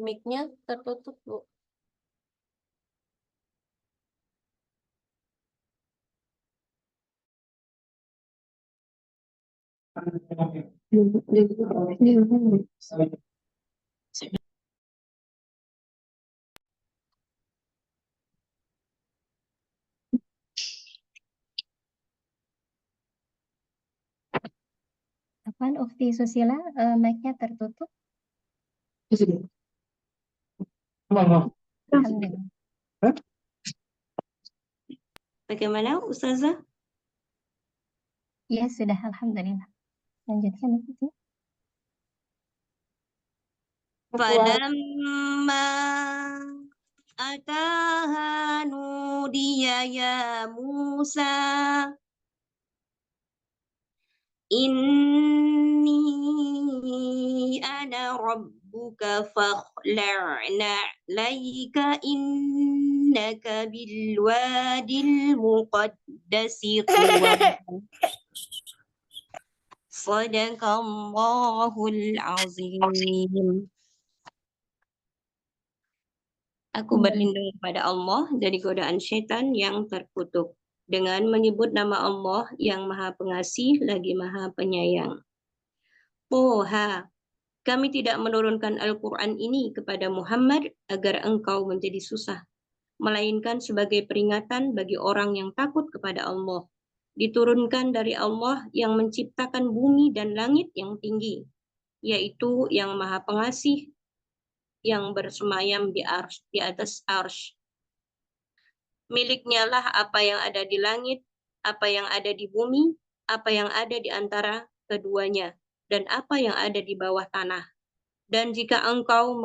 Mic-nya tertutup, Bu. Apaan, Ukti Susila, mic-nya tertutup? Alhamdulillah. Bagaimana, Ustazah? Ya, sudah. Alhamdulillah. Lanjutkan, Ukti. Falamma ataha nudiya ya Musa inni ana rabbuka fakhla'na laika innaka bilwadil muqaddasi tuwa. Sadaqallahul azim. Aku berlindung kepada Allah dari godaan syaitan yang terkutuk dengan menyebut nama Allah yang Maha Pengasih lagi Maha Penyayang. Toha, kami tidak menurunkan Al-Quran ini kepada Muhammad agar engkau menjadi susah, melainkan sebagai peringatan bagi orang yang takut kepada Allah. Diturunkan dari Allah yang menciptakan bumi dan langit yang tinggi, yaitu yang Maha Pengasih yang bersemayam di atas arsy. Miliknya lah apa yang ada di langit, apa yang ada di bumi, apa yang ada di antara keduanya, dan apa yang ada di bawah tanah. Dan jika engkau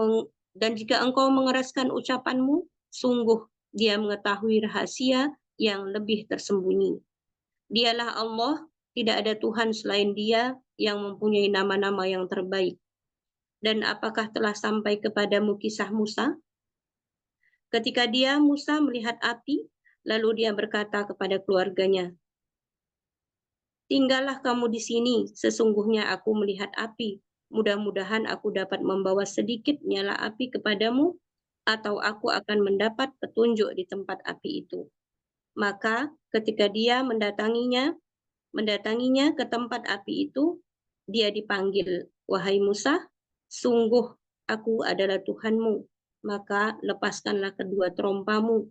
mengeraskan ucapanmu, sungguh Dia mengetahui rahasia yang lebih tersembunyi. Dialah Allah, tidak ada Tuhan selain Dia yang mempunyai nama-nama yang terbaik. Dan apakah telah sampai kepadamu kisah Musa? Ketika Musa melihat api, lalu dia berkata kepada keluarganya, "Tinggallah kamu di sini, sesungguhnya aku melihat api. Mudah-mudahan aku dapat membawa sedikit nyala api kepadamu, atau aku akan mendapat petunjuk di tempat api itu." Maka ketika dia mendatanginya ke tempat api itu, dia dipanggil, "Wahai Musa, sungguh aku adalah Tuhanmu, maka lepaskanlah kedua terompamu,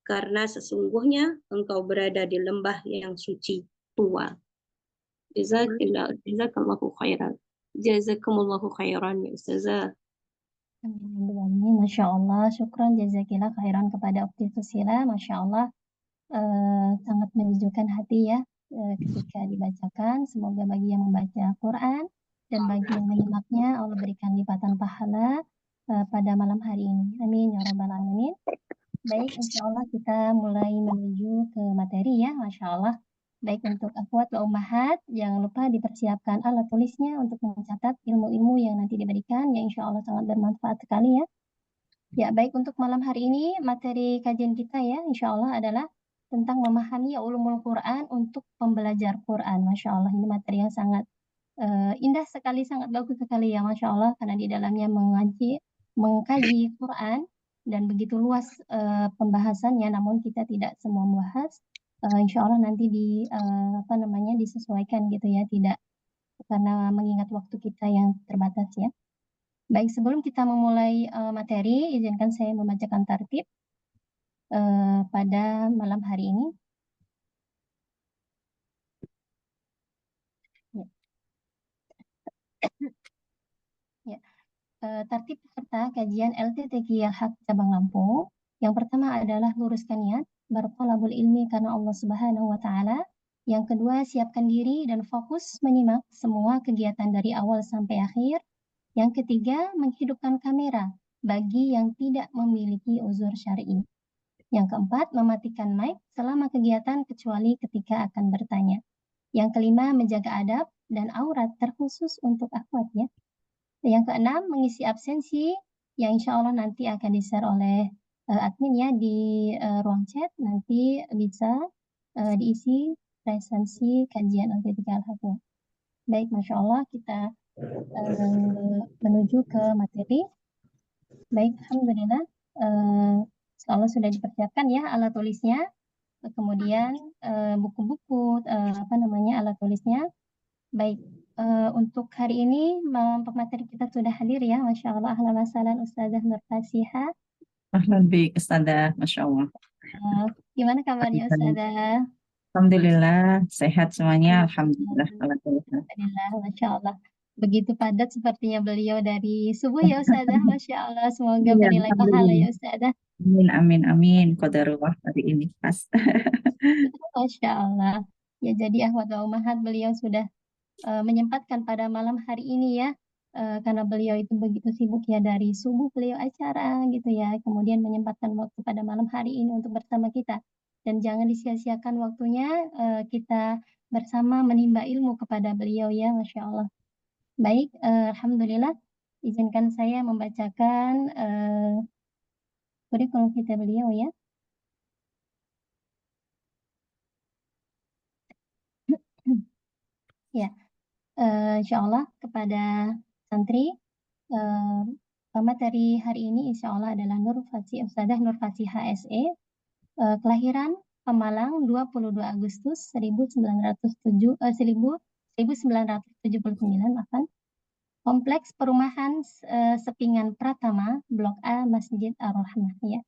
karena sesungguhnya engkau berada di lembah yang suci tua." Jazakallahu khairan. Jazakumullahu khairan ya Ustazah. Amin. Masya Allah. Syukran jazakillah khairan kepada Ukti Susila. Masya Allah. Sangat menyejukkan hati ya ketika dibacakan. Semoga bagi yang membaca Quran dan bagi yang menyimaknya Allah berikan lipatan pahala pada malam hari ini. Amin ya rabbal alamin. Baik, insya Allah kita mulai menuju ke materi ya, Masya Allah. Baik, untuk akhwat wa ummahat, jangan lupa dipersiapkan alat tulisnya untuk mencatat ilmu-ilmu yang nanti diberikan, yang insya Allah sangat bermanfaat sekali ya. Ya, baik, untuk malam hari ini materi kajian kita ya, insya Allah adalah tentang memahami ulumul Quran untuk pembelajar Quran. Masya Allah, ini materi yang sangat indah sekali, sangat bagus sekali ya, Masya Allah, karena di dalamnya mengkaji Quran dan begitu luas pembahasannya, namun kita tidak semua membahas. Insya Allah nanti disesuaikan gitu ya, tidak karena mengingat waktu kita yang terbatas ya. Baik, sebelum kita memulai materi, izinkan saya membacakan tartib pada malam hari ini. Ya. Ya. Tertib peserta kajian LTTQ Hak Cabang Lampung. Yang pertama adalah luruskan niat, bertolabul ilmi karena Allah Subhanahu wa Ta'ala. Yang kedua, siapkan diri dan fokus menyimak semua kegiatan dari awal sampai akhir. Yang ketiga, menghidupkan kamera bagi yang tidak memiliki uzur syar'i. Yang keempat, mematikan mic selama kegiatan kecuali ketika akan bertanya. Yang kelima, menjaga adab dan aurat terkhusus untuk akhwat ya. Yang keenam, mengisi absensi yang insya Allah nanti akan di-share oleh admin ya di ruang chat. Nanti bisa diisi presensi kajian LT3 Al-Haqqa. Baik, Masya Allah kita menuju ke materi. Baik, alhamdulillah. Insya sudah dipersiapkan ya alat tulisnya, kemudian buku-buku, apa namanya, alat tulisnya. Baik, untuk hari ini pemateri kita sudah hadir ya, Masya Allah. Ahlan wa sahlan Ustazah Nur Fasiha. Ahlan bik, Ustazah, Masya Allah. Gimana kabarnya Ustazah? Alhamdulillah, sehat semuanya. Alhamdulillah. Alhamdulillah, Masya Allah. Begitu padat sepertinya beliau dari subuh ya Ustazah, Masya Allah. Semoga Iya, bernilai pahala ya alhamdulillah. Ustazah. Amin, amin, amin. Qadarullah hari ini pas. Masya Allah. Ya, jadi ahwat wa ummahat beliau sudah menyempatkan pada malam hari ini ya. Karena beliau itu begitu sibuk ya, dari subuh beliau acara gitu ya. Kemudian menyempatkan waktu pada malam hari ini untuk bersama kita. Dan jangan disia-siakan waktunya, kita bersama menimba ilmu kepada beliau ya, Masya Allah. Baik, alhamdulillah. Izinkan saya membacakan kurikulum kita beliau ya. Ya, insya Allah kepada santri, materi hari ini insya Allah adalah Ustazah Nur Fasih HSE, kelahiran Pemalang 22 Agustus 1979, maafkan. Kompleks Perumahan Sepingan Pratama, Blok A, Masjid Ar-Rahmah ya.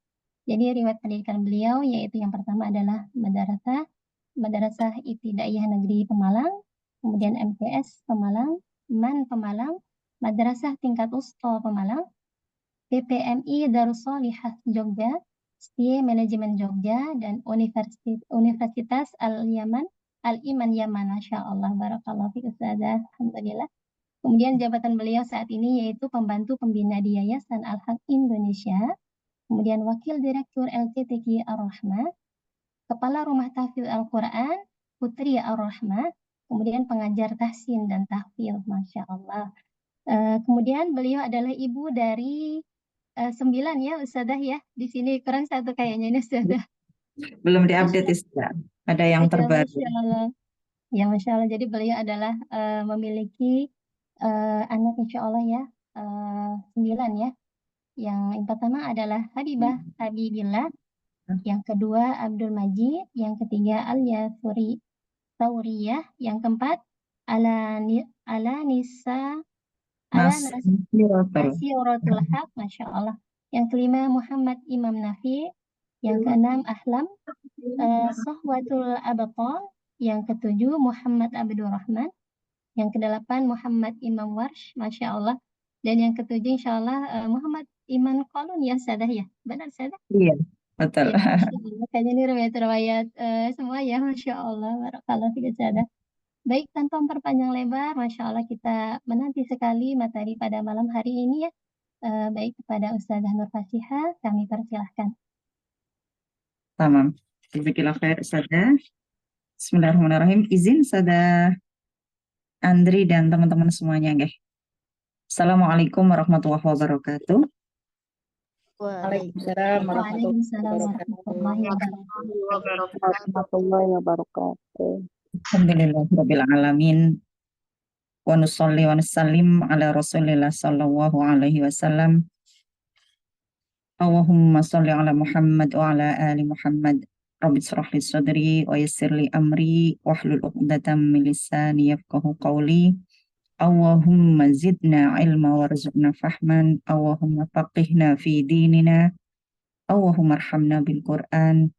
Jadi riwayat pendidikan beliau yaitu yang pertama adalah Madrasah Ibtidaiyah Negeri Pemalang, kemudian MTS Pemalang, MAN Pemalang, Madrasah Tingkat Usto Pemalang, PPMI Darussolihah Jogja, STIE Manajemen Jogja, dan Universitas Al-Iman Yaman. Masya Allah, barakallahu fiik Ustazah, alhamdulillah. Kemudian jabatan beliau saat ini yaitu pembantu pembina di Yayasan Al-Haq Indonesia, kemudian Wakil Direktur LTTQ Ar-Rahmah, Kepala Rumah Tahfidz Al-Quran Putri Ar-Rahmah, kemudian pengajar tahsin dan tahfidz, Masya Allah. Kemudian beliau adalah ibu dari 9 ya Ustazah ya. Di sini kurang 1 kayaknya ini Ustazah. Belum diupdate Ustazah. Ada yang terbaru. Masya Allah. Ya, Masya Allah. Jadi beliau adalah memiliki anak insya Allah ya, 9 ya. Yang pertama adalah Habibillah, yang kedua Abdul Majid, yang ketiga Alia Tauriyah, yang keempat Nasiratul Haq, Masya Allah. Yang kelima Muhammad Imam Nafi, yang keenam Ahlam Sohwatul Abatal, yang ketujuh Muhammad Abdul Rahman, yang kedelapan Muhammad Imam Warsh, Masya Allah, dan yang ketujuh insya Allah Muhammad Iman Kolun ya Ustazah ya, benar Ustazah? Iya, betul. Ya, Masya Allah. Kayaknya ini riwayat semua ya, Masya Allah, barakallahu fiik Ustazah. Baik, tanpa memperpanjang lebar, Masya Allah kita menanti sekali materi pada malam hari ini ya. Baik, kepada Ustazah Nur Fasiha, kami persilahkan. Tamam. Jazakallah khair Ustazah. Bismillahirrahmanirrahim. Izin Ustazah Andri dan teman-teman semuanya, guys. Assalamualaikum warahmatullahi wabarakatuh. Waalaikumsalam warahmatullahi wabarakatuh. Alhamdulillahirabbil alamin. Wa nusalli wa nusallim ala Rasulillah sallallahu alaihi wasallam. Allahumma shalli ala Muhammad wa ala ali Muhammad. Rabbi shrah li sadri wa yassir li amri wahlul 'uqdatam min lisani yafqahu qawli. Allahumma zidna ilma warzuqna fahman. Allahumma faqihna fi dinina. Allahumma arhamna bil Qur'an.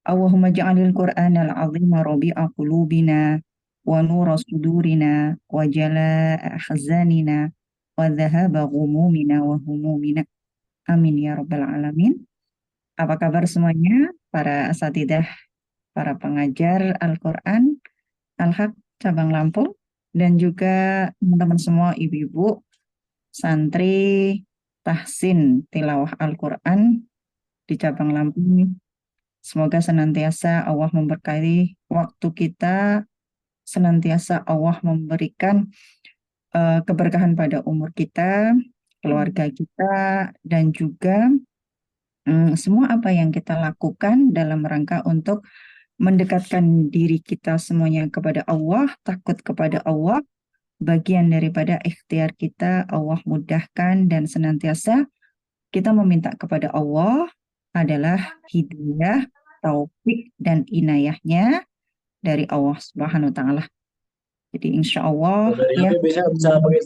Allahumma ja'alil Qur'anal 'azima rabi'a qulubina wa nura sudurina wa jalaa'a ahzanina wa dhahaba ghumumina wa humumina. Amin ya rabbal alamin. Apa kabar semuanya para asatidah, para pengajar Al-Qur'an Al-Haq cabang Lampung, dan juga teman-teman semua ibu-ibu santri tahsin tilawah Al-Qur'an di cabang Lampung. Semoga senantiasa Allah memberkahi waktu kita, senantiasa Allah memberikan keberkahan pada umur kita, keluarga kita, dan juga semua apa yang kita lakukan dalam rangka untuk mendekatkan diri kita semuanya kepada Allah, takut kepada Allah, bagian daripada ikhtiar kita Allah mudahkan dan senantiasa kita meminta kepada Allah adalah hidayah, taufik, dan inayahnya dari Allah Subhanahu wa Ta'ala. Jadi insya Allah Dari ya, HP bisa pakai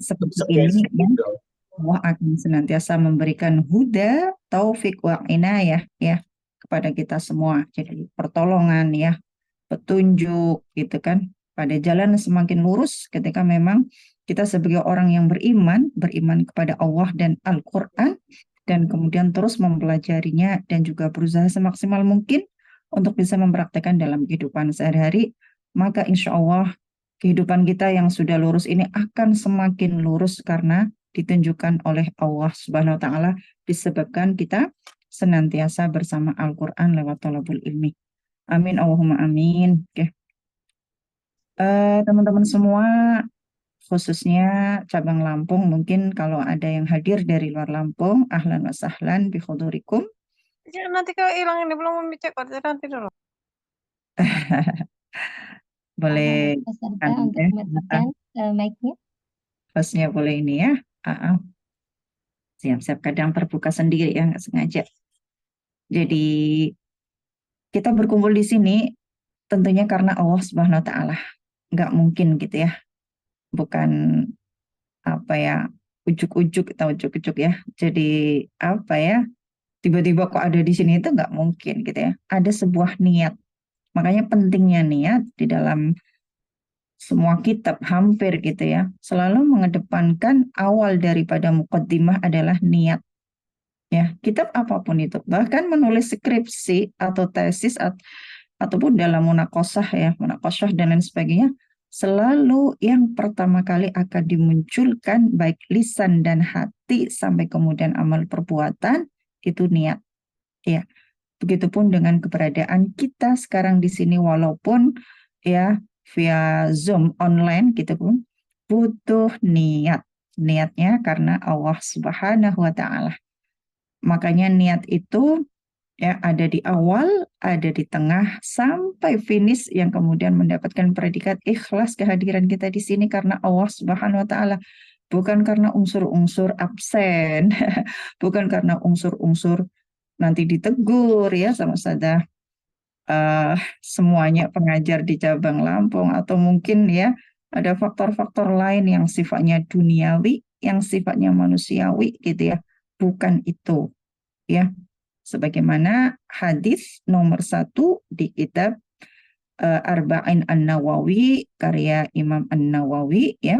seperti scan ini ya, juga. Allah akan senantiasa memberikan huda, taufik, wa inayah ya kepada kita semua. Jadi pertolongan ya, petunjuk gitu kan, pada jalan semakin lurus ketika memang kita sebagai orang yang beriman kepada Allah dan Al-Quran, dan kemudian terus mempelajarinya dan juga berusaha semaksimal mungkin untuk bisa mempraktekkan dalam kehidupan sehari-hari, maka insya Allah kehidupan kita yang sudah lurus ini akan semakin lurus karena ditunjukkan oleh Allah Subhanahu wa Ta'ala, disebabkan kita senantiasa bersama Al-Quran lewat thalabul ilmi. Amin, Allahumma amin. Oke. Teman-teman semua, khususnya cabang Lampung, mungkin kalau ada yang hadir dari luar Lampung, ahlan wa sahlan bi hudurikum. Nanti kalau hilang ini belum membicak nanti dulu. Boleh peserta untuk mematikan mic-nya. hostnya boleh ini ya. Siap-siap, kadang terbuka sendiri ya, nggak sengaja. Jadi kita berkumpul di sini tentunya karena Allah Subhanahu wa Ta'ala. Nggak mungkin gitu ya. Bukan apa ya, ujuk-ujuk atau ujuk-ujuk ya. Jadi apa ya, tiba-tiba kok ada di sini, itu nggak mungkin gitu ya. Ada sebuah niat. Makanya pentingnya niat di dalam semua kitab hampir gitu ya, selalu mengedepankan awal daripada muqaddimah adalah niat. Ya, kitab apapun itu, bahkan menulis skripsi atau tesis ataupun dalam munakosyah dan lain sebagainya, selalu yang pertama kali akan dimunculkan baik lisan dan hati sampai kemudian amal perbuatan itu niat. Ya, begitupun dengan keberadaan kita sekarang di sini, walaupun ya via Zoom online gitu pun butuh niat. Niatnya karena Allah Subhanahu wa Ta'ala. Makanya niat itu ya ada di awal, ada di tengah, sampai finish yang kemudian mendapatkan predikat ikhlas kehadiran kita di sini karena Allah Subhanahu wa Ta'ala. Bukan karena unsur-unsur absen, bukan karena unsur-unsur nanti ditegur ya sama Ustazah semuanya pengajar di cabang Lampung, atau mungkin ya ada faktor-faktor lain yang sifatnya duniawi, yang sifatnya manusiawi gitu ya. Bukan itu ya. Sebagaimana hadis nomor 1 di kitab Arba'in An-Nawawi karya Imam An-Nawawi ya,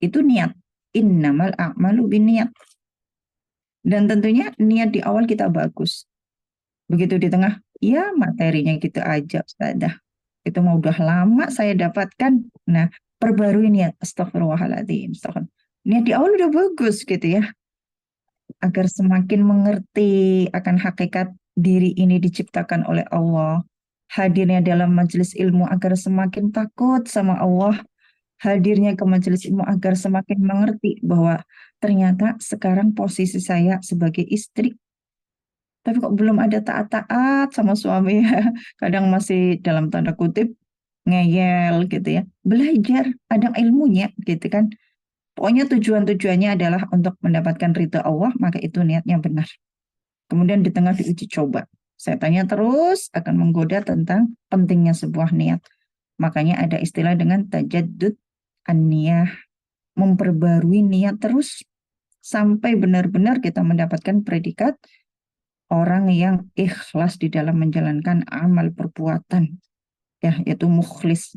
itu niat. Innamal a'malu binniyat. Dan tentunya niat di awal kita bagus. Begitu di tengah, ya materinya gitu aja Ustazah. Itu mau udah lama saya dapatkan. Nah, perbarui niat. Astagfirullahaladzim. Niat di awal udah bagus gitu ya. Agar semakin mengerti akan hakikat diri ini diciptakan oleh Allah. Hadirnya dalam majelis ilmu agar semakin takut sama Allah. Hadirnya ke majelis ilmu agar semakin mengerti bahwa ternyata sekarang posisi saya sebagai istri, tapi kok belum ada taat-taat sama suami ya. Kadang masih dalam tanda kutip ngeyel gitu ya. Belajar, ada ilmunya gitu kan. Pokoknya tujuannya adalah untuk mendapatkan ridha Allah, maka itu niatnya benar. Kemudian di tengah diuji coba. Saya tanya terus akan menggoda tentang pentingnya sebuah niat. Makanya ada istilah dengan tajaddud an-niyah, memperbarui niat terus sampai benar-benar kita mendapatkan predikat orang yang ikhlas di dalam menjalankan amal perbuatan, ya, yaitu mukhlis,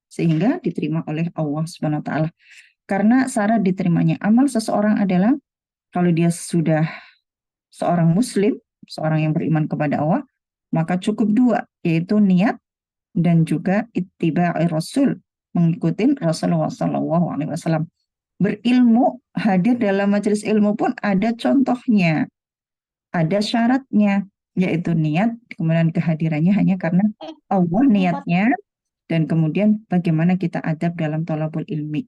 sehingga diterima oleh Allah Subhanahu wa Ta'ala. Karena syarat diterimanya amal seseorang adalah kalau dia sudah seorang muslim, seorang yang beriman kepada Allah, maka cukup 2, yaitu niat dan juga ittiba'i rasul, mengikuti Rasulullah SAW. Berilmu, hadir dalam majelis ilmu pun ada contohnya. Ada syaratnya, yaitu niat, kemudian kehadirannya hanya karena Allah niatnya, dan kemudian bagaimana kita adab dalam thalabul ilmi.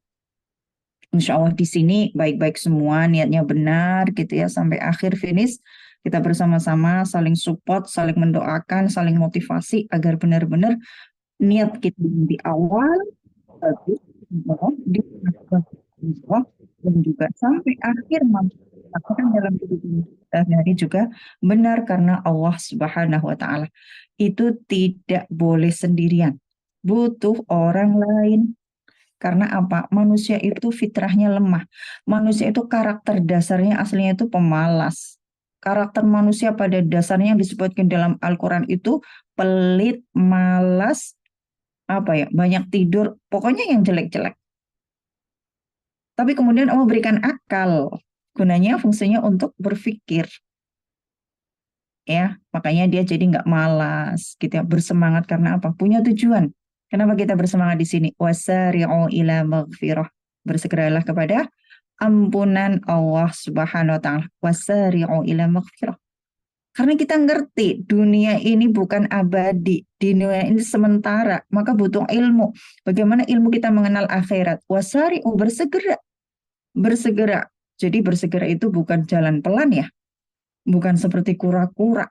Insya Allah di sini baik-baik semua, niatnya benar gitu ya, sampai akhir finish kita bersama-sama saling support, saling mendoakan, saling motivasi agar benar-benar niat kita di awal bagus, di tengah dan juga sampai akhir Apakah dalam kehidupan sehari-hari juga benar karena Allah Subhanahu wa Ta'ala itu tidak boleh sendirian, butuh orang lain. Karena apa? Manusia itu fitrahnya lemah. Manusia itu karakter dasarnya aslinya itu pemalas. Karakter manusia pada dasarnya yang disebutkan dalam Al-Quran itu pelit, malas, apa ya, banyak tidur, pokoknya yang jelek-jelek. Tapi kemudian Allah berikan akal, gunanya fungsinya untuk berpikir, ya. Makanya dia jadi nggak malas, gitu ya, bersemangat karena apa? Punya tujuan. Kenapa kita bersemangat di sini? Wasari'u ila maghfirah. Bersegeralah kepada ampunan Allah Subhanahu wa Ta'ala. Wasari'u ila maghfirah. Karena kita ngerti dunia ini bukan abadi, dunia ini sementara, maka butuh ilmu. Bagaimana ilmu kita mengenal akhirat? Wasari'u, bersegera. Bersegera. Jadi bersegera itu bukan jalan pelan ya. Bukan seperti kura-kura.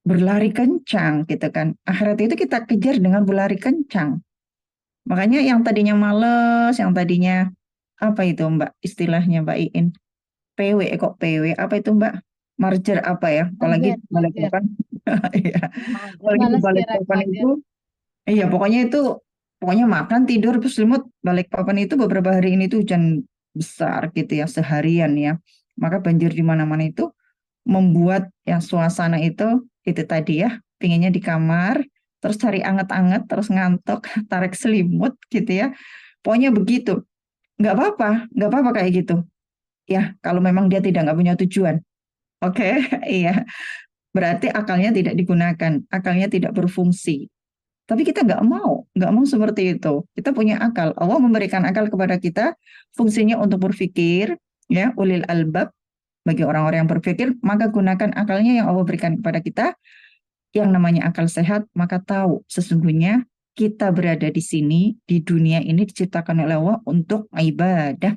Berlari kencang gitu kan. Akhirat itu kita kejar dengan berlari kencang. Makanya yang tadinya males, yang tadinya apa itu Mbak istilahnya Mbak Iin? PW, kok PW? Apa itu Mbak? Marger apa ya? Apalagi Mager, balik mager. papan. Iya. Mager. Apalagi di Malas balik gerak, papan mager. itu, iya pokoknya itu, pokoknya makan, tidur, terus selimut, balik papan itu beberapa hari ini tuh hujan besar gitu ya, seharian ya. Maka banjir di mana-mana itu membuat yang suasana itu tadi ya, pinginnya di kamar, terus cari anget-anget, terus ngantuk, tarik selimut gitu ya. Pokoknya begitu. Nggak apa-apa kayak gitu. Ya, kalau memang dia nggak punya tujuan. Oke, iya. Berarti akalnya tidak digunakan, akalnya tidak berfungsi. Tapi kita nggak mau seperti itu. Kita punya akal. Allah memberikan akal kepada kita, fungsinya untuk berpikir, ya, ulil albab, bagi orang-orang yang berpikir, maka gunakan akalnya yang Allah berikan kepada kita, yang namanya akal sehat, maka tahu sesungguhnya kita berada di sini, di dunia ini diciptakan oleh Allah untuk ibadah.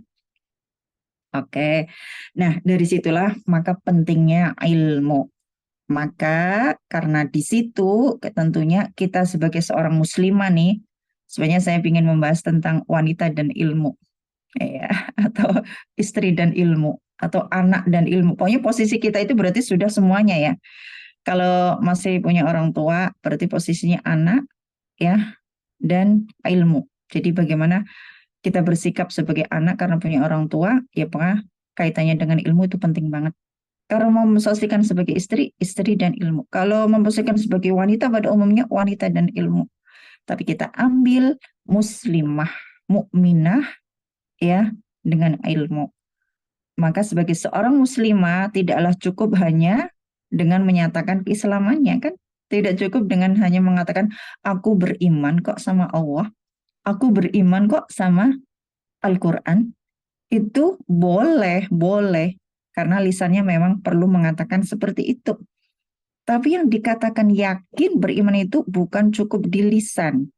Oke, nah dari situlah maka pentingnya ilmu. Maka karena di situ tentunya kita sebagai seorang muslimah nih, sebenarnya saya ingin membahas tentang wanita dan ilmu, ya, atau istri dan ilmu, atau anak dan ilmu. Pokoknya posisi kita itu berarti sudah semuanya ya. Kalau masih punya orang tua, berarti posisinya anak, ya, dan ilmu. Jadi bagaimana kita bersikap sebagai anak karena punya orang tua, ya pernah kaitannya dengan ilmu itu penting banget. Kalau mau memposisikan sebagai istri, istri dan ilmu. Kalau memposisikan sebagai wanita, pada umumnya wanita dan ilmu. Tapi kita ambil muslimah, mukminah, ya, dengan ilmu. Maka sebagai seorang muslimah tidaklah cukup hanya dengan menyatakan keislamannya kan? Tidak cukup dengan hanya mengatakan aku beriman kok sama Allah, aku beriman kok sama Al-Quran. Itu boleh karena lisannya memang perlu mengatakan seperti itu. Tapi yang dikatakan yakin beriman itu bukan cukup di lisan,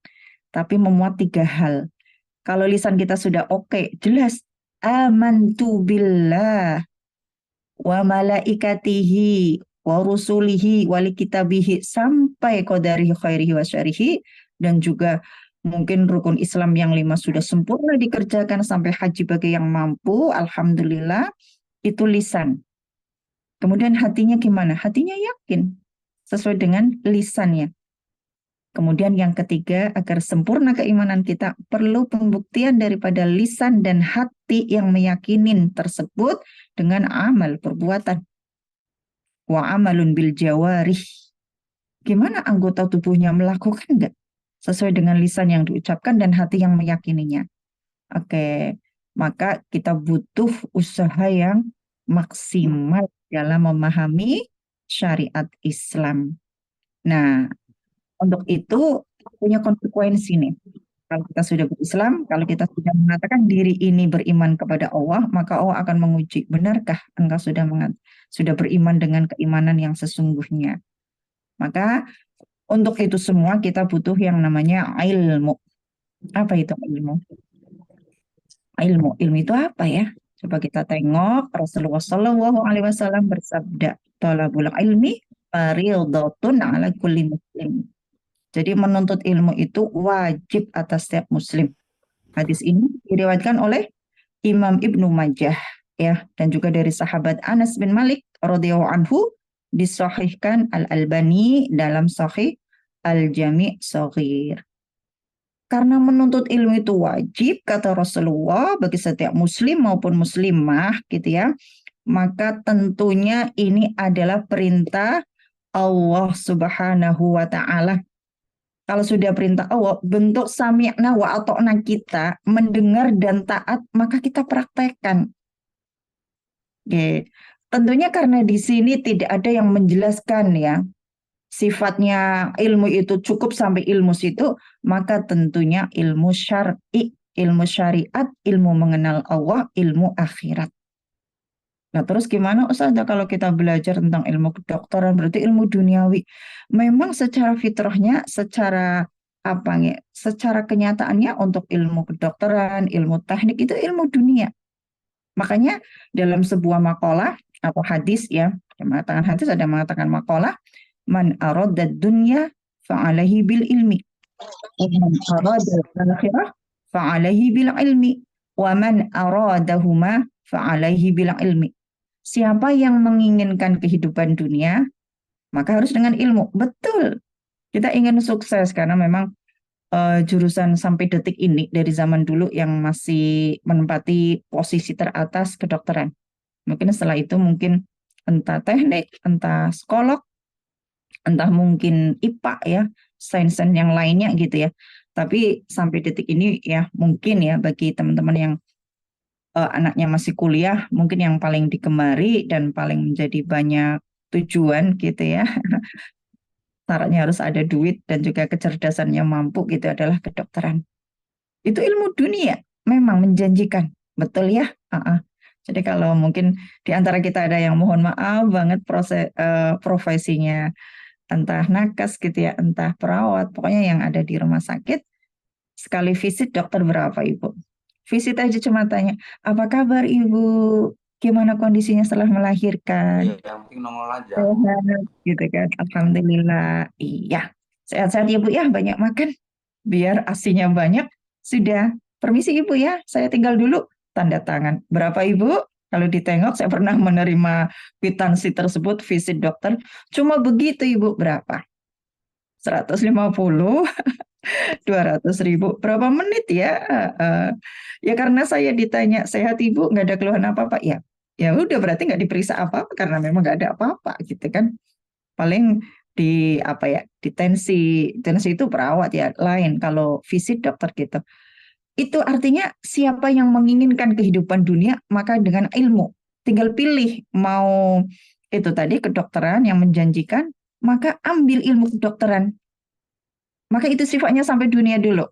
tapi memuat 3 hal. Kalau lisan kita sudah oke, jelas amantu billah wa malaikatihi wa rusulihi wa likitabihi sampai qadarihi khairihi wa syarihi, dan juga mungkin rukun Islam yang 5 sudah sempurna dikerjakan sampai haji bagi yang mampu, alhamdulillah, itu lisan. Kemudian hatinya gimana? Hatinya yakin sesuai dengan lisannya. Kemudian yang ketiga, agar sempurna keimanan kita, perlu pembuktian daripada lisan dan hati yang meyakinin tersebut dengan amal, perbuatan. Wa amalun bil jawarih. Gimana anggota tubuhnya melakukan enggak? Sesuai dengan lisan yang diucapkan dan hati yang meyakininya. Oke, maka kita butuh usaha yang maksimal dalam memahami syariat Islam. Nah, untuk itu punya konsekuensi nih. Kalau kita sudah berislam, kalau kita sudah mengatakan diri ini beriman kepada Allah, maka Allah akan menguji, benarkah engkau sudah beriman dengan keimanan yang sesungguhnya. Maka untuk itu semua kita butuh yang namanya ilmu. Apa itu ilmu? Ilmu itu apa ya? Coba kita tengok, Rasulullah Shallallahu Alaihi Wasallam bersabda, "Thalabul ilmi fardhatun ala kulli muslim." Jadi menuntut ilmu itu wajib atas setiap muslim. Hadis ini diriwayatkan oleh Imam Ibnu Majah ya, dan juga dari sahabat Anas bin Malik radhiyallahu anhu, disahihkan Al-Albani dalam Sahih Al-Jami' Shaghir. Karena menuntut ilmu itu wajib, kata Rasulullah, bagi setiap muslim maupun muslimah gitu ya, maka tentunya ini adalah perintah Allah Subhanahu wa Ta'ala. Kalau sudah perintah Allah, bentuk sami'na wa ata'na kita, mendengar dan taat, maka kita praktekkan. Oke. Tentunya karena di sini tidak ada yang menjelaskan ya, sifatnya ilmu itu cukup sampai ilmu situ, maka tentunya ilmu syar'i, ilmu syariat, ilmu mengenal Allah, ilmu akhirat. Nah, terus gimana Ustazah kalau kita belajar tentang ilmu kedokteran, berarti ilmu duniawi. Memang secara fitrahnya, secara apa ya, secara kenyataannya untuk ilmu kedokteran, ilmu teknik itu ilmu dunia. Makanya dalam sebuah makalah atau hadis ya, ada mengatakan hadis, ada mengatakan makalah, man arada dunya fa'alaihi bil ilmi, wa man arada al-akhirah fa'alaihi bil ilmi, wa man aradahuma fa'alaihi bil ilmi. Siapa yang menginginkan kehidupan dunia, maka harus dengan ilmu. Betul. Kita ingin sukses karena memang jurusan sampai detik ini dari zaman dulu yang masih menempati posisi teratas kedokteran. Mungkin setelah itu mungkin entah teknik, entah psikolog, entah mungkin IPA ya, sains-sains yang lainnya gitu ya. Tapi sampai detik ini ya mungkin ya bagi teman-teman yang anaknya masih kuliah, mungkin yang paling digemari dan paling menjadi banyak tujuan gitu ya. Syaratnya harus ada duit dan juga kecerdasannya mampu gitu adalah kedokteran. Itu ilmu dunia, memang menjanjikan, betul ya? Jadi kalau mungkin di antara kita ada yang mohon maaf banget profesinya entah nakes gitu ya, entah perawat, pokoknya yang ada di rumah sakit, sekali visit dokter berapa Ibu? Visit aja cuma tanya, apa kabar Ibu? Gimana kondisinya setelah melahirkan? Iya, yang penting nongol aja. Sehat, gitu kan. Alhamdulillah. Iya. Sehat-sehat ya Bu ya, banyak makan. Biar asinya banyak. Sudah. Permisi Ibu ya, saya tinggal dulu. Tanda tangan. Berapa Ibu? Kalau ditengok, saya pernah menerima kwitansi tersebut, visit dokter. Cuma begitu Ibu, berapa? 150, 200.000. Berapa menit ya? Ya karena saya ditanya, sehat Ibu, nggak ada keluhan apa-apa. Ya udah berarti nggak diperiksa apa-apa karena memang nggak ada apa-apa gitu kan. Paling di apa ya, di tensi itu perawat ya lain kalau visit dokter gitu. Itu artinya siapa yang menginginkan kehidupan dunia maka dengan ilmu tinggal pilih mau itu tadi kedokteran yang menjanjikan, maka ambil ilmu kedokteran. Maka itu sifatnya sampai dunia dulu.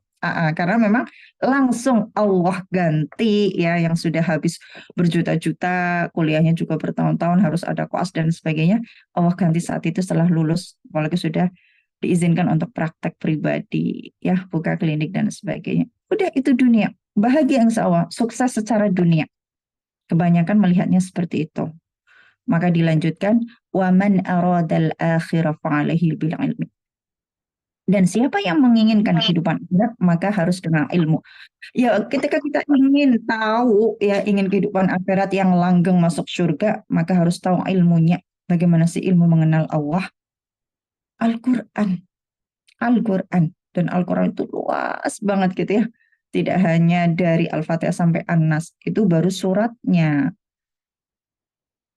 Karena memang langsung Allah ganti ya yang sudah habis berjuta-juta, kuliahnya juga bertahun-tahun harus ada koas dan sebagainya. Allah ganti saat itu setelah lulus, apalagi sudah diizinkan untuk praktek pribadi, ya buka klinik dan sebagainya. Udah itu dunia, bahagia insya Allah, sukses secara dunia. Kebanyakan melihatnya seperti itu. Maka dilanjutkan, وَمَنْ أَرَادَ الْآخِرَةَ فَعَلَيْهِ بِالْعِلْمِ. Dan siapa yang menginginkan kehidupan akhirat maka harus dengan ilmu. Ya, ketika kita ingin tahu ya ingin kehidupan akhirat yang langgeng masuk surga, maka harus tahu ilmunya. Bagaimana sih ilmu mengenal Allah? Al-Qur'an. Al-Qur'an dan Al-Qur'an itu luas banget gitu ya. Tidak hanya dari Al-Fatihah sampai An-Nas, itu baru suratnya.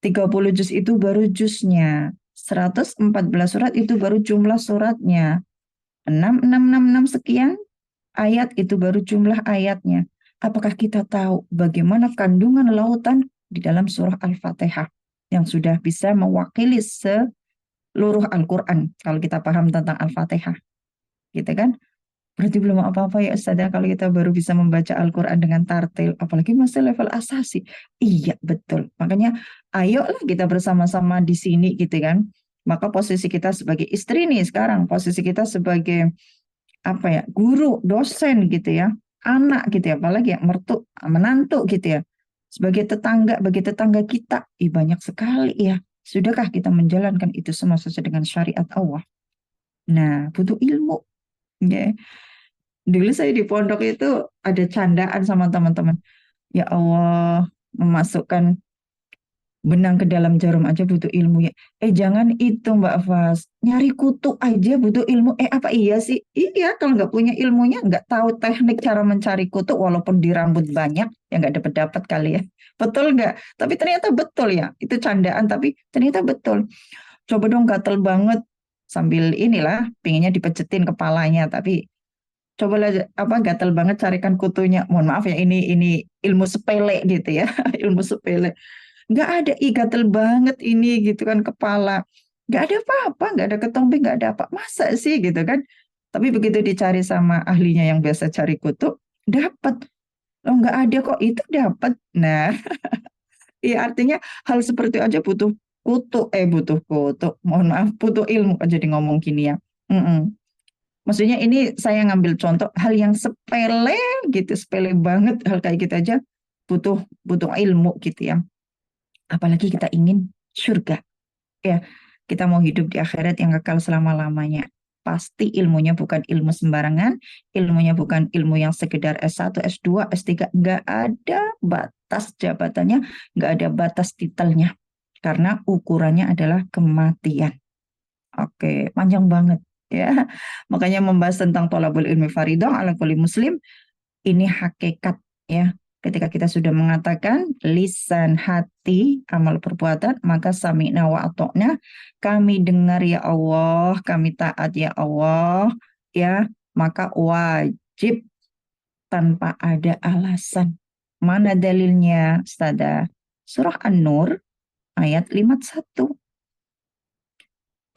30 juz itu baru juznya. 114 surat itu baru jumlah suratnya. 6 sekian ayat itu baru jumlah ayatnya. Apakah kita tahu bagaimana kandungan lautan di dalam surah Al-Fatihah yang sudah bisa mewakili seluruh Al-Quran kalau kita paham tentang Al-Fatihah, gitu kan? Berarti belum apa-apa ya Ustazah kalau kita baru bisa membaca Al-Quran dengan tartil, apalagi masih level asasi. Iya betul. Makanya ayolah kita bersama-sama di sini gitu kan. Maka posisi kita sebagai istri nih sekarang, posisi kita sebagai apa ya, guru, dosen gitu ya, anak gitu ya, apalagi ya menantu gitu ya, sebagai tetangga, bagi tetangga kita, banyak sekali ya. Sudahkah kita menjalankan itu semua sesuai dengan syariat Allah? Nah, butuh ilmu. Ya. Dulu saya di pondok itu ada candaan sama teman-teman. Ya Allah, memasukkan benang ke dalam jarum aja butuh ilmu ya. Jangan itu Mbak Fas. Nyari kutu aja butuh ilmu. Apa iya sih? Iya, kalau nggak punya ilmunya, nggak tahu teknik cara mencari kutu, walaupun di rambut banyak, ya nggak dapat-dapat kali ya. Betul nggak? Tapi ternyata betul ya. Itu candaan, tapi ternyata betul. Coba dong gatel banget. Sambil inilah, pinginnya dipejetin kepalanya. Tapi cobalah gatel banget carikan kutunya. Mohon maaf ya, ini ilmu sepele gitu ya. Ilmu sepele. Nggak ada, gatel banget ini gitu kan kepala. Nggak ada apa-apa, nggak ada ketombe, nggak ada apa. Masa sih gitu kan. Tapi begitu dicari sama ahlinya yang biasa cari kutu, dapat. Oh nggak ada kok, itu dapat. Nah, iya artinya hal seperti aja butuh butuh kutu. Mohon maaf, butuh ilmu jadi ngomong gini ya. Mm-mm. Maksudnya ini saya ngambil contoh hal yang sepele gitu, sepele banget hal kayak gitu aja butuh butuh ilmu gitu ya. Apalagi kita ingin surga. Ya, kita mau hidup di akhirat yang kekal selama-lamanya. Pasti ilmunya bukan ilmu sembarangan, ilmunya bukan ilmu yang sekedar S1, S2, S3. Nggak ada batas jabatannya, nggak ada batas titelnya. Karena ukurannya adalah kematian. Oke, panjang banget ya. Makanya membahas tentang thalabul ilmi faridah ala kulli muslim, ini hakikat ya. Ketika kita sudah mengatakan lisan, hati, amal perbuatan, maka sami'na wa ata'na, kami dengar ya Allah, kami taat ya Allah, ya, maka wajib tanpa ada alasan. Mana dalilnya, Ustazah? Surah An-Nur ayat 51.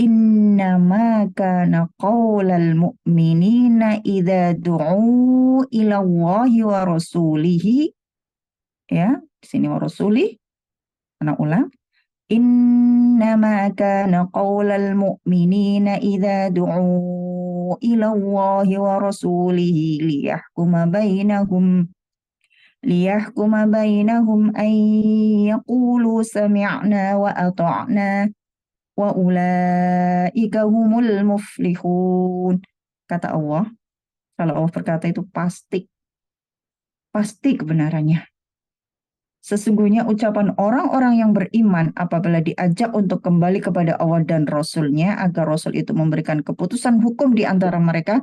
Innama kana qaulal mu'minina idza du'u ila Allahi wa rasulihi, ya di sini wa rasuli, anak ulang, innama kana qaulal mu'minina idza du'u ila Allahi wa rasulihi liyahkuma bainahum an yaqulu sami'na wa ata'na wa ulaika humul muflihun. Kata Allah, kalau Allah berkata itu pasti kebenarannya. Sesungguhnya ucapan orang-orang yang beriman apabila diajak untuk kembali kepada Allah dan Rasul-Nya agar Rasul itu memberikan keputusan hukum di antara mereka,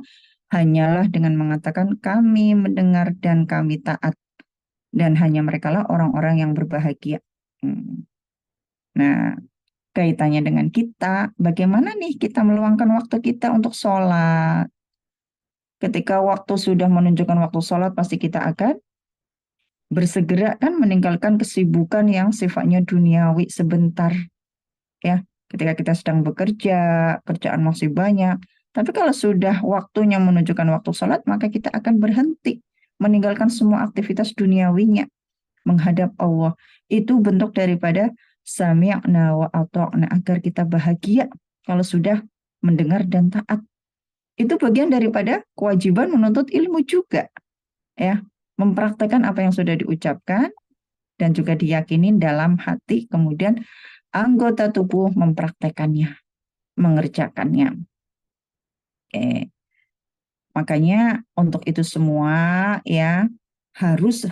hanyalah dengan mengatakan kami mendengar dan kami taat. Dan hanya merekalah orang-orang yang berbahagia. Nah, kaitannya dengan kita, bagaimana nih kita meluangkan waktu kita untuk sholat. Ketika waktu sudah menunjukkan waktu sholat, pasti kita akan bersegera kan meninggalkan kesibukan yang sifatnya duniawi sebentar. Ya, ketika kita sedang bekerja, kerjaan masih banyak. Tapi kalau sudah waktunya menunjukkan waktu sholat, maka kita akan berhenti, meninggalkan semua aktivitas duniawinya, menghadap Allah. Itu bentuk daripada sami'na wa ata'na, agar kita bahagia kalau sudah mendengar dan taat. Itu bagian daripada kewajiban menuntut ilmu juga, ya, mempraktekkan apa yang sudah diucapkan dan juga diyakini dalam hati, kemudian anggota tubuh mempraktekannya, mengerjakannya. Oke. Makanya untuk itu semua ya harus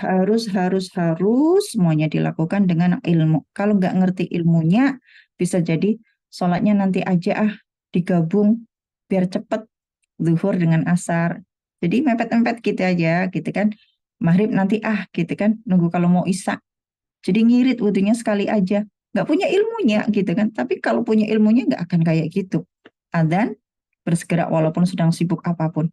semuanya dilakukan dengan ilmu. Kalau nggak ngerti ilmunya, bisa jadi sholatnya nanti aja digabung biar cepet zuhur dengan asar. Jadi mepet-mepet gitu aja gitu kan. Maghrib nanti gitu kan, nunggu kalau mau isya. Jadi ngirit wudunya sekali aja. Nggak punya ilmunya gitu kan. Tapi kalau punya ilmunya nggak akan kayak gitu. Adzan bersegera walaupun sedang sibuk apapun.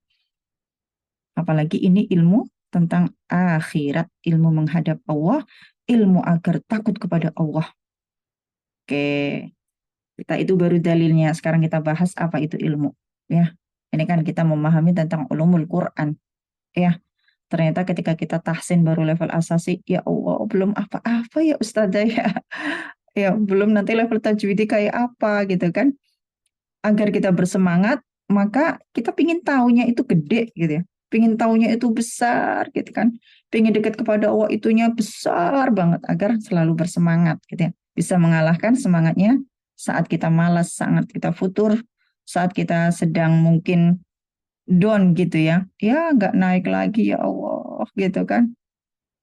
Apalagi ini ilmu tentang akhirat, ilmu menghadap Allah, ilmu agar takut kepada Allah. Oke, kita itu baru dalilnya. Sekarang kita bahas apa itu ilmu. Ya, ini kan kita memahami tentang ulumul Quran. Ya, ternyata ketika kita tahsin baru level asasi, ya Allah, belum apa-apa ya Ustazah ya. Ya, belum nanti level tajwidi kayak apa gitu kan. Agar kita bersemangat, maka kita pingin taunya itu gede gitu ya. Pingin taunya itu besar gitu kan. Pingin dekat kepada Allah itunya besar banget agar selalu bersemangat gitu ya. Bisa mengalahkan semangatnya saat kita malas, saat kita futur, saat kita sedang mungkin down gitu ya. Ya nggak naik lagi ya Allah gitu kan.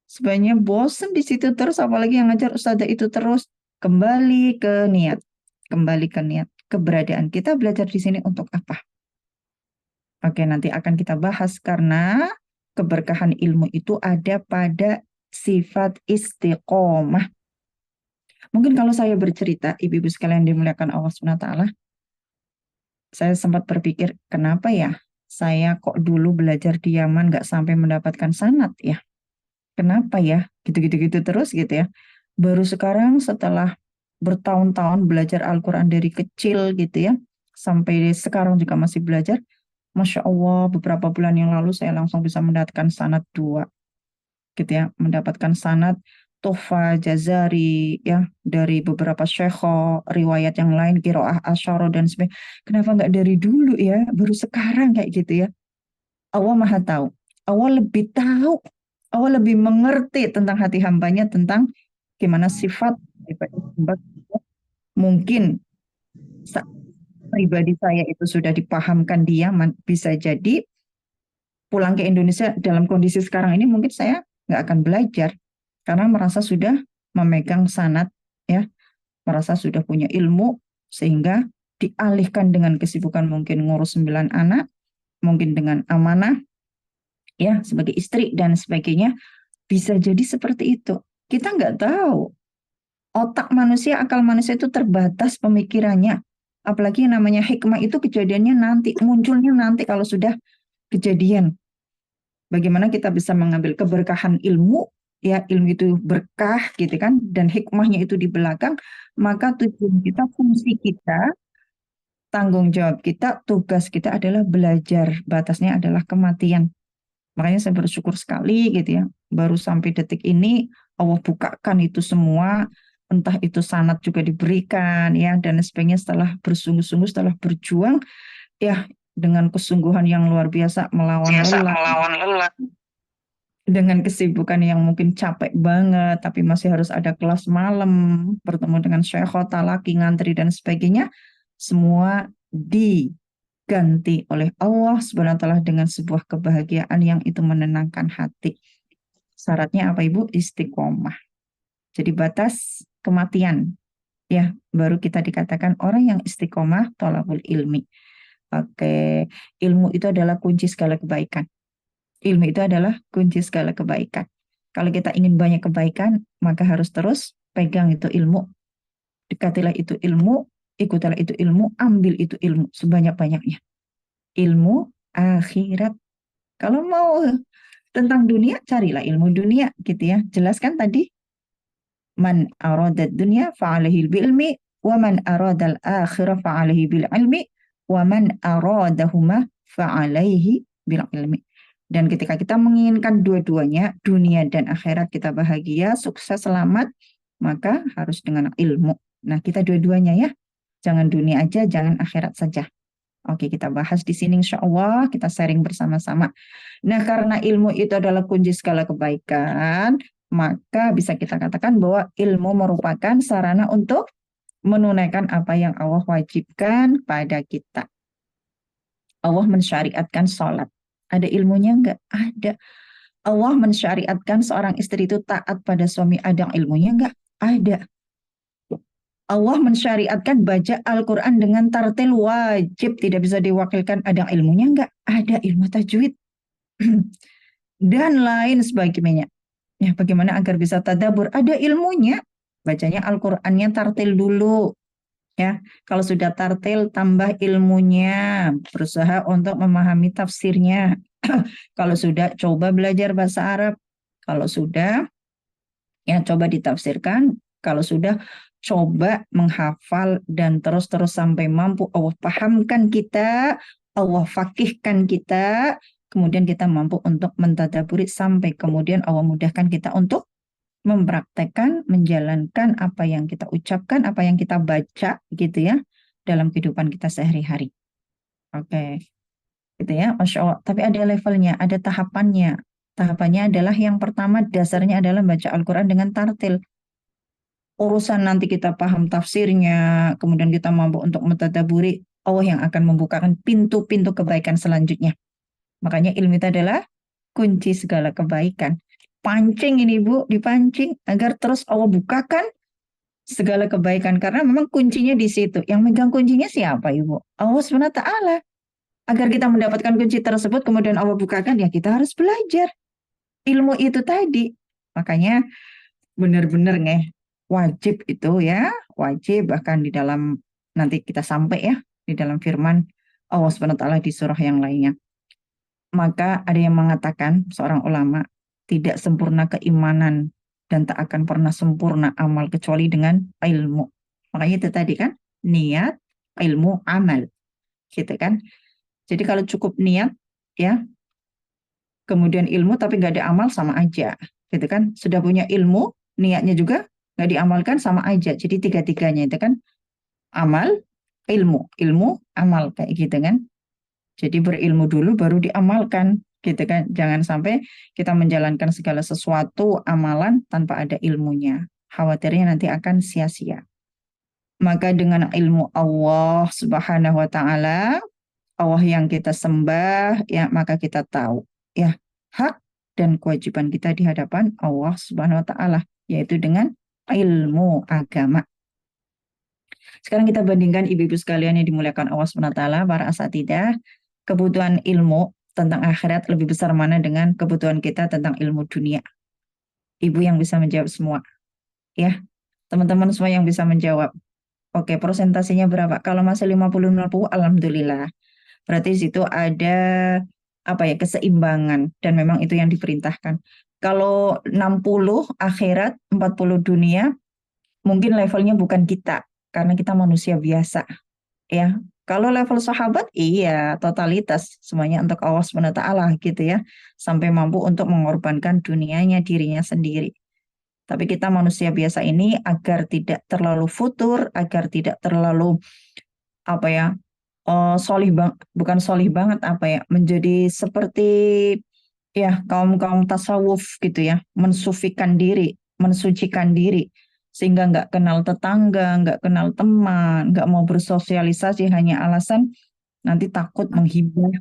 Sebenarnya bosen di situ terus, apalagi yang ngajar ustazah itu terus. Kembali ke niat, kembali ke niat. Keberadaan kita belajar di sini untuk apa? Oke, nanti akan kita bahas karena keberkahan ilmu itu ada pada sifat istiqomah. Mungkin kalau saya bercerita, ibu-ibu sekalian dimuliakan Allah SWT, saya sempat berpikir, kenapa ya saya kok dulu belajar di Yaman nggak sampai mendapatkan sanad ya? Kenapa ya? Gitu-gitu terus gitu ya. Baru sekarang setelah bertahun-tahun belajar Al-Quran dari kecil gitu ya, sampai sekarang juga masih belajar, Masya Allah, beberapa bulan yang lalu saya langsung bisa mendapatkan sanad 2 gitu ya, mendapatkan sanad Tuhfa Jazari ya dari beberapa syekho, riwayat yang lain qiraah asyara dan sebagainya. Kenapa nggak dari dulu ya? Baru sekarang kayak gitu ya. Allah Maha tahu. Allah lebih tahu. Allah lebih mengerti tentang hati hambanya, tentang gimana sifat hamba. Mungkin pribadi saya itu sudah dipahamkan dia, bisa jadi pulang ke Indonesia dalam kondisi sekarang ini mungkin saya nggak akan belajar karena merasa sudah memegang sanad ya, merasa sudah punya ilmu sehingga dialihkan dengan kesibukan mungkin ngurus 9 anak, mungkin dengan amanah ya sebagai istri dan sebagainya, bisa jadi seperti itu. Kita nggak tahu. Otak manusia, akal manusia itu terbatas pemikirannya. Apalagi yang namanya hikmah itu kejadiannya nanti, munculnya nanti kalau sudah kejadian. Bagaimana kita bisa mengambil keberkahan ilmu, ya ilmu itu berkah gitu kan, dan hikmahnya itu di belakang, maka tujuan kita, fungsi kita, tanggung jawab kita, tugas kita adalah belajar. Batasnya adalah kematian. Makanya saya bersyukur sekali gitu ya, baru sampai detik ini Allah bukakan itu semua, entah itu sanad juga diberikan ya dan sebagainya setelah bersungguh-sungguh, setelah berjuang ya dengan kesungguhan yang luar biasa melawan lelah, dengan kesibukan yang mungkin capek banget, tapi masih harus ada kelas malam, bertemu dengan syekh, talaki, ngantri dan sebagainya, semua diganti oleh Allah Subhanahu wa taala dengan sebuah kebahagiaan yang itu menenangkan hati. Syaratnya apa Ibu? Istiqomah. Jadi batas kematian. Ya, baru kita dikatakan orang yang istiqomah thalabul ilmi. Oke, ilmu itu adalah kunci segala kebaikan. Ilmu itu adalah kunci segala kebaikan. Kalau kita ingin banyak kebaikan, maka harus terus pegang itu ilmu. Dekatilah itu ilmu, ikutilah itu ilmu, ambil itu ilmu sebanyak-banyaknya. Ilmu akhirat. Kalau mau tentang dunia, carilah ilmu dunia gitu ya. Jelaskan tadi, man aradad dunya fa'alaihi bil-ilmi, wa man aradal akhirah fa'alaihi bil-ilmi, wa man aradahuma fa'alaihi bil-ilmi. Dan ketika kita menginginkan dua-duanya, dunia dan akhirat kita bahagia, sukses, selamat, maka harus dengan ilmu. Nah, kita dua-duanya ya. Jangan dunia aja, jangan akhirat saja. Oke, kita bahas di sini insya Allah, kita sharing bersama-sama. Nah, karena ilmu itu adalah kunci segala kebaikan, maka bisa kita katakan bahwa ilmu merupakan sarana untuk menunaikan apa yang Allah wajibkan pada kita. Allah mensyariatkan sholat. Ada ilmunya enggak? Ada. Allah mensyariatkan seorang istri itu taat pada suami. Ada ilmunya enggak? Ada. Allah mensyariatkan baca Al-Quran dengan tartil wajib. Tidak bisa diwakilkan. Ada ilmunya enggak? Ada ilmu tajwid. Dan lain sebagainya. Ya, bagaimana agar bisa tadabbur? Ada ilmunya. Bacanya Al-Qurannya tartil dulu. Ya, kalau sudah tartil tambah ilmunya, berusaha untuk memahami tafsirnya. Kalau sudah coba belajar bahasa Arab, kalau sudah ya coba ditafsirkan, kalau sudah coba menghafal dan terus-terus sampai mampu Allah pahamkan kita, Allah fakihkan kita, kemudian kita mampu untuk mentadaburi sampai kemudian Allah mudahkan kita untuk mempraktekkan, menjalankan apa yang kita ucapkan, apa yang kita baca gitu ya dalam kehidupan kita sehari-hari. Oke, gitu ya, Masya Allah. Tapi ada levelnya, ada tahapannya. Tahapannya adalah yang pertama dasarnya adalah baca Al-Quran dengan tartil. Urusan nanti kita paham tafsirnya, kemudian kita mampu untuk mentadaburi, Allah yang akan membukakan pintu-pintu kebaikan selanjutnya. Makanya ilmu itu adalah kunci segala kebaikan. dipancing ini Bu, dipancing agar terus Allah bukakan segala kebaikan karena memang kuncinya di situ. Yang megang kuncinya siapa Ibu? Allah SWT. Agar kita mendapatkan kunci tersebut kemudian Allah bukakan ya kita harus belajar ilmu itu tadi. Makanya benar-benar wajib itu ya, wajib bahkan di dalam nanti kita sampai ya di dalam firman Allah SWT di surah yang lainnya. Maka ada yang mengatakan seorang ulama tidak sempurna keimanan dan tak akan pernah sempurna amal kecuali dengan ilmu. Makanya itu tadi kan niat, ilmu, amal. Gitu kan. Jadi kalau cukup niat ya, kemudian ilmu tapi nggak ada amal sama aja. Gitu kan. Sudah punya ilmu, niatnya juga nggak diamalkan sama aja. Jadi tiga-tiganya itu kan amal, ilmu, amal kayak gitu kan. Jadi berilmu dulu baru diamalkan, gitu kan. Jangan sampai kita menjalankan segala sesuatu amalan tanpa ada ilmunya. Khawatirnya nanti akan sia-sia. Maka dengan ilmu Allah Subhanahu wa taala, Allah yang kita sembah, ya maka kita tahu ya hak dan kewajiban kita di hadapan Allah Subhanahu wa taala, yaitu dengan ilmu agama. Sekarang kita bandingkan ibu-ibu sekalian yang dimuliakan Allah SWT, para asatidah, kebutuhan ilmu tentang akhirat lebih besar mana dengan kebutuhan kita tentang ilmu dunia. Ibu yang bisa menjawab semua. Ya, teman-teman semua yang bisa menjawab. Oke, persentasenya berapa? Kalau masih 50-50, alhamdulillah. Berarti di situ ada keseimbangan dan memang itu yang diperintahkan. Kalau 60 akhirat, 40 dunia, mungkin levelnya bukan kita karena kita manusia biasa. Ya, kalau level sahabat iya totalitas semuanya untuk Allah SWT gitu ya, sampai mampu untuk mengorbankan dunianya dirinya sendiri. Tapi kita manusia biasa ini agar tidak terlalu futur, agar tidak terlalu bukan solih banget menjadi seperti ya kaum tasawuf gitu ya, mensucikan diri sehingga nggak kenal tetangga, nggak kenal teman, nggak mau bersosialisasi hanya alasan nanti takut menghibur,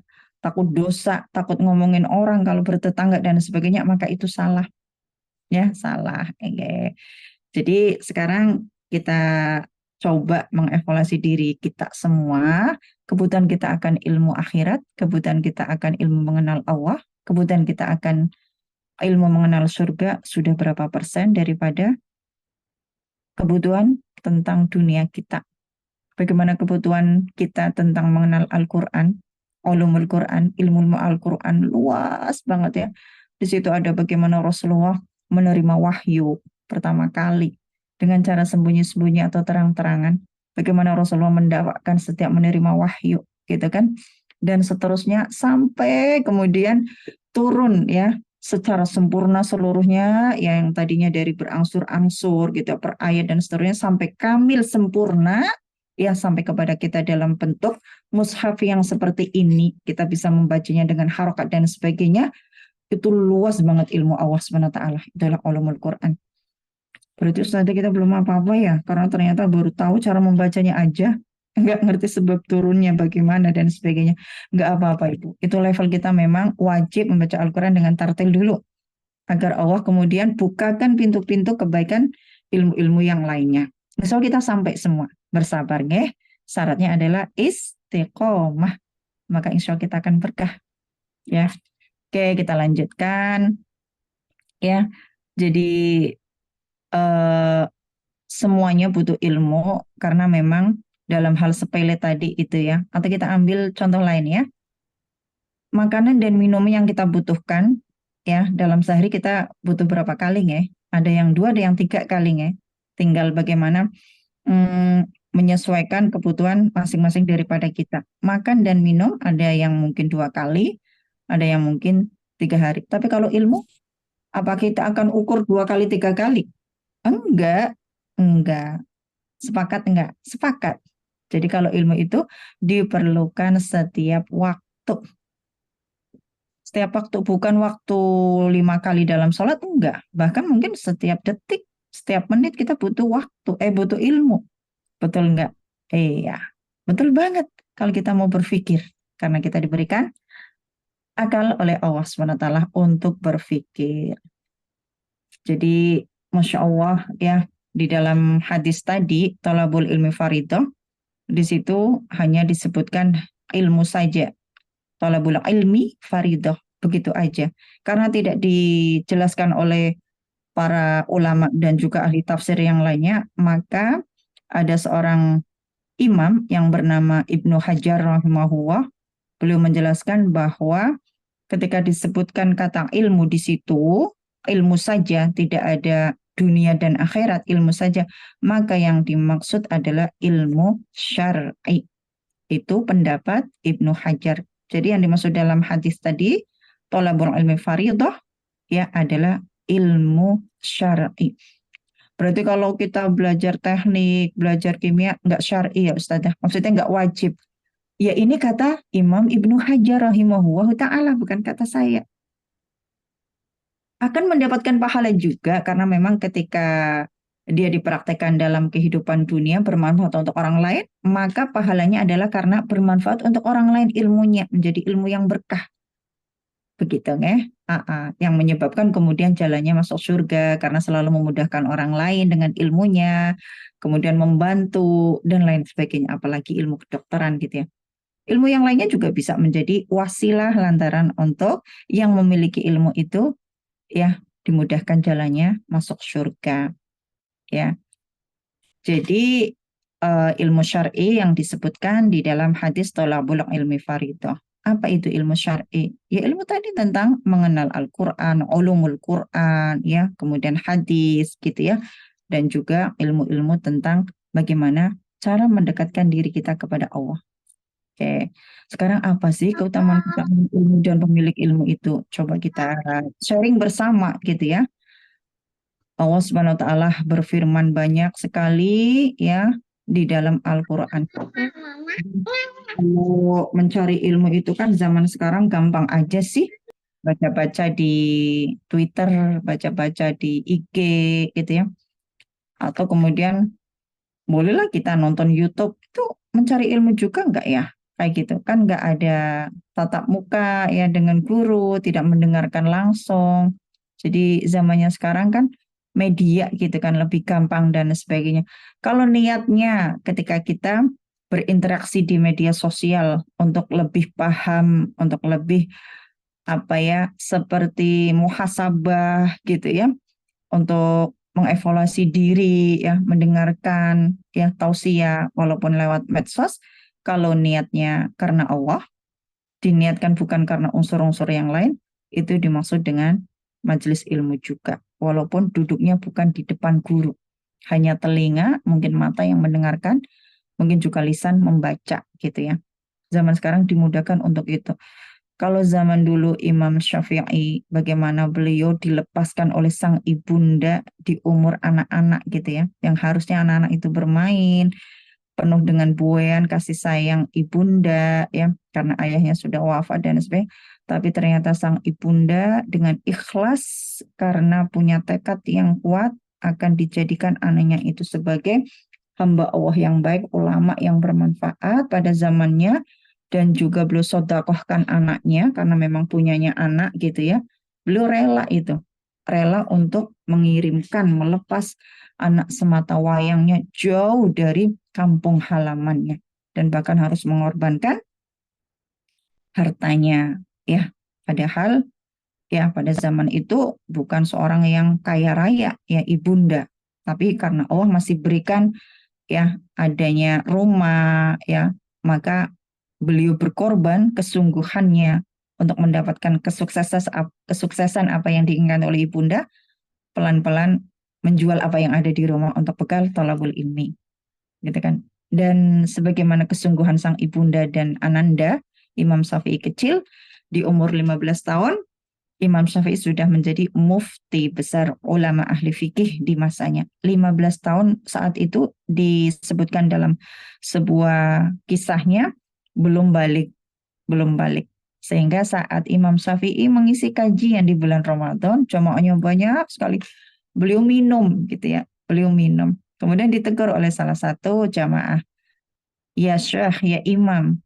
takut dosa, takut ngomongin orang kalau bertetangga dan sebagainya, maka itu salah. Ya, salah. Jadi sekarang kita coba mengevaluasi diri kita semua, kebutuhan kita akan ilmu akhirat, kebutuhan kita akan ilmu mengenal Allah, kebutuhan kita akan ilmu mengenal surga sudah berapa persen daripada kebutuhan tentang dunia kita. Bagaimana kebutuhan kita tentang mengenal Al-Quran, ulumul Quran, ilmu Al-Quran luas banget ya. Di situ ada bagaimana Rasulullah menerima wahyu pertama kali dengan cara sembunyi-sembunyi atau terang-terangan. Bagaimana Rasulullah mendakwakan setiap menerima wahyu, gitu kan? Dan seterusnya sampai kemudian turun ya secara sempurna seluruhnya yang tadinya dari berangsur-angsur gitu per ayat dan seterusnya sampai kamil sempurna ya sampai kepada kita dalam bentuk mushaf yang seperti ini kita bisa membacanya dengan harokat dan sebagainya. Itu luas banget ilmu Allah SWT, itulah ulumul Quran. Berarti Ustazah kita belum apa-apa ya karena ternyata baru tahu cara membacanya aja, nggak ngerti sebab turunnya bagaimana dan sebagainya. Nggak apa-apa itu level kita memang wajib membaca Al-Quran dengan tartil dulu agar Allah kemudian bukakan pintu-pintu kebaikan ilmu-ilmu yang lainnya. Misal kita sampai semua bersabar syaratnya adalah istiqomah, maka insya Allah kita akan berkah ya. Oke, kita lanjutkan ya. Jadi semuanya butuh ilmu karena memang dalam hal sepele tadi itu ya. Atau kita ambil contoh lain ya. Makanan dan minum yang kita butuhkan ya dalam sehari kita butuh berapa kali Ada yang 2, ada yang 3 kali Tinggal bagaimana menyesuaikan kebutuhan masing-masing daripada kita. Makan dan minum ada yang mungkin 2 kali, ada yang mungkin 3 hari. Tapi kalau ilmu, apa kita akan ukur 2 kali, 3 kali? Enggak. Sepakat enggak? Sepakat. Jadi kalau ilmu itu diperlukan setiap waktu. Setiap waktu, bukan waktu 5 kali dalam sholat, enggak. Bahkan mungkin setiap detik, setiap menit kita butuh waktu, butuh ilmu. Betul enggak? Iya, betul banget kalau kita mau berpikir. Karena kita diberikan akal oleh Allah SWT untuk berpikir. Jadi Masya Allah ya, di dalam hadis tadi Thalabul ilmi faridah, di situ hanya disebutkan ilmu saja. Thalabul ilmi faridah, begitu aja. Karena tidak dijelaskan oleh para ulama dan juga ahli tafsir yang lainnya, maka ada seorang imam yang bernama Ibnu Hajar rahimahullah. Beliau menjelaskan bahwa ketika disebutkan kata ilmu di situ, ilmu saja, tidak ada dunia dan akhirat, ilmu saja, maka yang dimaksud adalah ilmu syar'i. Itu pendapat Ibnu Hajar. Jadi yang dimaksud dalam hadis tadi, thalabul ilmi faridah, ya adalah ilmu syar'i. Berarti kalau kita belajar teknik, belajar kimia, nggak syar'i ya Ustazah. Maksudnya nggak wajib. Ya ini kata Imam Ibnu Hajar rahimahullah ta'ala, bukan kata saya. Akan mendapatkan pahala juga karena memang ketika dia dipraktekkan dalam kehidupan dunia bermanfaat untuk orang lain, maka pahalanya adalah karena bermanfaat untuk orang lain ilmunya, menjadi ilmu yang berkah. Begitu ya. Yang menyebabkan kemudian jalannya masuk surga karena selalu memudahkan orang lain dengan ilmunya, kemudian membantu dan lain sebagainya, apalagi ilmu kedokteran gitu ya. Ilmu yang lainnya juga bisa menjadi wasilah lantaran untuk yang memiliki ilmu itu ya dimudahkan jalannya masuk surga ya. Jadi ilmu syar'i yang disebutkan di dalam hadis thalabul ilmi faridah. Apa itu ilmu syar'i? Ya ilmu tadi tentang mengenal Al-Qur'an, ulumul Qur'an ya, kemudian hadis gitu ya. Dan juga ilmu-ilmu tentang bagaimana cara mendekatkan diri kita kepada Allah. Oke, sekarang apa sih keutamaan-keutamaan ilmu dan pemilik ilmu itu? Coba kita sharing bersama gitu ya. Allah Subhanahu wa taala berfirman banyak sekali ya di dalam Al-Qur'an. Kalau mencari ilmu itu kan zaman sekarang gampang aja sih. Baca-baca di Twitter, baca-baca di IG gitu ya. Atau kemudian bolehlah kita nonton YouTube, itu mencari ilmu juga enggak ya? Kayak gitu kan, nggak ada tatap muka ya dengan guru, tidak mendengarkan langsung. Jadi zamannya sekarang kan media gitu kan lebih gampang dan sebagainya. Kalau niatnya ketika kita berinteraksi di media sosial untuk lebih paham, untuk lebih apa ya, seperti muhasabah gitu ya, untuk mengevaluasi diri ya, mendengarkan ya tausiah walaupun lewat medsos. Kalau niatnya karena Allah, diniatkan bukan karena unsur-unsur yang lain, itu dimaksud dengan majelis ilmu juga. Walaupun duduknya bukan di depan guru, hanya telinga, mungkin mata yang mendengarkan, mungkin juga lisan membaca gitu ya. Zaman sekarang dimudahkan untuk itu. Kalau zaman dulu Imam Syafi'i, bagaimana beliau dilepaskan oleh sang ibunda di umur anak-anak gitu ya, yang harusnya anak-anak itu bermain, penuh dengan buayan kasih sayang ibunda ya, karena ayahnya sudah wafat dan sebagainya. Tapi ternyata sang ibunda dengan ikhlas karena punya tekad yang kuat akan dijadikan anaknya itu sebagai hamba Allah yang baik, ulama yang bermanfaat pada zamannya. Dan juga beliau sodakohkan anaknya karena memang punyanya anak gitu ya. Beliau rela itu, rela untuk mengirimkan, melepas anak semata wayangnya jauh dari kampung halamannya. Dan bahkan harus mengorbankan hartanya ya. Padahal ya pada zaman itu bukan seorang yang kaya raya ya ibunda. Tapi karena Allah masih berikan ya adanya rumah ya, maka beliau berkorban kesungguhannya untuk mendapatkan kesuksesan apa yang diinginkan oleh ibunda, pelan-pelan menjual apa yang ada di rumah untuk bekal thalabul ilmi gitu kan. Dan sebagaimana kesungguhan sang ibunda dan ananda, Imam Syafi'i kecil di umur 15 tahun, Imam Syafi'i sudah menjadi mufti besar ulama ahli fikih di masanya. 15 tahun saat itu disebutkan dalam sebuah kisahnya, belum balik. Sehingga saat Imam Syafi'i mengisi kajian di bulan Ramadan, jamaahnya banyak sekali. Beliau minum gitu ya, beliau minum. Kemudian ditegur oleh salah satu jamaah, "Ya Syekh, ya Imam,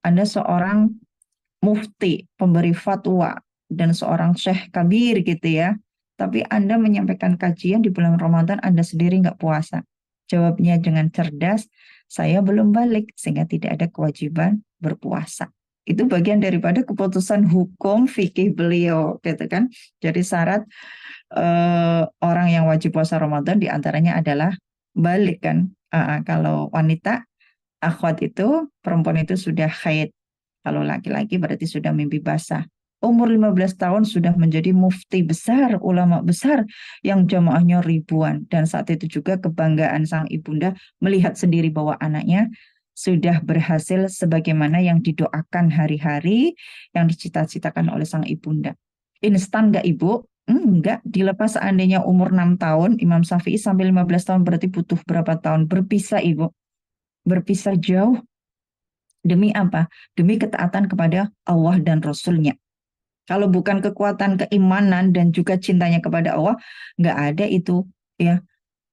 Anda seorang mufti, pemberi fatwa, dan seorang syekh kabir gitu ya. tapi Anda menyampaikan kajian di bulan Ramadan, Anda sendiri nggak puasa. Jawabnya dengan cerdas, saya belum balik, sehingga tidak ada kewajiban berpuasa. Itu bagian daripada keputusan hukum fikih beliau, gitu kan. Jadi syarat orang yang wajib puasa Ramadan diantaranya adalah balik kan. Kalau wanita, akhwat itu, perempuan itu sudah haid. Kalau laki-laki berarti sudah mimpi basah. Umur 15 tahun sudah menjadi mufti besar, ulama besar yang jamaahnya ribuan. Dan saat itu juga kebanggaan sang ibunda melihat sendiri bahwa anaknya sudah berhasil sebagaimana yang didoakan hari-hari yang dicita-citakan oleh sang ibunda. Instan nggak Ibu? Enggak. Dilepas seandainya umur 6 tahun, Imam Syafi'i sampai 15 tahun berarti butuh berapa tahun? Berpisah Ibu. Berpisah jauh. Demi apa? Demi ketaatan kepada Allah dan Rasul-Nya. Kalau bukan kekuatan keimanan dan juga cintanya kepada Allah, nggak ada itu ya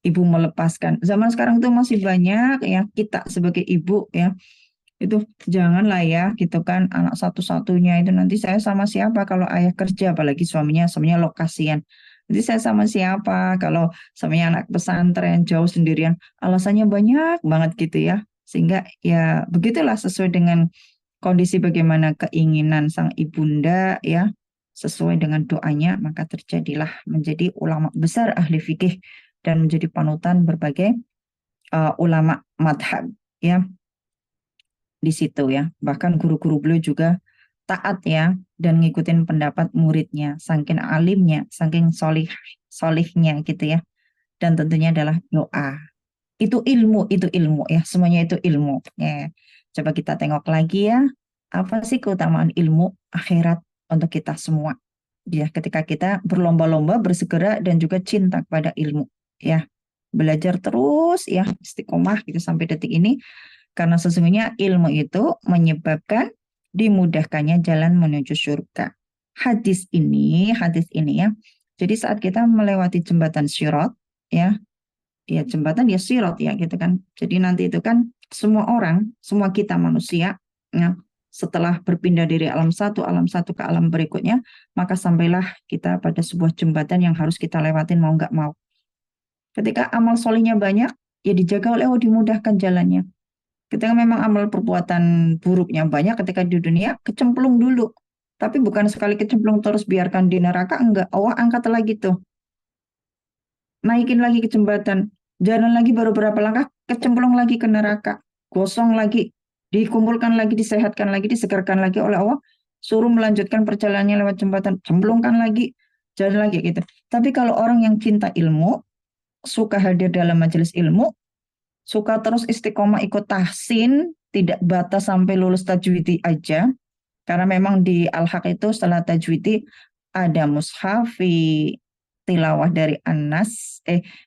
ibu melepaskan. Zaman sekarang tuh masih banyak ya kita sebagai ibu ya itu janganlah ya gitu kan anak satu-satunya itu nanti saya sama siapa kalau ayah kerja apalagi suaminya lokasian. Nanti saya sama siapa kalau suaminya anak pesantren jauh sendirian alasannya banyak banget gitu ya. Sehingga ya begitulah sesuai dengan kondisi bagaimana keinginan sang ibunda ya sesuai dengan doanya maka terjadilah menjadi ulama besar ahli fikih dan menjadi panutan berbagai ulama madhab ya di situ ya bahkan guru-guru beliau juga taat ya dan ngikutin pendapat muridnya saking alimnya saking solihnya gitu ya dan tentunya adalah doa itu ilmu ya semuanya itu ilmu ya. Coba kita tengok lagi ya apa sih keutamaan ilmu akhirat untuk kita semua ya ketika kita berlomba-lomba bersegera dan juga cinta kepada ilmu ya belajar terus ya istiqomah gitu sampai detik ini karena sesungguhnya ilmu itu menyebabkan dimudahkannya jalan menuju surga. Hadis ini ya jadi saat kita melewati jembatan Sirat ya jembatan ya sirat ya gitu kan. Jadi nanti itu kan semua orang, semua kita manusia ya, setelah berpindah dari alam satu ke alam berikutnya, maka sampailah kita pada sebuah jembatan yang harus kita lewatin mau nggak mau. Ketika amal solihnya banyak, ya dijaga oleh Allah dimudahkan jalannya. Ketika memang amal perbuatan buruknya banyak ketika di dunia, kecemplung dulu. Tapi bukan sekali kecemplung terus biarkan di neraka, enggak. Allah angkat lagi tuh. Naikin lagi ke jembatan. Jalan lagi baru berapa langkah, kecemplung lagi ke neraka. Gosong lagi, dikumpulkan lagi, disehatkan lagi, disegarkan lagi oleh Allah. Suruh melanjutkan perjalanannya lewat jembatan, cemplungkan lagi, jalan lagi gitu. Tapi kalau orang yang cinta ilmu, suka hadir dalam majelis ilmu, suka terus istiqomah ikut tahsin, tidak batas sampai lulus tajwidi aja. Karena memang di Al-Haq itu setelah tajwidi ada mushafi, tilawah dari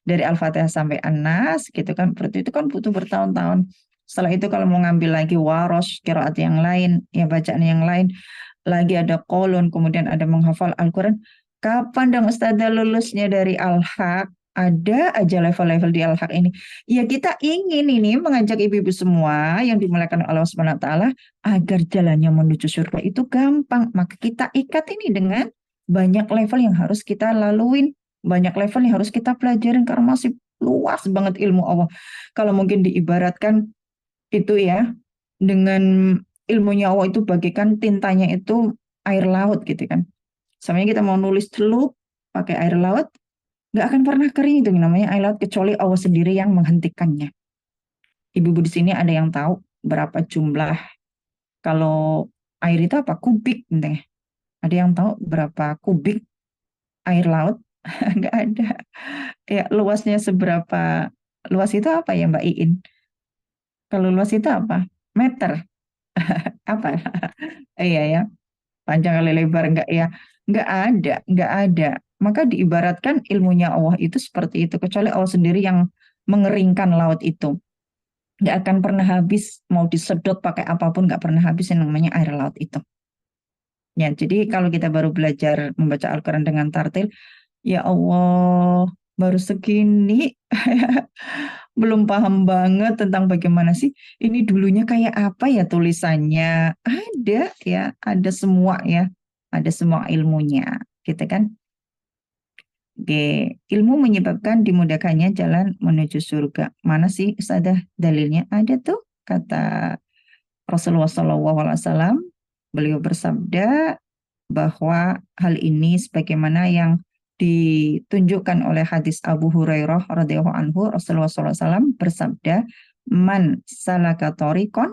dari Al-Fatihah sampai An-Nas gitu kan. Berarti itu kan butuh bertahun-tahun. Setelah itu kalau mau ngambil lagi warosh, qiraat yang lain, ya bacaan yang lain, lagi ada kolon, kemudian ada menghafal Al-Quran. Kapan dong Ustazah lulusnya dari Al-Haq? Ada aja level-level di Al-Haq ini. Ya kita ingin ini mengajak ibu-ibu semua yang dimuliakan Allah Subhanahu wa taala agar jalannya menuju surga itu gampang. Maka kita ikat ini dengan banyak level yang harus kita laluin, banyak level yang harus kita pelajarin karena masih luas banget ilmu Allah. Kalau mungkin diibaratkan itu ya, dengan ilmunya Allah itu bagaikan tintanya itu air laut gitu kan. Sebenarnya kita mau nulis celup pakai air laut, nggak akan pernah kering itu namanya air laut kecuali Allah sendiri yang menghentikannya. Ibu-ibu di sini ada yang tahu berapa jumlah kalau air itu apa kubik gitu ya? Ada yang tahu berapa kubik air laut? Nggak ada. Ya, luasnya seberapa? Luas itu apa ya Mbak Iin? Kalau luas itu apa? Meter. Apa? Iya ya. Panjang kali lebar enggak ya? Enggak ada. Maka diibaratkan ilmunya Allah itu seperti itu. Kecuali Allah sendiri yang mengeringkan laut itu. Enggak akan pernah habis. Mau disedot pakai apapun enggak pernah habis yang namanya air laut itu. Ya, jadi kalau kita baru belajar membaca Al-Quran dengan tartil, ya Allah, baru segini belum paham banget tentang bagaimana sih ini dulunya kayak apa ya tulisannya. Ada ya, ada semua ya. Ada semua ilmunya, gitu kan. Oke, ilmu menyebabkan dimudahkannya jalan menuju surga. Mana sih Ustazah dalilnya? Ada tuh kata Rasulullah SAW. Beliau bersabda bahwa hal ini sebagaimana yang ditunjukkan oleh hadis Abu Hurairah radhiyallahu anhu, Rasulullah SAW bersabda, "Man salaka thoriqan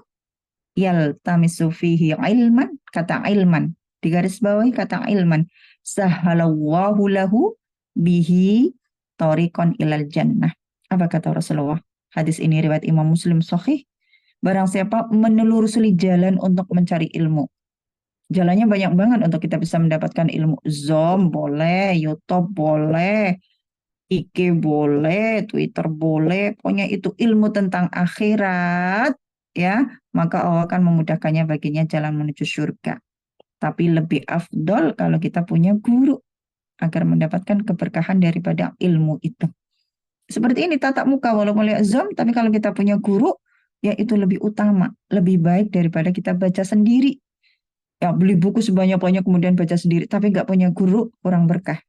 yaltamisu fihi ilman," kata ilman, di garis bawahi kata ilman, "sahalallahu lahu bihi thoriqan ilal jannah." Apa kata Rasulullah? Hadis ini riwayat Imam Muslim sahih. Barang siapa menelusuri jalan untuk mencari ilmu. Jalannya banyak banget untuk kita bisa mendapatkan ilmu. Zoom boleh, YouTube boleh, IG boleh, Twitter boleh. Pokoknya itu ilmu tentang akhirat, ya, maka Allah akan memudahkannya baginya jalan menuju surga. Tapi lebih afdol kalau kita punya guru agar mendapatkan keberkahan daripada ilmu itu. Seperti ini tatap muka walaupun lihat Zoom, tapi kalau kita punya guru, ya itu lebih utama, lebih baik daripada kita baca sendiri. Ya beli buku sebanyak-banyak kemudian baca sendiri, tapi nggak punya guru, kurang berkah.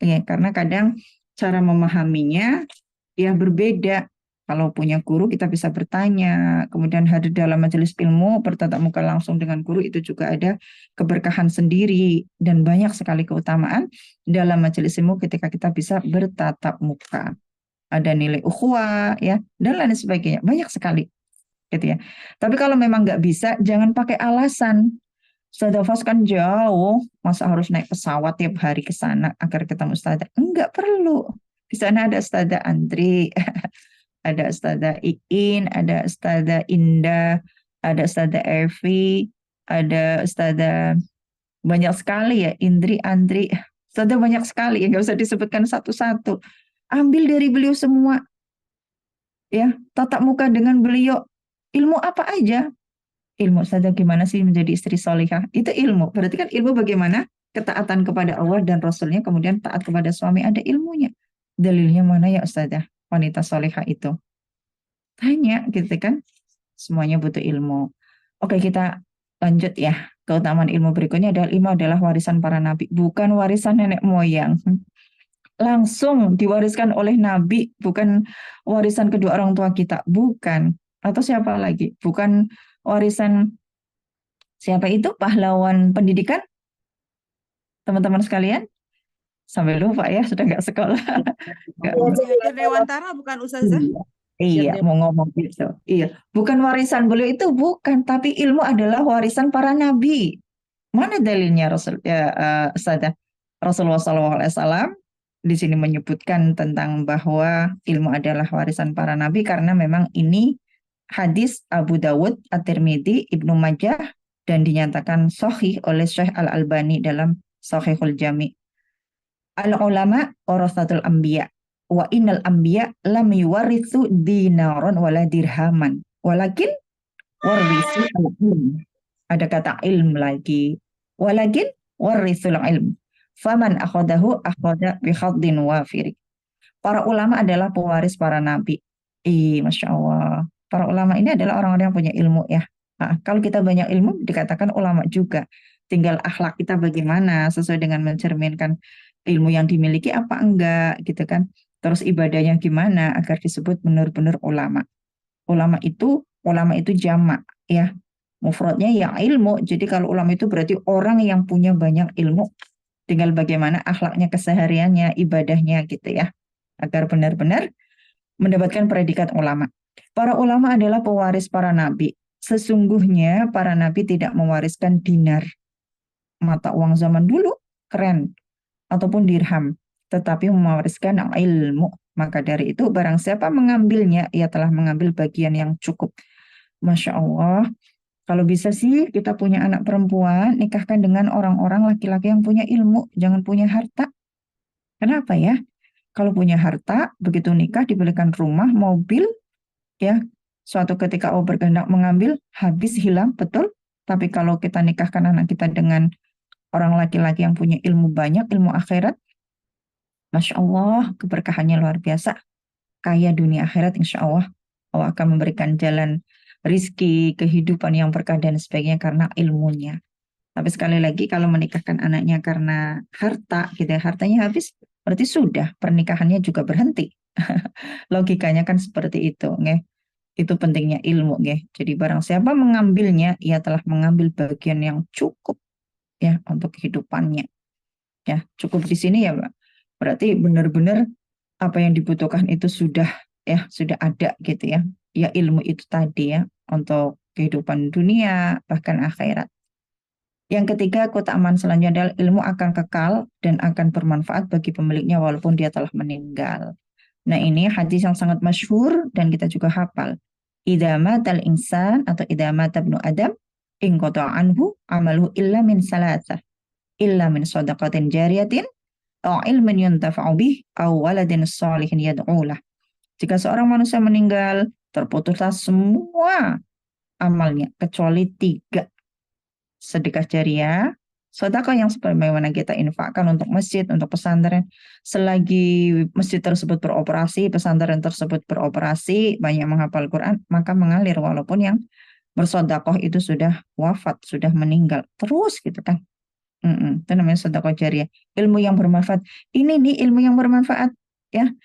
Ya, karena kadang cara memahaminya ya berbeda. Kalau punya guru kita bisa bertanya, kemudian hadir dalam majelis ilmu, bertatap muka langsung dengan guru itu juga ada keberkahan sendiri dan banyak sekali keutamaan dalam majelis ilmu ketika kita bisa bertatap muka. Ada nilai ukhuwah ya dan lain sebagainya, banyak sekali gitu ya. Tapi kalau memang nggak bisa, jangan pakai alasan. Ustazah Fas kan jauh, masa harus naik pesawat tiap hari ke sana agar ketemu Ustazah? Enggak perlu. Di sana ada Ustazah Andri, ada Ustazah Iin, ada Ustazah Indah, ada Ustazah Evi, ada Ustazah banyak sekali ya, Indri, Andri. Ustazah banyak sekali, ya nggak usah disebutkan satu-satu. Ambil dari beliau semua, ya, tatap muka dengan beliau. Ilmu apa aja? Ilmu saja gimana sih menjadi istri solihah? Itu ilmu. Berarti kan ilmu bagaimana? Ketaatan kepada Allah dan Rasulnya, kemudian taat kepada suami, ada ilmunya. Dalilnya mana ya Ustazah? Wanita solihah itu. Tanya gitu kan. Semuanya butuh ilmu. Oke, kita lanjut ya. Keutamaan ilmu berikutnya adalah ilmu adalah warisan para nabi. Bukan warisan nenek moyang. Langsung diwariskan oleh nabi. Bukan warisan kedua orang tua kita. Bukan. Atau siapa lagi? Bukan warisan siapa itu pahlawan pendidikan teman-teman sekalian sampai lupa ya sudah nggak sekolah. Nggak. Hajar Dewantara bukan Ustazah? Iya mau ngomong gitu. Iya bukan warisan beliau itu bukan, tapi ilmu adalah warisan para nabi. Mana dalilnya Rasul ya Ustazah? Rasulullah SAW di sini menyebutkan tentang bahwa ilmu adalah warisan para nabi karena memang ini hadis Abu Dawud, At-Tirmidzi, Ibnu Majah dan dinyatakan sahih oleh Syekh Al-Albani dalam Sahihul Jami. Al-ulama warasatul anbiya wa innal anbiya lam yuwarithu dinaron wala dirhaman walakin warisu al-ilm. Ada kata ilm lagi. Walakin warisul ilm. Faman akhadahu akhada bihadin wafiri. Para ulama adalah pewaris para nabi. Masya Allah. Para ulama ini adalah orang-orang yang punya ilmu ya. Nah, kalau kita banyak ilmu dikatakan ulama juga. Tinggal akhlak kita bagaimana sesuai dengan mencerminkan ilmu yang dimiliki apa enggak gitu kan. Terus ibadahnya gimana agar disebut benar-benar ulama. Ulama itu jamak ya. Mufradnya ya ilmu. Jadi kalau ulama itu berarti orang yang punya banyak ilmu. Tinggal bagaimana akhlaknya, kesehariannya, ibadahnya gitu ya. Agar benar-benar mendapatkan predikat ulama. Para ulama adalah pewaris para nabi. Sesungguhnya para nabi tidak mewariskan dinar, mata uang zaman dulu, keren, ataupun dirham, tetapi mewariskan ilmu. Maka dari itu barang siapa mengambilnya, ia telah mengambil bagian yang cukup. Masya Allah. Kalau bisa sih kita punya anak perempuan, nikahkan dengan orang-orang laki-laki yang punya ilmu, jangan punya harta. Kenapa ya? Kalau punya harta, begitu nikah dibelikan rumah, mobil, ya, suatu ketika Allah berkehendak mengambil, habis hilang, betul. Tapi kalau kita nikahkan anak kita dengan orang laki-laki yang punya ilmu banyak, ilmu akhirat, Masya Allah, keberkahannya luar biasa. Kaya dunia akhirat, insya Allah. Allah akan memberikan jalan rizki, kehidupan yang berkah dan sebagainya karena ilmunya. Tapi sekali lagi kalau menikahkan anaknya karena harta, gitu ya, hartanya habis, berarti sudah pernikahannya juga berhenti. Logikanya kan seperti itu, nggih. Itu pentingnya ilmu, nggih. Jadi barang siapa mengambilnya, ia telah mengambil bagian yang cukup ya untuk kehidupannya. Ya, cukup di sini ya, Mbak. Berarti benar-benar apa yang dibutuhkan itu sudah ada gitu ya. Ya ilmu itu tadi ya untuk kehidupan dunia bahkan akhirat. Yang ketiga, keutamaan selanjutnya adalah ilmu akan kekal dan akan bermanfaat bagi pemiliknya walaupun dia telah meninggal. Nah, ini hadis yang sangat masyhur dan kita juga hafal. Idza matal insan atau idza mata ibnu Adam inqata anhu amaluhu illa min salasah. Illa min shadaqatin jariyatin aw ilmin yuntafa'u bih aw waladin shalihin yad'u lah. Jika seorang manusia meninggal, terputuslah semua amalnya kecuali 3. Sedekah jariah, sedekah yang sebagaimana kita infakkan untuk masjid, untuk pesantren. Selagi masjid tersebut beroperasi, pesantren tersebut beroperasi, banyak menghafal Quran, maka mengalir walaupun yang bersedekah itu sudah wafat, sudah meninggal. Terus gitu kan. Itu namanya sedekah jariah. Ilmu yang bermanfaat. Ini nih ilmu yang bermanfaat ya.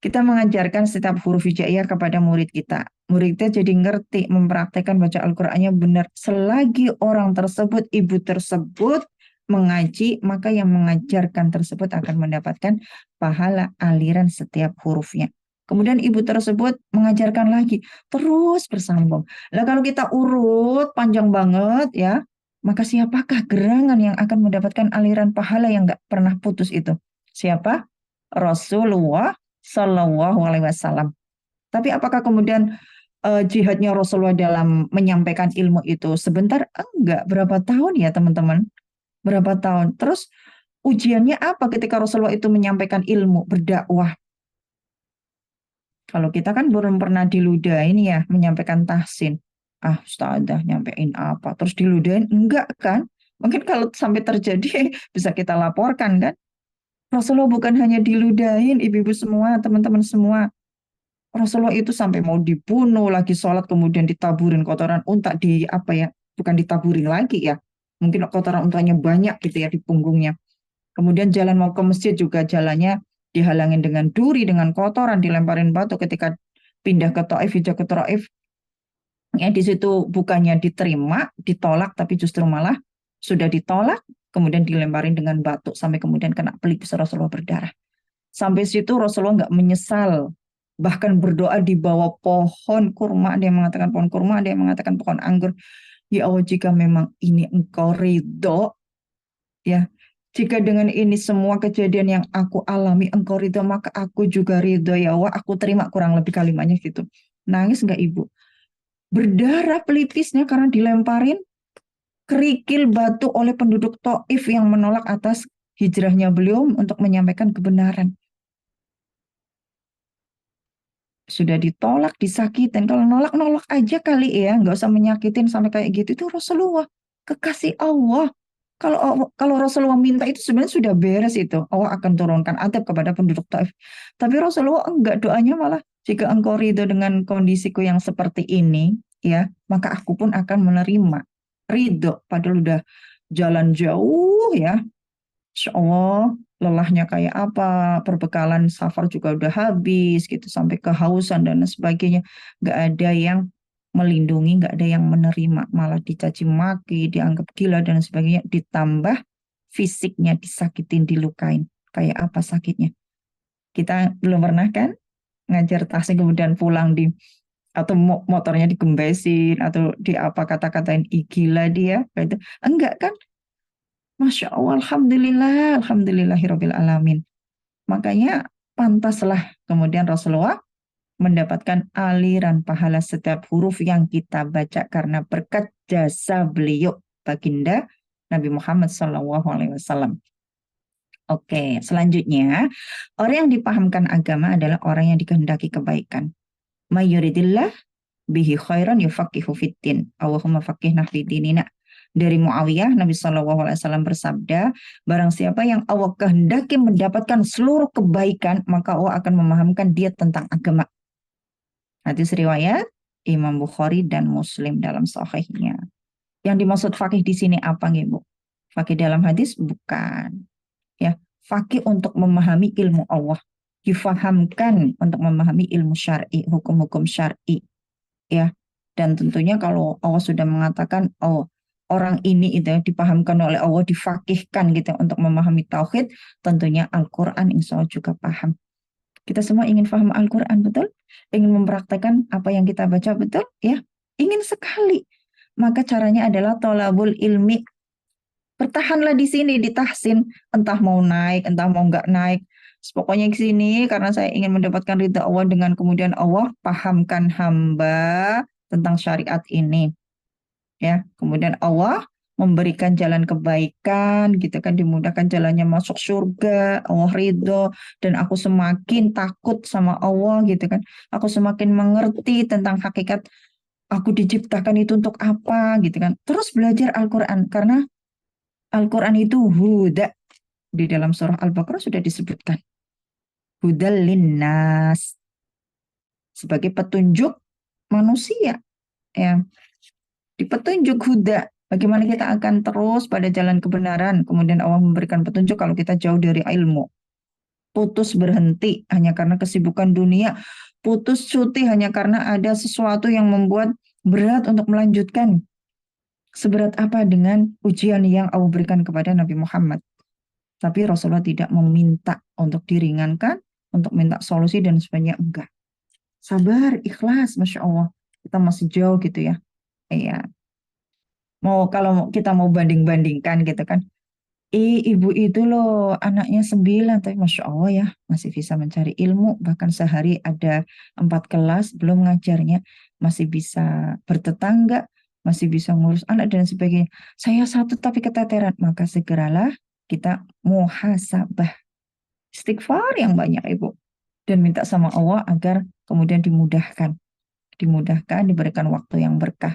Kita mengajarkan setiap huruf hijaiyah kepada murid kita. Murid kita jadi ngerti, mempraktekkan baca Al-Qur'annya benar. Selagi orang tersebut, ibu tersebut mengaji, maka yang mengajarkan tersebut akan mendapatkan pahala aliran setiap hurufnya. Kemudian ibu tersebut mengajarkan lagi, terus bersambung. Lah kalau kita urut panjang banget ya, maka siapakah gerangan yang akan mendapatkan aliran pahala yang nggak pernah putus itu? Siapa? Rasulullah Sallallahu Alaihi Wasallam. Tapi apakah kemudian jihadnya Rasulullah dalam menyampaikan ilmu itu sebentar? Enggak. Berapa tahun ya teman-teman? Berapa tahun? Terus ujiannya apa ketika Rasulullah itu menyampaikan ilmu, berdakwah? Kalau kita kan belum pernah diludahin ya, menyampaikan tahsin. Ah, ustazah nyampein apa? Terus diludahin? Enggak kan? Mungkin kalau sampai terjadi bisa kita laporkan kan? Rasulullah bukan hanya diludahin, ibu-ibu semua, teman-teman semua. Rasulullah itu sampai mau dibunuh, lagi sholat kemudian ditaburin kotoran unta di apa ya? Bukan ditaburin lagi ya. Mungkin kotoran untanya banyak gitu ya di punggungnya. Kemudian jalan mau ke masjid juga jalannya dihalangin dengan duri, dengan kotoran, dilemparin batu ketika pindah ke Taif, hijrah ke Taif. Ya, di situ bukannya diterima, ditolak, tapi justru malah sudah ditolak, kemudian dilemparin dengan batu sampai kemudian kena pelipis Rasulullah berdarah. Sampai situ Rasulullah nggak menyesal, bahkan berdoa di bawah pohon kurma. Ada yang mengatakan pohon kurma, ada yang mengatakan pohon anggur. Ya Allah, jika memang ini engkau ridho, ya, jika dengan ini semua kejadian yang aku alami engkau ridho, maka aku juga ridho ya Allah, aku terima, kurang lebih kalimatnya gitu. Nangis nggak ibu? Berdarah pelipisnya karena dilemparin kerikil batu oleh penduduk Taif yang menolak atas hijrahnya beliau untuk menyampaikan kebenaran. Sudah ditolak, disakitin. Kalau nolak aja kali ya, nggak usah menyakitin sampai kayak gitu. Itu Rasulullah, kekasih Allah. Kalau Rasulullah minta itu sebenarnya sudah beres itu. Allah akan turunkan adab kepada penduduk Taif. Tapi Rasulullah enggak, doanya malah jika engkau ridho dengan kondisiku yang seperti ini, ya, maka aku pun akan menerima. Ridho, padahal udah jalan jauh ya. Insya Allah lelahnya kayak apa, perbekalan safar juga udah habis gitu, sampai kehausan dan sebagainya. Nggak ada yang melindungi, nggak ada yang menerima, malah dicaci maki, dianggap gila dan sebagainya. Ditambah fisiknya disakitin, dilukain. Kayak apa sakitnya? Kita belum pernah kan ngajar tahsin kemudian pulang atau motornya digembesin atau di apa kata-katain gila dia, gitu. Enggak kan? Masya Allah, Alhamdulillah, Alhamdulillahirabbil alamin. Makanya pantaslah kemudian Rasulullah mendapatkan aliran pahala setiap huruf yang kita baca karena berkat jasa beliau baginda Nabi Muhammad SAW. Oke, selanjutnya orang yang dipahamkan agama adalah orang yang dikehendaki kebaikan. Mayuridillah bihi khairan yufaqihu fiddin. Allahumma faqihna fid dinina. Dari Muawiyah, Nabi SAW bersabda, barang siapa yang Allah kehendaki mendapatkan seluruh kebaikan, maka Allah akan memahamkan dia tentang agama. Hadis riwayat Imam Bukhari dan Muslim dalam sahihnya. Yang dimaksud faqih di sini apa, Bu? Faqih dalam hadis bukan. Ya, Fakih untuk memahami ilmu Allah, difahamkan untuk memahami ilmu syar'i, hukum-hukum syar'i, ya. Dan tentunya kalau Allah sudah mengatakan, oh orang ini itu ya, dipahamkan oleh Allah, difakihkan gitu untuk memahami tauhid, tentunya Al-Quran insya Allah juga paham. Kita semua ingin paham Al-Quran, betul? Ingin mempraktekkan apa yang kita baca, betul? Ya, ingin sekali. Maka caranya adalah tolabul ilmi. Bertahanlah di sini, di tahsin. Entah mau naik, entah mau nggak naik. Pokoknya di sini karena saya ingin mendapatkan ridha Allah, dengan kemudian Allah pahamkan hamba tentang syariat ini. Ya, kemudian Allah memberikan jalan kebaikan gitu kan, dimudahkan jalannya masuk surga, Allah ridho, dan aku semakin takut sama Allah gitu kan, aku semakin mengerti tentang hakikat aku diciptakan itu untuk apa gitu kan. Terus belajar Al-Quran, karena Al-Quran itu huda, di dalam surah Al-Baqarah sudah disebutkan hudal linnas, sebagai petunjuk manusia, ya, di petunjuk huda. Bagaimana kita akan terus pada jalan kebenaran. Kemudian Allah memberikan petunjuk kalau kita jauh dari ilmu. Putus berhenti hanya karena kesibukan dunia. Putus cuti hanya karena ada sesuatu yang membuat berat untuk melanjutkan. Seberat apa dengan ujian yang Allah berikan kepada Nabi Muhammad. Tapi Rasulullah tidak meminta untuk diringankan, untuk minta solusi dan sebagainya. Enggak. Sabar, ikhlas, Masya Allah. Kita masih jauh gitu ya. Iya. Kalau kita mau banding-bandingkan gitu kan, ibu itu loh anaknya 9, tapi Masya Allah ya masih bisa mencari ilmu, bahkan sehari ada 4 kelas, belum ngajarnya, masih bisa bertetangga, masih bisa ngurus anak dan sebagainya. Saya satu tapi keteteran, maka segeralah kita muhasabah, istighfar yang banyak ibu, dan minta sama Allah agar kemudian dimudahkan, diberikan waktu yang berkah.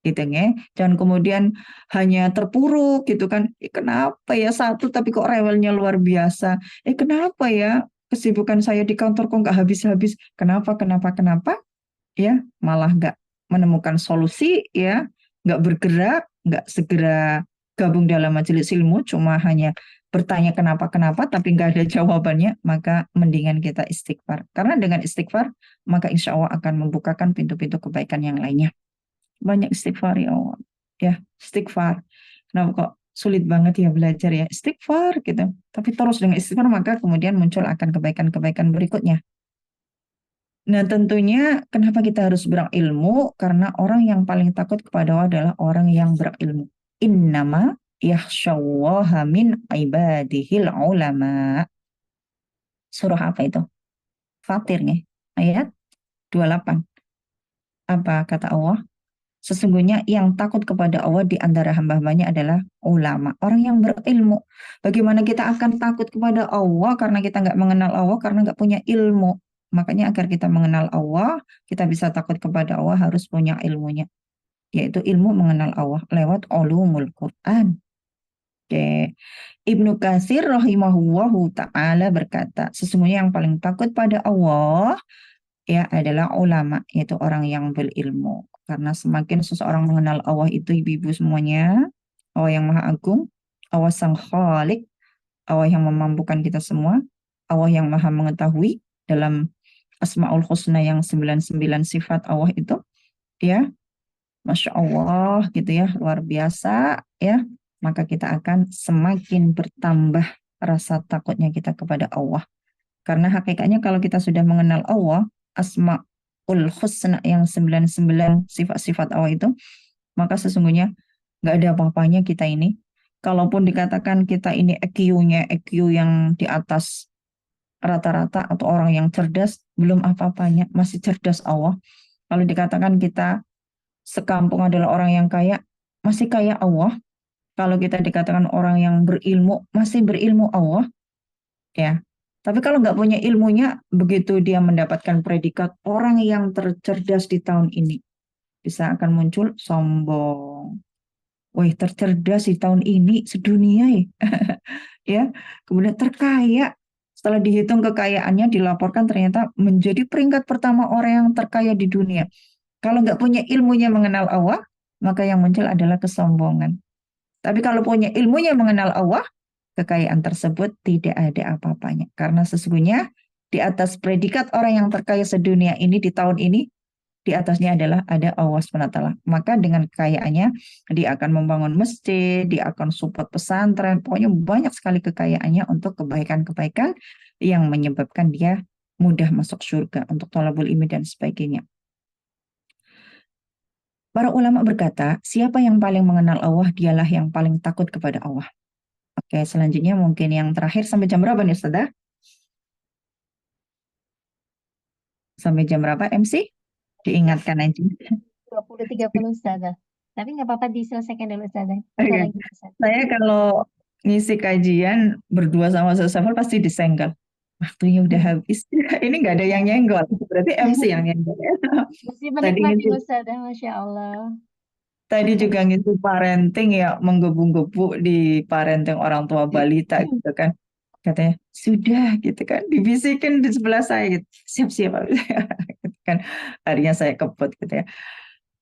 Gitu ya. Jangan kemudian hanya terpuruk gitu kan. Kenapa ya satu tapi kok rewelnya luar biasa. Kenapa ya kesibukan saya di kantor kok nggak habis-habis. Kenapa? Ya malah nggak menemukan solusi ya. Nggak bergerak, nggak segera gabung dalam majelis ilmu. Cuma hanya bertanya kenapa tapi nggak ada jawabannya. Maka mendingan kita istighfar. Karena dengan istighfar maka insya Allah akan membukakan pintu-pintu kebaikan yang lainnya. Banyak istighfar ya Allah. Ya, istighfar. Kenapa kok sulit banget ya belajar ya? Istighfar gitu. Tapi terus dengan istighfar maka kemudian muncul akan kebaikan-kebaikan berikutnya. Nah tentunya kenapa kita harus berilmu? Karena orang yang paling takut kepada Allah adalah orang yang berilmu. Innama yakhsyallaha min ibadihil ulama. Surah apa itu? Fatir nih. Ayat 28. Apa kata Allah? Sesungguhnya yang takut kepada Allah di antara hamba-hambanya adalah ulama, orang yang berilmu. Bagaimana kita akan takut kepada Allah karena kita nggak mengenal Allah, karena nggak punya ilmu. Makanya agar kita mengenal Allah, kita bisa takut kepada Allah harus punya ilmunya. Yaitu ilmu mengenal Allah lewat ulumul Quran. Oke. Ibnu Katsir rahimahullahu ta'ala berkata, sesungguhnya yang paling takut pada Allah ya adalah ulama, yaitu orang yang berilmu. Karena semakin seseorang mengenal Allah itu ibu-ibu semuanya, Allah yang Maha Agung, Allah Sang Khalik, Allah yang memampukan kita semua, Allah yang Maha mengetahui dalam Asmaul Husna yang 99 sifat Allah itu, ya, Masya Allah gitu ya, luar biasa ya, maka kita akan semakin bertambah rasa takutnya kita kepada Allah. Karena hakikatnya kalau kita sudah mengenal Allah, Asmaul Husna yang 99 sifat-sifat Allah itu, maka sesungguhnya nggak ada apa-apanya kita ini. Kalaupun dikatakan kita ini EQ-nya EQ yang di atas rata-rata atau orang yang cerdas, belum apa-apanya, masih cerdas Allah. Kalau dikatakan kita sekampung adalah orang yang kaya, masih kaya Allah. Kalau kita dikatakan orang yang berilmu, masih berilmu Allah. Ya. Tapi kalau nggak punya ilmunya, begitu dia mendapatkan predikat orang yang tercerdas di tahun ini, bisa akan muncul sombong. Wih, tercerdas di tahun ini sedunia ya. Ya, kemudian terkaya. Setelah dihitung kekayaannya, dilaporkan ternyata menjadi peringkat pertama orang yang terkaya di dunia. Kalau nggak punya ilmunya mengenal Allah, maka yang muncul adalah kesombongan. Tapi kalau punya ilmunya mengenal Allah, kekayaan tersebut tidak ada apa-apanya. Karena sesungguhnya di atas predikat orang yang terkaya sedunia ini di tahun ini, di atasnya adalah ada Allah SWT. Maka dengan kekayaannya, dia akan membangun masjid, dia akan support pesantren, pokoknya banyak sekali kekayaannya untuk kebaikan-kebaikan yang menyebabkan dia mudah masuk surga untuk thalabul ilmi dan sebagainya. Para ulama berkata, siapa yang paling mengenal Allah, dialah yang paling takut kepada Allah. Oke, selanjutnya mungkin yang terakhir, sampai jam berapa nih Ustazah? Sampai jam berapa MC? Diingatkan aja. 20.30 Ustazah. Tapi nggak apa-apa diselesaikan dulu Ustazah. Ada Oke. lagi Ustazah. Saya kalau ngisi kajian berdua sama Ustaz Safal pasti disenggol. Waktunya udah habis. Ini nggak ada yang nyenggol. Berarti MC yang nyenggol ya. Masih Tadi menikmati ngisi, Ustazah, Masya Allah. tadi juga ngisi parenting ya, menggebu-gebu di parenting orang tua balita gitu kan. Katanya, sudah gitu kan. Dibisikin di sebelah saya gitu. Siap-siap. Gitu kan. Akhirnya saya kebut gitu ya.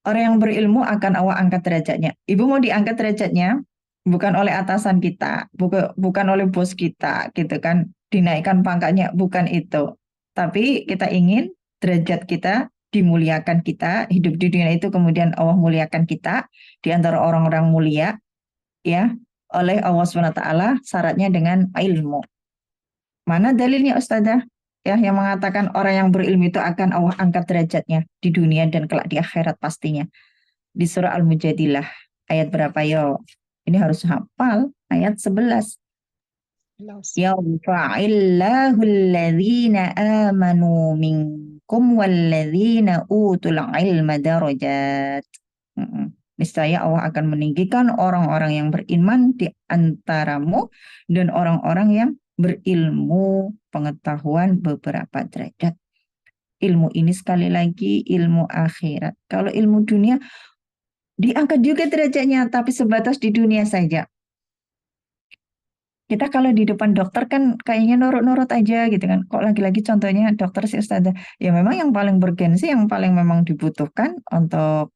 Orang yang berilmu akan Allah angkat derajatnya. Ibu mau diangkat derajatnya bukan oleh atasan kita, bukan oleh bos kita, gitu kan? Dinaikkan pangkatnya, bukan itu. Tapi kita ingin derajat kita dimuliakan kita, hidup di dunia itu kemudian Allah muliakan kita di antara orang-orang mulia, ya, oleh Allah SWT, syaratnya dengan ilmu. Mana dalilnya Ustazah? Ya, yang mengatakan orang yang berilmu itu akan Allah angkat derajatnya di dunia dan kelak di akhirat pastinya. Di surah Al-Mujadilah ayat berapa yo? Ini harus hafal ayat 11. Yarfa'illahu alladhina amanu minkum walladhina utul ilma darajat. Niscaya Allah akan meninggikan orang-orang yang beriman di antaramu dan orang-orang yang berilmu pengetahuan beberapa derajat. Ilmu ini sekali lagi ilmu akhirat. Kalau ilmu dunia diangkat juga derajatnya, tapi sebatas di dunia saja. Kita kalau di depan dokter kan kayaknya nurut-nurut aja gitu kan. Kok lagi-lagi contohnya dokter si Ustazah. Ya memang yang paling bergensi, yang paling memang dibutuhkan untuk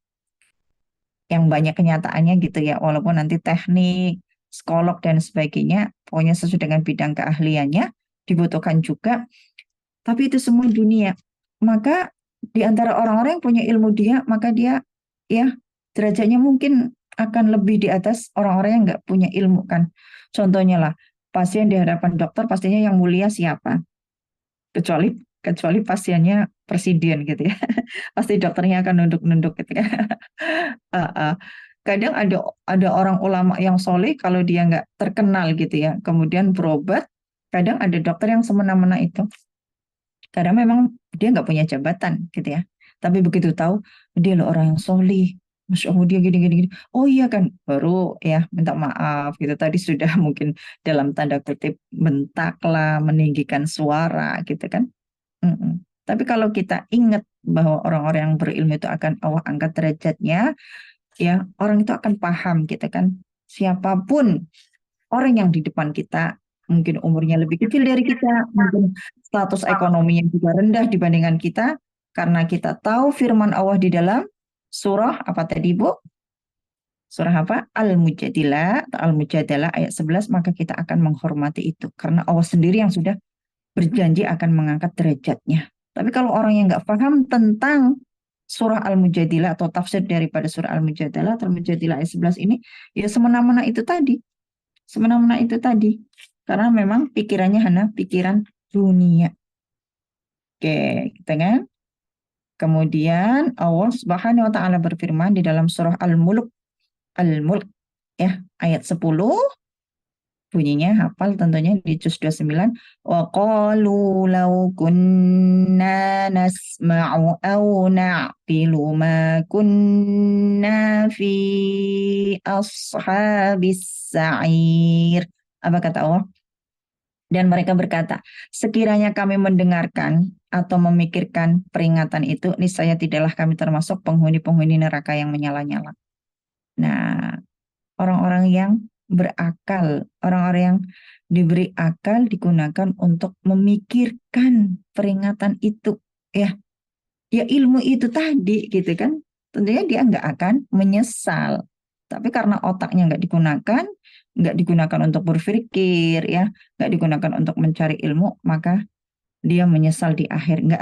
yang banyak kenyataannya gitu ya. Walaupun nanti teknik, psikolog dan sebagainya, pokoknya sesuai dengan bidang keahliannya dibutuhkan juga. Tapi itu semua dunia. Maka di antara orang-orang yang punya ilmu dia, maka dia ya derajatnya mungkin akan lebih di atas orang-orang yang nggak punya ilmu kan. Contohnya lah, pasien di hadapan dokter pastinya yang mulia siapa? Kecuali pasiennya presiden gitu ya. Pasti dokternya akan nunduk-nunduk gitu ya. Kadang ada orang ulama yang soleh kalau dia nggak terkenal gitu ya, kemudian berobat, kadang ada dokter yang semena-mena itu. Karena memang dia nggak punya jabatan gitu ya. Tapi begitu tahu dia loh orang yang soleh, Masya Allah dia gini. Oh iya kan, baru ya minta maaf gitu. Tadi sudah mungkin dalam tanda kutip bentak lah, meninggikan suara gitu kan. Tapi kalau kita ingat bahwa orang-orang yang berilmu itu akan Allah angkat derajatnya, ya orang itu akan paham gitu kan. Siapapun orang yang di depan kita, mungkin umurnya lebih kecil dari kita, mungkin status ekonominya juga rendah dibandingkan kita, karena kita tahu firman Allah di dalam surah apa tadi Bu? Surah apa? Al-Mujadilah atau Al-Mujadalah ayat 11, maka kita akan menghormati itu. Karena Allah sendiri yang sudah berjanji akan mengangkat derajatnya. Tapi kalau orang yang nggak paham tentang surah Al-Mujadilah atau tafsir daripada surah Al-Mujadilah atau Al-Mujadilah ayat 11 ini, ya semena-mena itu tadi. Semena-mena itu tadi. Karena memang pikirannya hanya pikiran dunia. Oke, gitu kan? Kemudian Allah Subhanahu wa taala berfirman di dalam surah Al-Mulk ya, ayat 10. Bunyinya hafal tentunya di juz 29. Wa qalu law kunna nasma'u aw na'qilu ma kunna fi ashabis sa'ir. Apa kata Allah? Dan mereka berkata, sekiranya kami mendengarkan atau memikirkan peringatan itu, niscaya tidaklah kami termasuk penghuni-penghuni neraka yang menyala-nyala. Nah, orang-orang yang berakal, orang-orang yang diberi akal digunakan untuk memikirkan peringatan itu, ya ilmu itu tadi gitu kan, tentunya dia nggak akan menyesal. Tapi karena otaknya nggak digunakan untuk berpikir ya, nggak digunakan untuk mencari ilmu, maka dia menyesal di akhir. Nggak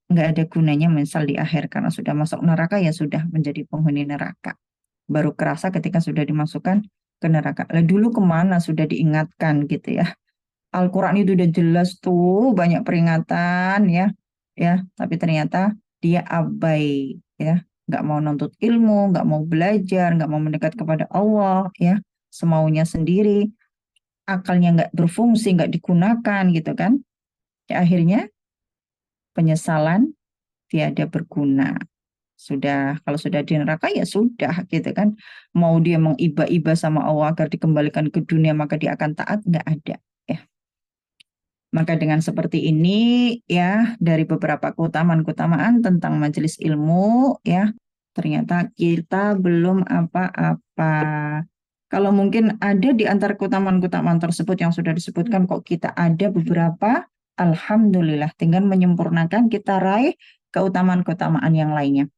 ada gunanya menyesal di akhir karena sudah masuk neraka ya sudah menjadi penghuni neraka. Baru kerasa ketika sudah dimasukkan ke neraka. Lah dulu kemana sudah diingatkan gitu ya. Al-Quran itu udah jelas tuh banyak peringatan ya, tapi ternyata dia abai ya, nggak mau nuntut ilmu, nggak mau belajar, nggak mau mendekat kepada Allah ya, semaunya sendiri, akalnya nggak berfungsi, nggak digunakan gitu kan, ya akhirnya penyesalan tiada berguna. Kalau sudah di neraka ya sudah gitu kan, mau dia mengiba-iba sama Allah agar dikembalikan ke dunia maka dia akan taat, nggak ada ya. Maka dengan seperti ini ya, dari beberapa keutamaan-keutamaan tentang majelis ilmu ya, ternyata kita belum apa-apa. Kalau mungkin ada di antara keutamaan-keutamaan tersebut yang sudah disebutkan kok kita ada beberapa, alhamdulillah, tinggal menyempurnakan kita raih keutamaan-keutamaan yang lainnya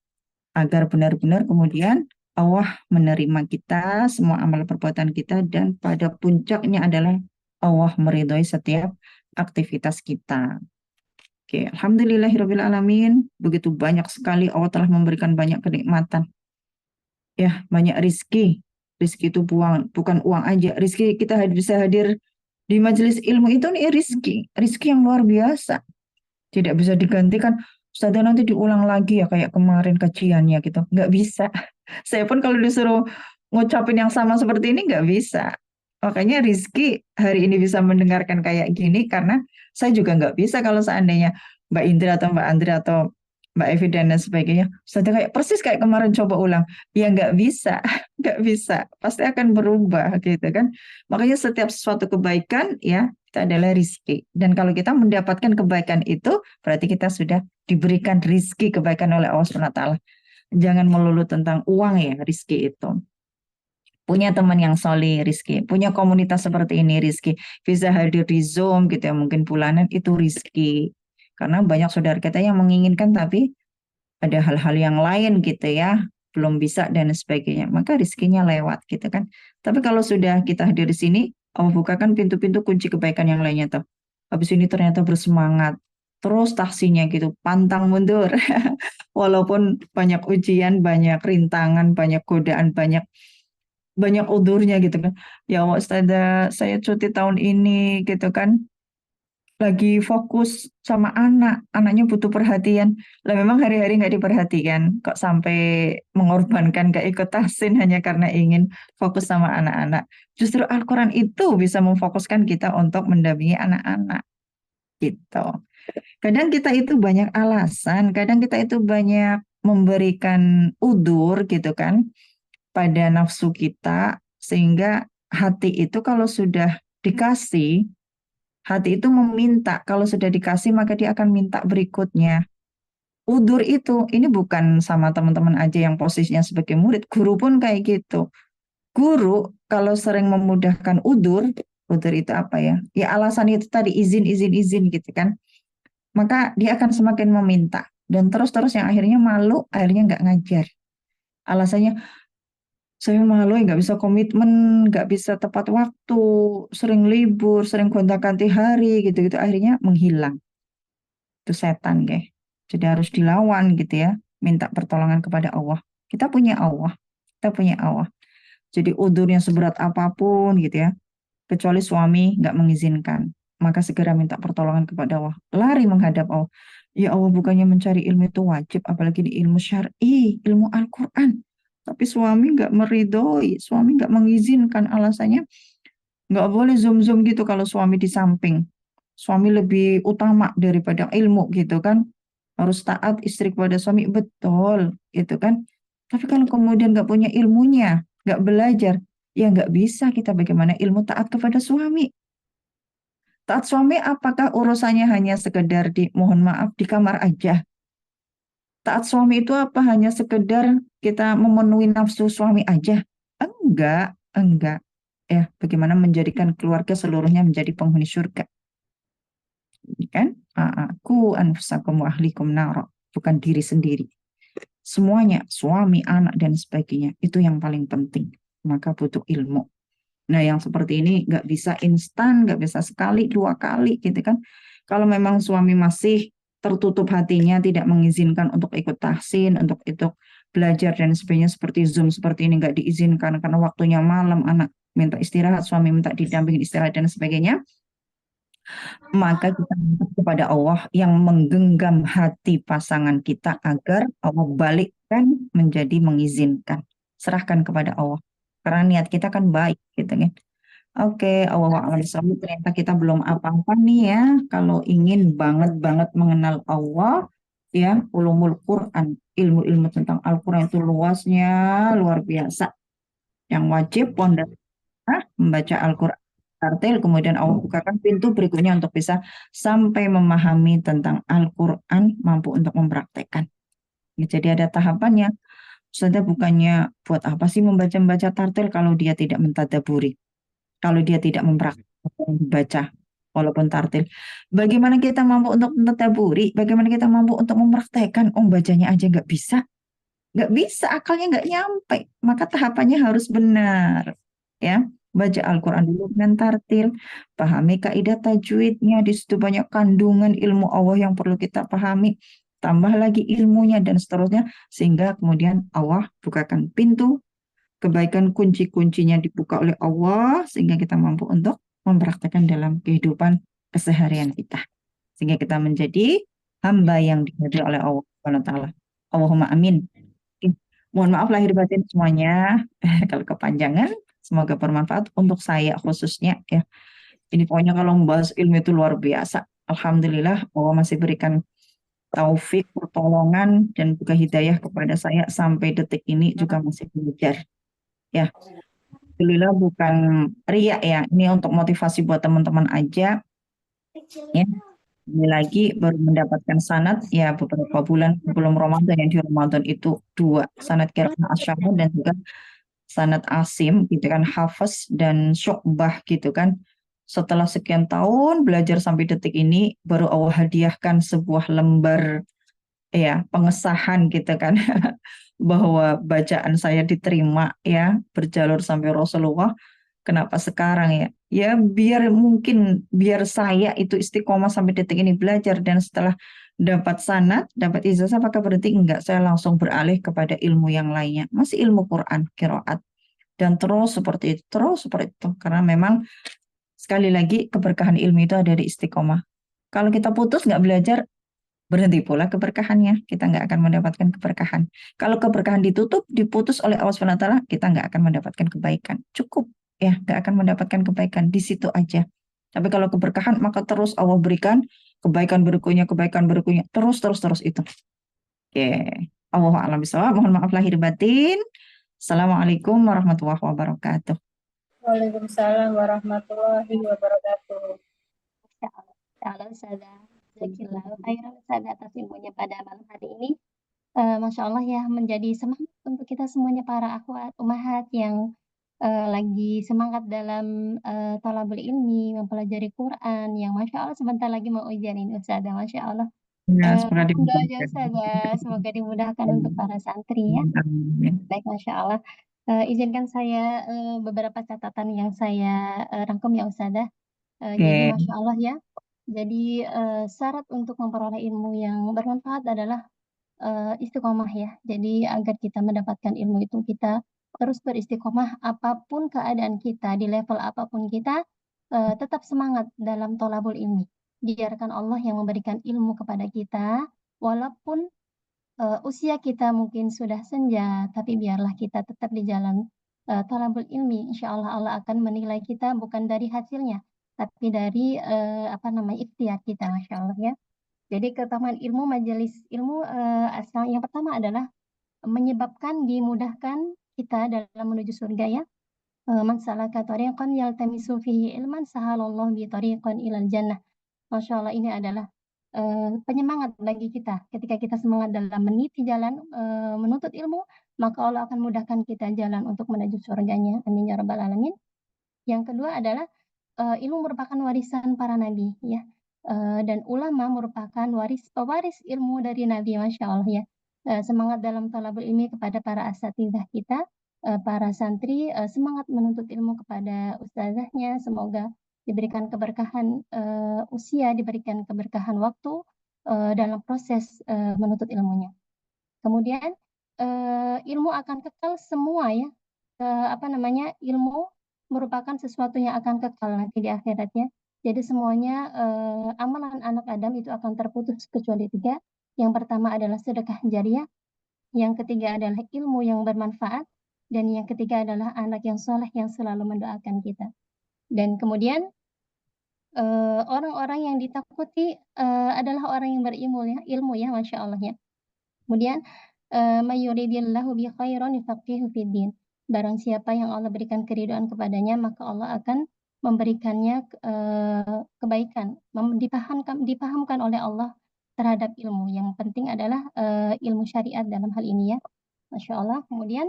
agar benar-benar kemudian Allah menerima kita, semua amal perbuatan kita, dan pada puncaknya adalah Allah meridhoi setiap aktivitas kita. Oke, alhamdulillahirrabbilalamin. Begitu banyak sekali Allah telah memberikan banyak kenikmatan. Ya, banyak rizki. Rizki itu bukan uang aja. Rizki kita bisa hadir di majelis ilmu itu nih rizki. Rizki yang luar biasa. Tidak bisa digantikan. Ustazah nanti diulang lagi ya kayak kemarin kajiannya gitu. Nggak bisa. Saya pun kalau disuruh ngucapin yang sama seperti ini nggak bisa. Makanya Rizky hari ini bisa mendengarkan kayak gini karena saya juga nggak bisa kalau seandainya Mbak Indra atau Mbak Andra atau Mbak Evi dan lain sebagainya. Sudah kayak persis kayak kemarin coba ulang. Ya nggak bisa, nggak bisa. Pasti akan berubah gitu kan. Makanya setiap sesuatu kebaikan ya itu adalah rizki. Dan kalau kita mendapatkan kebaikan itu berarti kita sudah diberikan rizki kebaikan oleh Allah SWT. Jangan melulu tentang uang ya rizki itu. Punya teman yang solid, Rizky. Punya komunitas seperti ini, Rizky. Bisa hadir di Zoom gitu ya, mungkin bulanan itu Rizky. Karena banyak saudara kita yang menginginkan tapi ada hal-hal yang lain gitu ya, belum bisa dan sebagainya. Maka rizkinya lewat gitu kan. Tapi kalau sudah kita hadir di sini, Allah bukakan pintu-pintu kunci kebaikan yang lainnya tuh. Habis ini ternyata bersemangat. Terus taksinya gitu, pantang mundur. Walaupun banyak ujian, banyak rintangan, banyak godaan, banyak udurnya gitu kan. Ya Allah, Ustazah, saya cuti tahun ini gitu kan. Lagi fokus sama anaknya butuh perhatian. Lah memang hari-hari nggak diperhatikan, kok sampai mengorbankan gak ikut tahsin hanya karena ingin fokus sama anak-anak. Justru Al-Quran itu bisa memfokuskan kita untuk mendampingi anak-anak gitu. Kadang kita itu banyak alasan, kadang kita itu banyak memberikan udur gitu kan pada nafsu kita, sehingga hati itu kalau sudah dikasih, hati itu meminta, kalau sudah dikasih maka dia akan minta berikutnya. Udur itu, ini bukan sama teman-teman aja yang posisinya sebagai murid, guru pun kayak gitu. Guru kalau sering memudahkan udur itu apa ya? Ya alasan itu tadi izin gitu kan. Maka dia akan semakin meminta. Dan terus-terus yang akhirnya malu, akhirnya nggak ngajar. Alasannya, saya malu nggak bisa komitmen, nggak bisa tepat waktu, sering libur, sering gonta-ganti hari gitu-gitu, akhirnya menghilang. Itu setan, guys. Jadi harus dilawan gitu ya, minta pertolongan kepada Allah. Kita punya Allah, kita punya Allah. Jadi udurnya seberat apapun gitu ya, kecuali suami nggak mengizinkan, maka segera minta pertolongan kepada Allah. Lari menghadap Allah. Ya Allah, bukannya mencari ilmu itu wajib, apalagi di ilmu syar'i, ilmu Al-Quran. Tapi suami nggak meridhoi, suami nggak mengizinkan, alasannya nggak boleh zoom-zoom gitu kalau suami di samping. Suami lebih utama daripada ilmu gitu kan. Harus taat istri kepada suami, betul gitu kan. Tapi kalau kemudian nggak punya ilmunya, nggak belajar, ya nggak bisa kita bagaimana ilmu taat kepada suami. Taat suami apakah urusannya hanya sekedar mohon maaf di kamar aja? Taat suami itu apa hanya sekedar kita memenuhi nafsu suami aja? Enggak. Ya, bagaimana menjadikan keluarga seluruhnya menjadi penghuni surga? Kan? Aku anfusakum wa ahlikum nara, bukan diri sendiri. Semuanya, suami, anak dan sebagainya, itu yang paling penting. maka butuh ilmu. Nah, yang seperti ini nggak bisa instan, nggak bisa sekali, dua kali gitu kan. Kalau memang suami masih tertutup hatinya, tidak mengizinkan untuk ikut tahsin, untuk itu belajar dan sebagainya seperti Zoom seperti ini nggak diizinkan karena waktunya malam, anak minta istirahat, suami minta didampingi istirahat dan sebagainya, maka kita minta kepada Allah yang menggenggam hati pasangan kita agar Allah balikkan menjadi mengizinkan. Serahkan kepada Allah. Karena niat kita kan baik gitu kan. Oke, Allah a'lam bishawab. Ternyata kita belum apa-apa nih ya. Kalau ingin banget-banget mengenal Allah, ya, ulumul Quran, ilmu-ilmu tentang Al-Quran itu luasnya luar biasa. Yang wajib pondasi membaca Al-Quran tartil, kemudian Allah bukakan pintu berikutnya untuk bisa sampai memahami tentang Al-Quran, mampu untuk mempraktekkan. Ya, jadi ada tahapannya. Ustazah bukannya buat apa sih membaca-baca tartil kalau dia tidak mentadaburi, kalau dia tidak mempraktekkan membaca walaupun tartil. Bagaimana kita mampu untuk mentadaburi? Bagaimana kita mampu untuk mempraktekkan? Oh, bacanya aja nggak bisa, akalnya nggak nyampe. Maka tahapannya harus benar, ya. Baca Al-Quran dulu dengan tartil, pahami kaidah tajwidnya, di situ banyak kandungan ilmu Allah yang perlu kita pahami, tambah lagi ilmunya dan seterusnya, sehingga kemudian Allah bukakan pintu, kebaikan kunci-kuncinya dibuka oleh Allah, sehingga kita mampu untuk mempraktekkan dalam kehidupan keseharian kita. Sehingga kita menjadi hamba yang diridhoi oleh Allah Subhanahu wa Ta'ala. Allahumma amin. Mohon maaf lahir batin semuanya kalau kepanjangan. Semoga bermanfaat untuk saya khususnya ya. Ini pokoknya kalau membahas ilmu itu luar biasa. Alhamdulillah Allah masih berikan taufik, pertolongan dan juga hidayah kepada saya sampai detik ini juga masih belajar. Ya, alhamdulillah bukan riak ya. Ini untuk motivasi buat teman-teman aja. Ya, ini lagi baru mendapatkan sanad ya beberapa bulan sebelum Ramadan, yang di Ramadan itu 2 sanad qiraah asyhad dan juga sanad Asim gitu kan, Hafiz dan Syu'bah gitu kan. Setelah sekian tahun belajar sampai detik ini baru Allah hadiahkan sebuah lembar ya pengesahan gitu kan bahwa bacaan saya diterima ya, berjalur sampai Rasulullah. Kenapa sekarang ya? Ya biar mungkin biar saya itu istiqomah sampai detik ini belajar, dan setelah dapat sanad, dapat ijazah, apakah berhenti? Enggak, saya langsung beralih kepada ilmu yang lainnya. Masih ilmu Quran, qiraat. Dan terus seperti itu, terus seperti itu. Karena memang sekali lagi keberkahan ilmu itu ada di istiqomah. Kalau kita putus nggak belajar, berhenti pula keberkahannya. Kita nggak akan mendapatkan keberkahan. Kalau keberkahan ditutup, diputus oleh Allah SWT, kita nggak akan mendapatkan kebaikan. Cukup ya, nggak akan mendapatkan kebaikan di situ aja. Tapi kalau keberkahan, maka terus Allah berikan kebaikan berikutnya, terus itu. Oke, Allah a'lam bishawab. Mohon maaf lahir batin. Assalamualaikum warahmatullahi wabarakatuh. Waalaikumsalam warahmatullahi wabarakatuh. Kalau Ustazah Zakillah khairan Ustazah atas ilmunya pada malam hari ini. Masya Allah ya, menjadi semangat untuk kita semuanya para akhwat ummahat yang lagi semangat dalam thalabul ilmi, mempelajari Quran, yang Masya Allah sebentar lagi mau ujian ini Ustazah, Masya Allah. Ya, semoga Mohon doanya dimudahkan. Ustazah, semoga dimudahkan untuk para santri ya. Amin. Baik, Masya Allah. Izinkan saya beberapa catatan yang saya rangkum ya Ustazah. Jadi Oke, Masya Allah ya. Jadi syarat untuk memperoleh ilmu yang bermanfaat adalah istiqomah ya. Jadi agar kita mendapatkan ilmu itu kita terus beristiqomah apapun keadaan kita, di level apapun kita, tetap semangat dalam thalabul ilmi. Biarkan Allah yang memberikan ilmu kepada kita, walaupun usia kita mungkin sudah senja, tapi biarlah kita tetap di jalan thalabul ilmi. Insya Allah Allah akan menilai kita bukan dari hasilnya, tapi dari ikhtiar kita, Masya Allah ya. Jadi keutamaan ilmu, majelis ilmu asal yang pertama adalah menyebabkan dimudahkan kita dalam menuju surga ya. Man salaka tariqan yaltamisu fihi ilman sahalallahu bi tariqan ilal jannah. Masya Allah, ini adalah penyemangat bagi kita. Ketika kita semangat dalam meniti jalan menuntut ilmu, maka Allah akan mudahkan kita jalan untuk menuju surganya. Amin ya rabbal alamin. Yang kedua adalah ilmu merupakan warisan para nabi ya. Dan ulama merupakan pewaris ilmu dari Nabi, Masya Allah ya. Semangat dalam thalabul ilmi kepada para asatidzah kita, para santri semangat menuntut ilmu kepada ustazahnya. Semoga diberikan keberkahan usia, diberikan keberkahan waktu dalam proses menuntut ilmunya. Kemudian ilmu akan kekal semua ya. Ilmu merupakan sesuatu yang akan kekal nanti di akhiratnya. Jadi semuanya amalan anak Adam itu akan terputus kecuali 3. Yang pertama adalah sedekah jariah, yang ketiga adalah ilmu yang bermanfaat, dan yang ketiga adalah anak yang soleh yang selalu mendoakan kita. Dan kemudian orang-orang yang ditakuti adalah orang yang berilmu ya, Masya Allah ya. Kemudian mayuridillahu bi khairan yufaqihu fiddin. Barang siapa yang Allah berikan keridhaan kepadanya, maka Allah akan memberikannya kebaikan, dipahamkan oleh Allah terhadap ilmu. Yang penting adalah ilmu syariat dalam hal ini ya, Masya Allah. Kemudian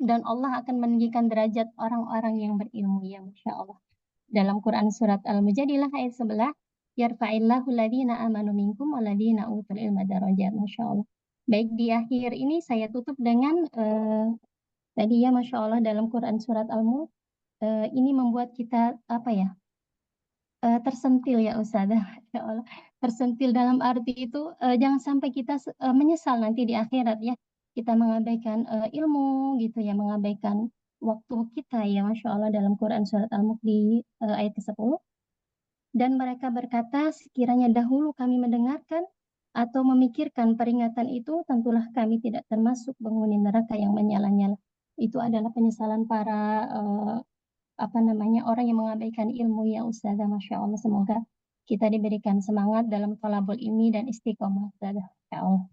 dan Allah akan meninggikan derajat orang-orang yang berilmu ya, Masya Allah. Dalam Quran surat Al-Mujadilah ayat 11, yarfa'illahu alladhina amanu minkum walladhina utul ilma darajat. Masya Allah. Baik, di akhir ini saya tutup dengan tadi ya, Masya Allah, dalam Quran surat Al-Mulk ini membuat kita tersentil ya Ustazah. Masya Allah. Tersentil dalam arti itu jangan sampai kita menyesal nanti di akhirat ya. Kita mengabaikan ilmu gitu ya, mengabaikan waktu kita ya, Masya Allah, dalam Quran surat Al-Mulk di ayat ke-10. Dan mereka berkata, sekiranya dahulu kami mendengarkan atau memikirkan peringatan itu, tentulah kami tidak termasuk penghuni neraka yang menyala-nyala. Itu adalah penyesalan para orang yang mengabaikan ilmu ya Ustazah. Masya Allah, semoga kita diberikan semangat dalam thalabul ilmi dan istiqomah Ustazah. Ya Allah.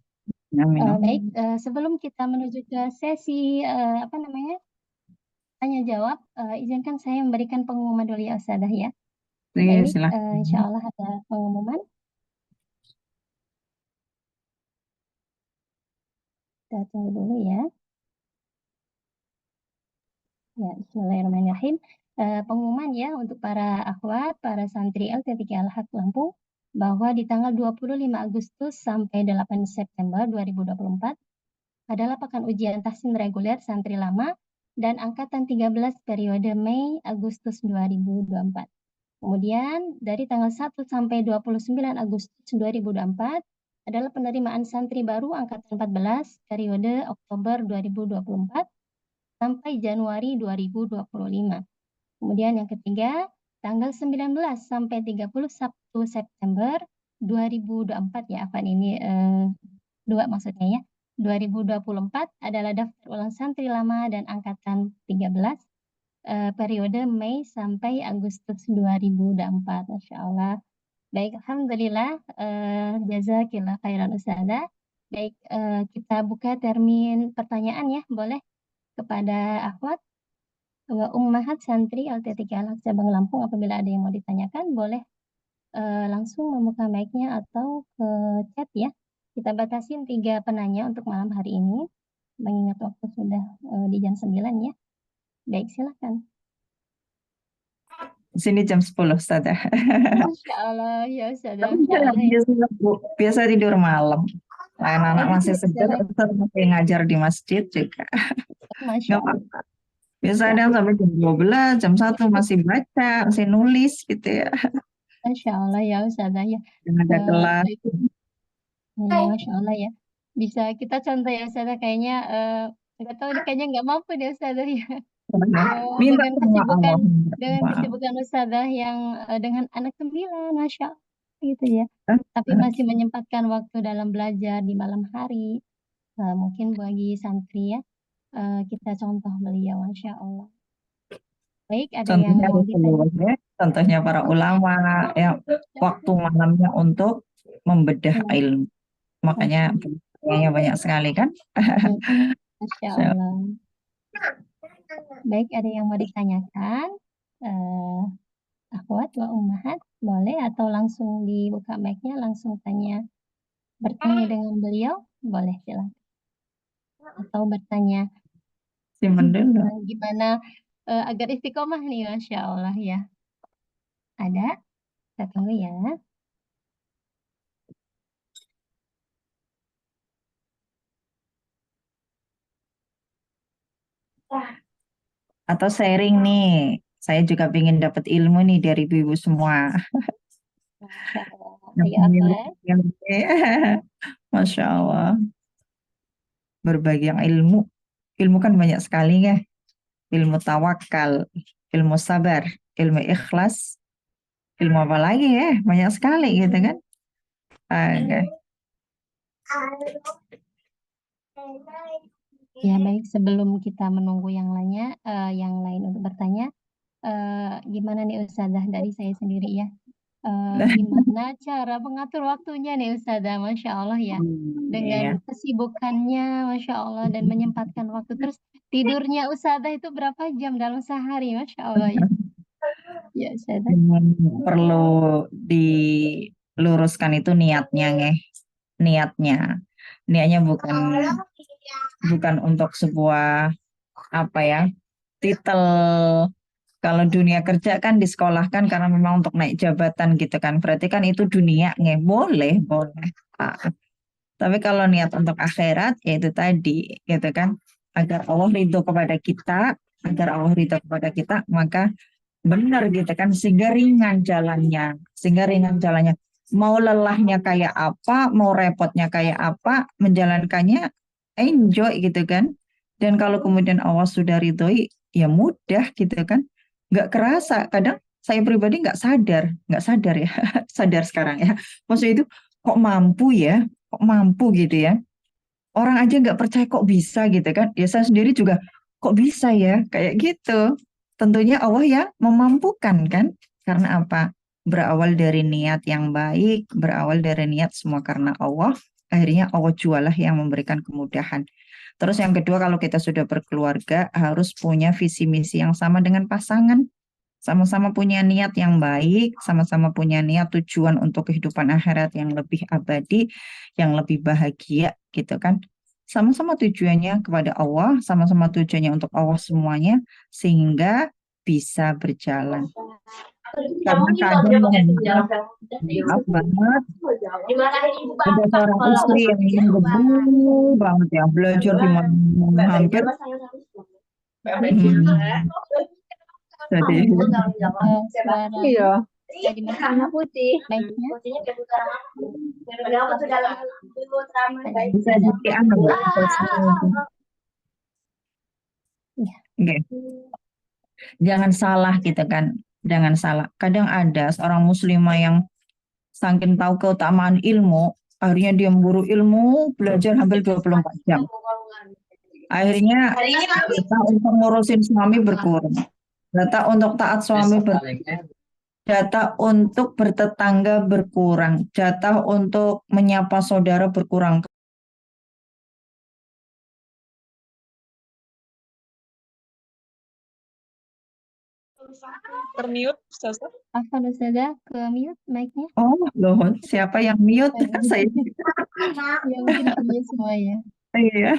Amin. Baik, sebelum kita menuju ke sesi tanya jawab, izinkan saya memberikan pengumuman dulu ya Ustazah ya. Iya, Baik, silakan. insya Allah ada pengumuman. Kita tunggu dulu ya. Ya, bismillahirrahmanirrahim. Pengumuman ya untuk para akhwat, para santri LT3 Al-Haq Lampung, bahwa di tanggal 25 Agustus sampai 8 September 2024 adalah pekan ujian tahsin reguler santri lama dan angkatan 13 periode Mei Agustus 2024. Kemudian dari tanggal 1 sampai 29 Agustus 2024 adalah penerimaan santri baru angkatan 14 periode Oktober 2024 sampai Januari 2025. Kemudian yang ketiga, tanggal 19 sampai 31 September 2024 ya, Afan ini 2 maksudnya ya. 2024 adalah daftar ulang santri lama dan angkatan 13 periode Mei sampai Agustus 2024. Masya Allah. Baik, Alhamdulillah. Jazakillah khairan Ustazah. Baik, kita buka termin pertanyaan ya, boleh kepada akhwat ummahat santri LT3 Al-Haq Cabang Lampung. Apabila ada yang mau ditanyakan, boleh langsung membuka mic-nya atau ke chat ya. Kita batasin 3 penanya untuk malam hari ini, mengingat waktu sudah di jam 9 ya. Baik, silakan. Sini jam 10, Ustazah. Masya Allah, ya Ustazah. Tapi saya biasa tidur malam. Anak-anak masih segar, Ustaz masih ngajar di masjid juga. Masya Nggak Allah. apa-apa. Biasa ada yang sampai jam 12, jam 1 masih baca, masih nulis gitu ya. Masya Allah ya Ustazah ya. Yang ada kelas. Ya, Masya Allah ya. Bisa kita contoh ya Ustazah, kayaknya nggak tahu nih, kayaknya nggak mampu deh Ustazah ya. Minta Dengan sama Allah. kesibukan Ustazah yang dengan anak 9, Masya Allah gitu ya. Tapi masih menyempatkan waktu dalam belajar di malam hari. Mungkin bagi santri ya, kita contoh beliau, Masya Allah. Baik, ada yang Contohnya mau ditanya? Rasulullah ya. Contohnya para ulama yang waktu malamnya untuk membedah ilmu. Makanya kayaknya banyak sekali kan. Masya Allah. Baik, ada yang mau ditanyakan? Akhwat wa ummahat, boleh, atau langsung dibuka mic-nya, langsung bertanya dengan beliau, boleh silakan. Atau bertanya Simpen dulu. gimana agar istiqomah nih, Masya Allah ya. Ada? Kita tunggu ya. Atau sharing nih. Saya juga pengen dapat ilmu nih dari ibu-ibu semua. Masya Allah. Yang Ayo pengen Akhlak. Masya Allah. Berbagi yang ilmu. Ilmu kan banyak sekali ya. Ilmu tawakal, ilmu sabar, ilmu ikhlas, ilmu apa lagi ya? Banyak sekali gitu kan. Oke. Ya baik, sebelum kita menunggu yang lainnya, yang lain untuk bertanya, gimana nih Ustazah dari saya sendiri ya? Gimana cara mengatur waktunya nih Ustazah, Masya Allah ya. Iya. Dengan kesibukannya, Masya Allah, dan menyempatkan waktu. Terus tidurnya Ustazah itu berapa jam dalam sehari, Masya Allah ya. Ya Ustazah. Perlu diluruskan itu niatnya nge. Niatnya bukan untuk sebuah apa ya titel. Kalau dunia kerja kan disekolahkan karena memang untuk naik jabatan gitu kan, berarti kan itu dunia nge. Boleh Ah, tapi kalau niat untuk akhirat ya itu tadi gitu kan, agar Allah ridho kepada kita, maka benar gitu kan, sehingga ringan jalannya. Mau lelahnya kayak apa, mau repotnya kayak apa, menjalankannya enjoy gitu kan. Dan kalau kemudian Allah sudah ridhoi, ya mudah gitu kan. Nggak kerasa, kadang saya pribadi nggak sadar ya, sadar sekarang ya. Maksudnya itu kok mampu gitu ya. Orang aja nggak percaya kok bisa gitu kan. Ya saya sendiri juga kok bisa ya, kayak gitu. Tentunya Allah yang memampukan kan. Karena apa? Berawal dari niat yang baik, berawal dari niat semua karena Allah, akhirnya Allah jualah yang memberikan kemudahan. Terus yang kedua, kalau kita sudah berkeluarga, harus punya visi misi yang sama dengan pasangan. Sama-sama punya niat yang baik, sama-sama punya niat tujuan untuk kehidupan akhirat yang lebih abadi, yang lebih bahagia gitu kan. Sama-sama tujuannya kepada Allah, sama-sama tujuannya untuk Allah semuanya, sehingga bisa berjalan. Karena kadang maaf banget, ada seorang istri yang gebu banget ya, belajar di mana hampir. Jadi Suara Iya. jadi masalah putih. baiknya. Putihnya kayak putaran aku. Padahal aku tuh dalam itu teramai guys. bisa jadi anak Iya. Oke. Jangan salah gitu kan, jangan salah. Kadang ada seorang muslimah yang saking tahu keutamaan ilmu, akhirnya dia memburu ilmu, belajar hampir 24 jam. Akhirnya data untuk ngurusin suami berkurang, data untuk taat suami berkurang, data untuk bertetangga berkurang, jatah untuk menyapa saudara berkurang. Termute, Ustazah. Apa Ustazah ke mute mic-nya? Oh loh, siapa yang mute? Saya. Ya mungkin punya semua ya. Iya.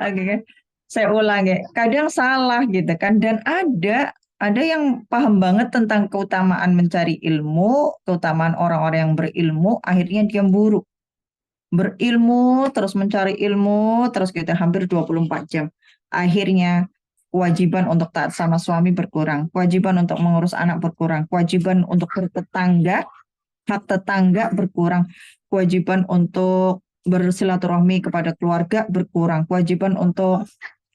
Oke, saya ulang ya. Kadang salah gitu kan, dan ada yang paham banget tentang keutamaan mencari ilmu, keutamaan orang-orang yang berilmu, akhirnya dia berilmu, terus mencari ilmu, terus kita hampir 24 jam. Akhirnya kewajiban untuk taat sama suami berkurang, kewajiban untuk mengurus anak berkurang, kewajiban untuk bertetangga, hak tetangga berkurang, kewajiban untuk bersilaturahmi kepada keluarga berkurang, kewajiban untuk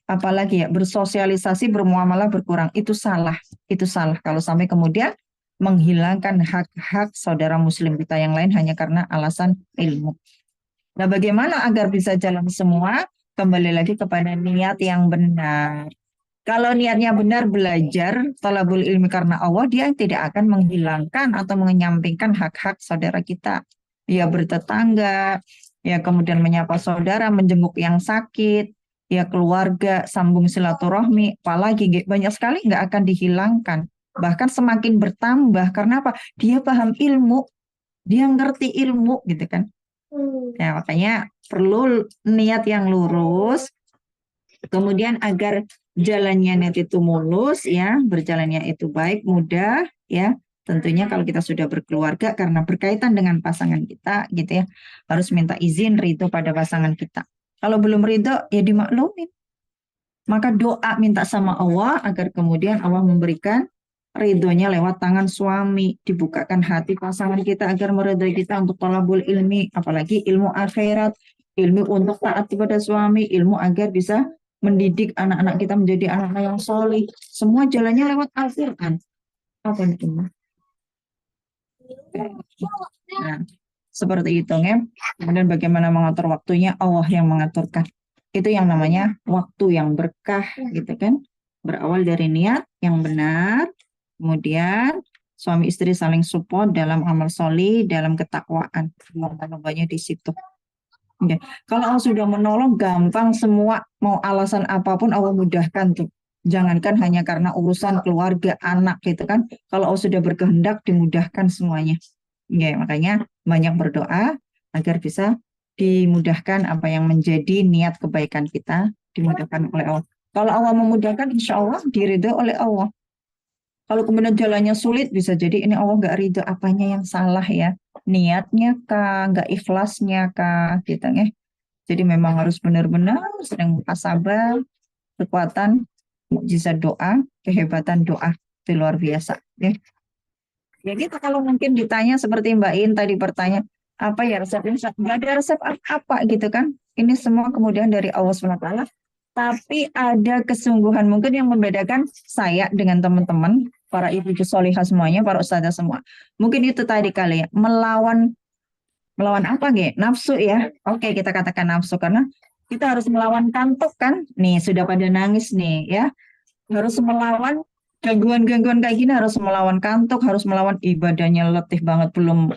apalagi ya, bersosialisasi, bermuamalah berkurang. Itu salah kalau sampai kemudian menghilangkan hak-hak saudara muslim kita yang lain hanya karena alasan ilmu. Nah, bagaimana agar bisa jalan semua? Kembali lagi kepada niat yang benar. Kalau niatnya benar belajar, thalabul ilmi karena Allah, dia tidak akan menghilangkan atau menyampingkan hak-hak saudara kita. Ya bertetangga, ya kemudian menyapa saudara, menjenguk yang sakit, ya keluarga, sambung silaturahmi, apalagi banyak sekali nggak akan dihilangkan. Bahkan semakin bertambah, karena apa? Dia paham ilmu, dia ngerti ilmu gitu kan. Ya, makanya perlu niat yang lurus, kemudian agar jalannya niat itu mulus ya, berjalannya itu baik, mudah ya. Tentunya kalau kita sudah berkeluarga karena berkaitan dengan pasangan kita gitu ya, harus minta izin ridho pada pasangan kita. Kalau belum ridho ya dimaklumin. Maka doa minta sama Allah agar kemudian Allah memberikan ridhonya lewat tangan suami, dibukakan hati pasangan kita agar meridhai kita untuk thalabul ilmi, apalagi ilmu akhirat, ilmu untuk taat kepada suami, ilmu agar bisa mendidik anak-anak kita menjadi anak-anak yang solih. Semua jalannya lewat Al-Quran. Apa itu? Nah, seperti itu ya. Kemudian bagaimana mengatur waktunya, Allah yang mengaturkan. Itu yang namanya waktu yang berkah gitu kan. Berawal dari niat yang benar, kemudian suami istri saling support dalam amal solih, dalam ketakwaan. Lomba-lombanya di situ. Ya. Kalau Allah sudah menolong, gampang semua, mau alasan apapun Allah mudahkan tuh. Jangankan hanya karena urusan keluarga, anak gitu kan. Kalau Allah sudah berkehendak, dimudahkan semuanya. Ya, makanya banyak berdoa agar bisa dimudahkan apa yang menjadi niat kebaikan kita, dimudahkan oleh Allah. Kalau Allah memudahkan, insya Allah diridhoi oleh Allah. Kalau kemudian jalannya sulit, bisa jadi ini Allah nggak ridho, apanya yang salah ya. Niatnya kah, nggak ikhlasnya kah, gitu ya. Jadi memang harus benar-benar sedang muhasabah, kekuatan, mukjizat doa, kehebatan doa. Itu luar biasa. Ya. Ya gitu, kalau mungkin ditanya seperti Mbak In tadi bertanya, apa ya resep? Nggak ada resep apa gitu kan. Ini semua kemudian dari Allah SWT. Tapi ada kesungguhan mungkin yang membedakan saya dengan teman-teman, para ibu-ibu solihah semuanya, para ustazah semua. Mungkin itu tadi kali ya, melawan apa nafsu ya. Oke, kita katakan nafsu karena kita harus melawan kantuk kan. Nih sudah pada nangis nih ya. Harus melawan gangguan-gangguan kayak gini, harus melawan kantuk, harus melawan ibadahnya letih banget, belum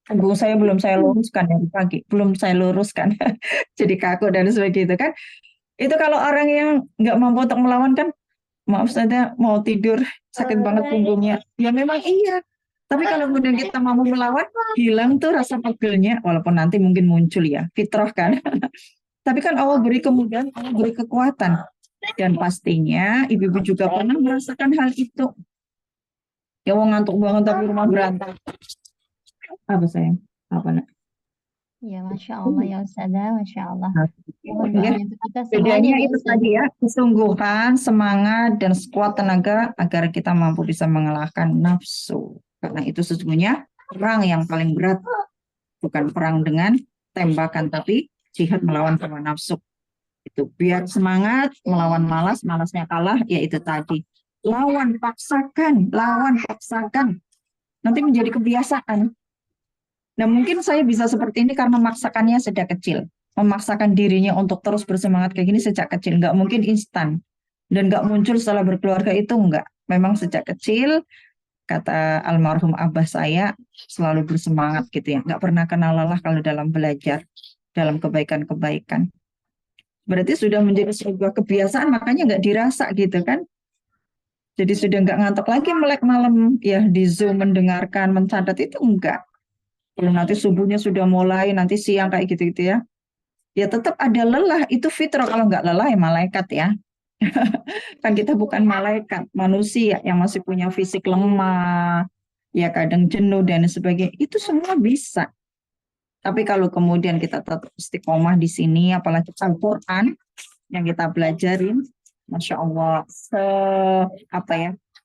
punggung saya belum saya luruskan dari pagi, belum saya luruskan. Jadi kaku dan sebagainya kan. Itu kalau orang yang nggak mampu untuk melawan kan, maaf saja mau tidur sakit banget punggungnya. Ya memang iya. Tapi kalau kemudian kita mau melawan, hilang tuh rasa pegelnya, walaupun nanti mungkin muncul ya, fitrah kan. Tapi kan Allah beri kemudahan, Allah beri kekuatan. Dan pastinya ibu-ibu juga pernah merasakan hal itu. Ya mau ngantuk banget tapi rumah berantakan. Apa sayang? Apa nak? Ya, Masya Allah ya Ustazah, Masya Allah. Nah, Mohon ya. doanya untuk kita semuanya Bedanya ya itu Ustazah. tadi ya, kesungguhan, semangat, dan sekuat tenaga agar kita mampu bisa mengalahkan nafsu. Karena itu sesungguhnya perang yang paling berat. Bukan perang dengan tembakan, tapi jihad melawan hawa nafsu. Itu biar semangat, melawan malas, malasnya kalah, ya itu tadi. Lawan, paksakan, lawan, paksakan. Nanti menjadi kebiasaan. Nah mungkin saya bisa seperti ini karena memaksakannya sejak kecil. Memaksakan dirinya untuk terus bersemangat kayak gini sejak kecil. Nggak mungkin instan. Dan nggak muncul setelah berkeluarga itu nggak. Memang sejak kecil, kata almarhum abah saya, selalu bersemangat gitu ya. Nggak pernah kenal lelah kalau dalam belajar, dalam kebaikan-kebaikan. Berarti sudah menjadi sebuah kebiasaan, makanya nggak dirasa gitu kan. Jadi sudah nggak ngantuk lagi melek malam ya di Zoom mendengarkan, mencatat itu enggak. Kalau nanti subuhnya sudah mulai, nanti siang kayak gitu-gitu ya. Ya tetap ada lelah, itu fitrah. Kalau nggak lelah ya malaikat ya. Kan kita bukan malaikat, manusia yang masih punya fisik lemah, ya kadang jenuh dan sebagainya. Itu semua bisa. Tapi kalau kemudian kita tetap istiqomah di sini, apalagi Al-Quran yang kita belajarin, Masya Allah,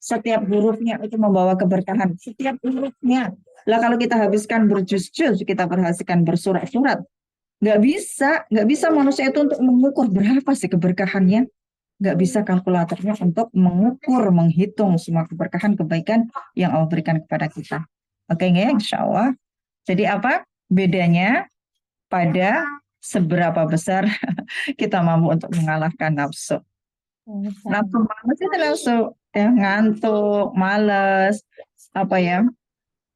setiap hurufnya itu membawa keberkahan. Setiap hurufnya. Lah kalau kita habiskan berjuz-juz, kita berhasilkan bersurat-surat, nggak bisa manusia itu untuk mengukur berapa sih keberkahannya. Nggak bisa kalkulatornya untuk mengukur, menghitung semua keberkahan, kebaikan yang Allah berikan kepada kita. Oke nggak ya, insya Allah. Jadi apa bedanya pada seberapa besar kita mampu untuk mengalahkan nafsu. Nafsu malas itu nafsu ya, ngantuk, malas,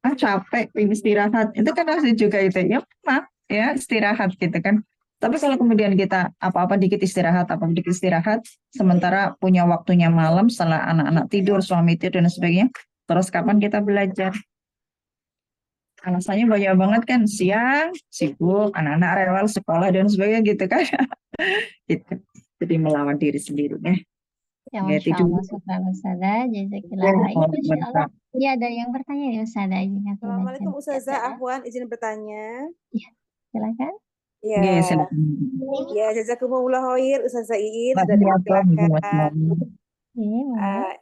capek, istirahat. Itu kan nafsu juga itu ya, ya istirahat gitu kan. Tapi kalau kemudian kita apa-apa dikit istirahat, sementara punya waktunya malam setelah anak-anak tidur, suami tidur dan sebagainya, terus kapan kita belajar? Alasannya banyak banget kan, siang sibuk, anak-anak rewel sekolah dan sebagainya gitu kan. Gitu. Jadi melawan diri sendiri ya. Ya, Ya, Masya tidur. Allah, syukran Ustazah, jazakillah khair. Masya Allah. Ini ada yang bertanya ya Ustazah, izin aku Assalamualaikum baca. Ustazah, Afwan izin bertanya. Ya, silakan. Ya, Nggih, silakan. ya jazakumullah khair Ustazah Iin Mbak sudah Diato, Ibu Mas dipersilakan. Mawlid. monggo.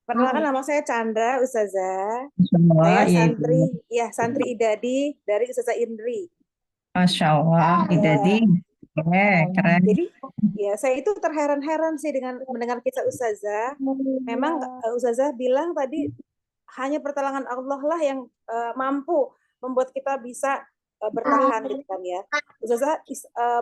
Perkenalkan nama saya Chandra Ustazah. Semua, Saya ya Ibu. santri Idadi dari Ustazah Indri. Masya Allah, Idadi. Keren. Jadi ya saya itu terheran-heran sih dengan mendengar kisah Ustazah. Memang Ustazah bilang tadi hanya pertolongan Allah lah yang mampu membuat kita bisa bertahan gitu kan ya. Ustazah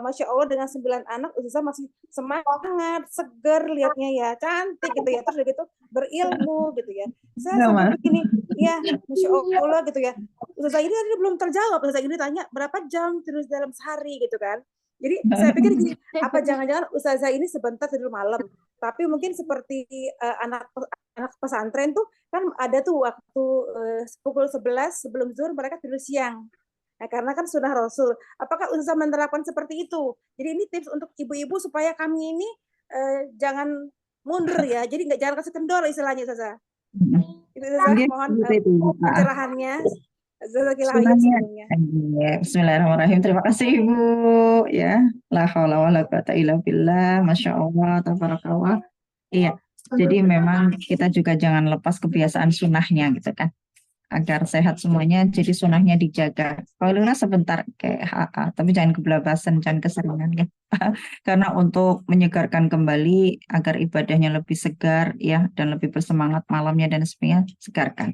Masya Allah dengan 9 anak Ustazah masih semangat, seger lihatnya ya, cantik gitu ya. Terus udah gitu berilmu gitu ya. Saya sampai begini, ya Masya Allah gitu ya. Ustazah ini tadi belum terjawab. Ustazah ini tanya berapa jam terus dalam sehari gitu kan. Jadi saya pikir gini, apa jangan-jangan Ustazah ini sebentar tidur malam, tapi mungkin seperti anak pesantren tuh kan ada tuh waktu pukul 11 sebelum zuhur mereka tidur siang. Nah, karena kan sunnah Rasul. Apakah Ustazah menerapkan seperti itu? Jadi ini tips untuk ibu-ibu supaya kami ini jangan mundur ya. Jadi jangan kasih kendor istilahnya Ustazah. Itu Ustazah, mohon pencerahannya. Sunahnya. Bismillahirrahmanirrahim. Terima kasih Ibu. Ya, la haula wala quwata illa billah. Masya Allah, tabarakallah. Iya. Jadi memang kita juga jangan lepas kebiasaan sunahnya gitu kan. Agar sehat semuanya, jadi sunahnya dijaga. Kalau sebentar kayak tapi jangan kebelabasan, jangan keseringan ya. Karena untuk menyegarkan kembali agar ibadahnya lebih segar ya dan lebih bersemangat malamnya dan sebagainya, segarkan.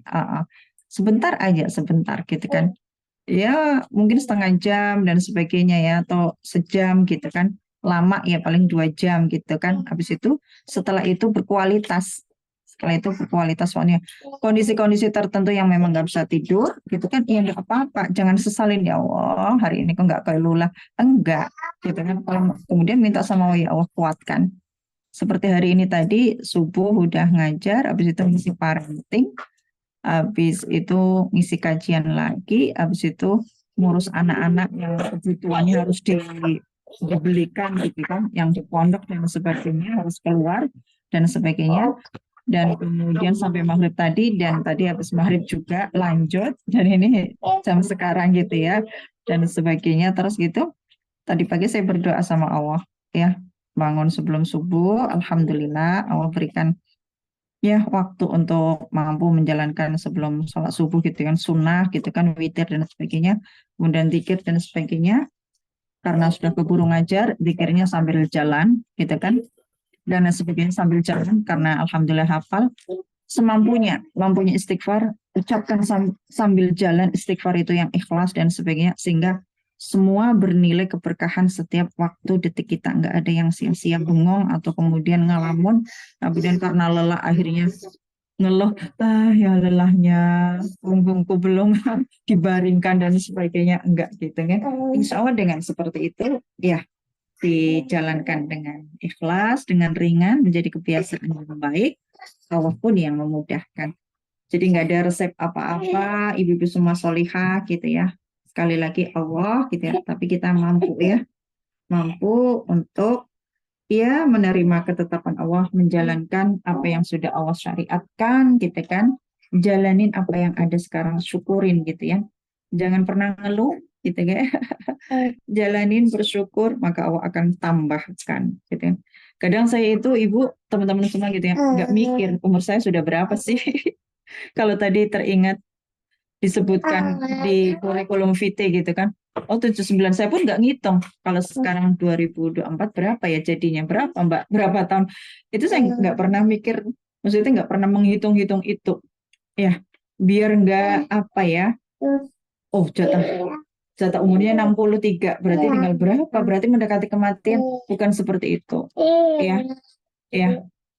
Sebentar aja, sebentar gitu kan. Ya mungkin setengah jam dan sebagainya ya, atau sejam gitu kan. Lama ya paling 2 jam gitu kan. Habis itu setelah itu berkualitas. Setelah itu berkualitas soalnya kondisi-kondisi tertentu yang memang nggak bisa tidur gitu kan, ya nggak apa-apa, jangan sesalin ya Allah hari ini kok nggak kailula, enggak gitu kan. Kalau kemudian minta sama Allah, ya Allah kuatkan. Seperti hari ini tadi subuh udah ngajar, habis itu ngisi parenting, habis itu ngisi kajian lagi, habis itu ngurus anak-anak yang kebutuhannya harus dibelikan gitu kan, yang di pondok dan sebagainya harus keluar dan sebagainya. Dan kemudian sampai maghrib tadi, dan tadi habis maghrib juga lanjut, dan ini jam sekarang gitu ya, dan sebagainya. Terus gitu, tadi pagi saya berdoa sama Allah ya, bangun sebelum subuh, alhamdulillah Allah berikan ya waktu untuk mampu menjalankan sebelum sholat subuh gitu kan, sunnah gitu kan, witir dan sebagainya, kemudian zikir dan sebagainya. Karena sudah keburu ngajar, zikirnya sambil jalan gitu kan, dan sebagainya sambil jalan, karena alhamdulillah hafal. Semampunya istighfar, ucapkan sambil jalan istighfar itu yang ikhlas dan sebagainya, sehingga semua bernilai keberkahan setiap waktu detik kita, nggak ada yang sia-sia bengong atau kemudian ngalamun, kemudian karena lelah akhirnya ngeluh, ya lelahnya, punggungku belum dibaringkan dan sebagainya, enggak gitu kan. Insya Allah dengan seperti itu ya dijalankan dengan ikhlas, dengan ringan, menjadi kebiasaan yang baik, Allah pun yang memudahkan. Jadi nggak ada resep apa-apa, ibu-ibu semua solihah gitu ya. Sekali lagi Allah gitu ya, tapi kita mampu ya, mampu untuk ya menerima ketetapan Allah, menjalankan apa yang sudah Allah syariatkan gitu kan, jalanin apa yang ada sekarang, syukurin gitu ya. Jangan pernah ngeluh gitu ya. Jalanin, bersyukur, maka Allah akan tambahkan gitu ya. Kadang saya itu ibu, teman-teman semua gitu ya, nggak mikir umur saya sudah berapa sih. Kalau tadi teringat disebutkan di kurikulum vitae gitu kan, oh 79, saya pun nggak ngitung kalau sekarang 2024 berapa ya jadinya, berapa Mbak, berapa tahun, itu saya nggak pernah mikir, maksudnya nggak pernah menghitung-hitung itu ya, biar nggak apa ya, oh jatah umurnya 63, berarti tinggal berapa, berarti mendekati kematian, bukan seperti itu ya.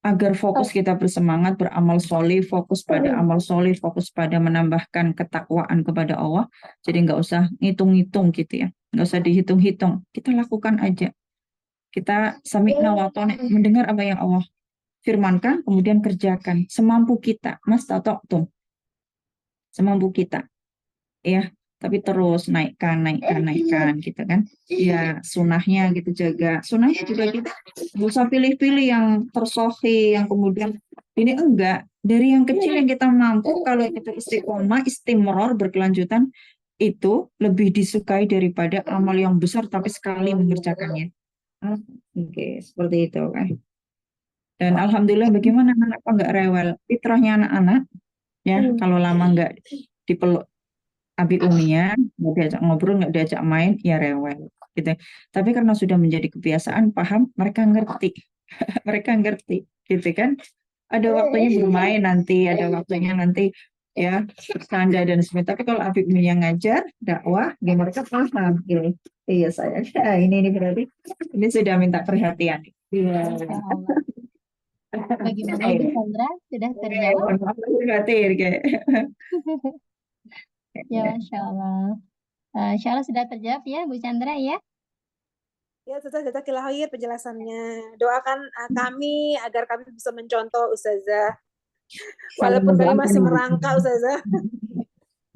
Agar fokus kita bersemangat beramal soleh, fokus pada amal soleh, fokus pada menambahkan ketakwaan kepada Allah. Jadi nggak usah ngitung-ngitung gitu ya, nggak usah dihitung-hitung, kita lakukan aja. Kita sami'na wa ta'na, mendengar apa yang Allah firmankan, kemudian kerjakan semampu kita, mastata'tum, semampu kita ya. Tapi terus naikkan gitu kan ya, sunahnya gitu, jaga sunahnya juga. Kita nggak usah pilih-pilih yang tersohi, yang kemudian ini, enggak, dari yang kecil yang kita mampu. Kalau itu istiqomah, istimror, berkelanjutan, itu lebih disukai daripada amal yang besar tapi sekali mengerjakannya. Ah, Oke, seperti itu kan. Dan alhamdulillah bagaimana anak kok nggak rewel? Fitrahnya anak-anak ya, kalau lama nggak dipeluk abi uminya, nggak diajak ngobrol, nggak diajak main, ya rewel gitu. Tapi karena sudah menjadi kebiasaan, paham, mereka ngerti, mereka ngerti, gitu kan. Ada waktunya bermain nanti, ada waktunya nanti ya bercanda dan sebagainya. Tapi kalau abi uminya ngajar, dakwah, ya mereka paham. Gitu. Iya saya, ini berarti ini sudah minta perhatian. Iya. Masya Allah. Bagaimana Ibu Sandra? Sudah terjawab? Khawatir kayak. Ya, Masya Allah. Insya Allah sudah terjawab ya, Bu Chandra ya. Ya, Ustazah Jazakillah khair penjelasannya. Doakan kami agar kami bisa mencontoh Ustazah. Walaupun kami masih merangkak Ustazah.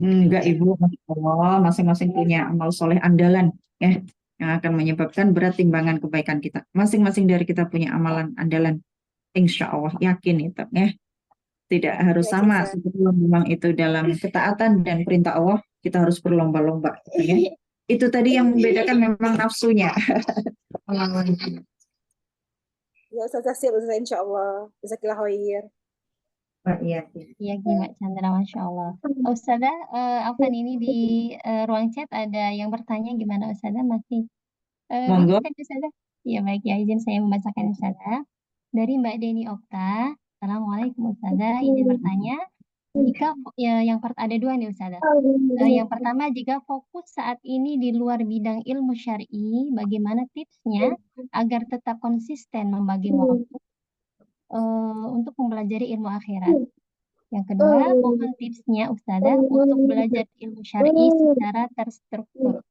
Enggak Ibu, Masya Allah, masing-masing punya amal soleh andalan ya yang akan menyebabkan berat timbangan kebaikan kita. Masing-masing dari kita punya amalan andalan. Insya Allah yakin itu ya. Tidak harus Ya, sama Ustazah. seperti memang itu dalam ketaatan dan perintah Allah kita harus berlomba-lomba ya. Itu tadi yang membedakan memang nafsunya. Ya, Ustazah siap Ustazah insya Allah. Jazakillah khair. Iya. Iya, Mbak Chandra, Masya Allah. Ustazah, Afan ini di ruang chat ada yang bertanya gimana Ustazah masih? Monggo. Maafkan Ustazah. Iya baik ya, izin saya membacakan Ustazah. Dari Mbak Deni Okta. Assalamualaikum Ustazah, izin bertanya. Jika yang ada dua nih Ustazah. Yang pertama, jika fokus saat ini di luar bidang ilmu syar'i, bagaimana tipsnya agar tetap konsisten membagi waktu untuk mempelajari ilmu akhirat? Yang kedua, mohon tipsnya Ustazah untuk belajar ilmu syar'i secara terstruktur.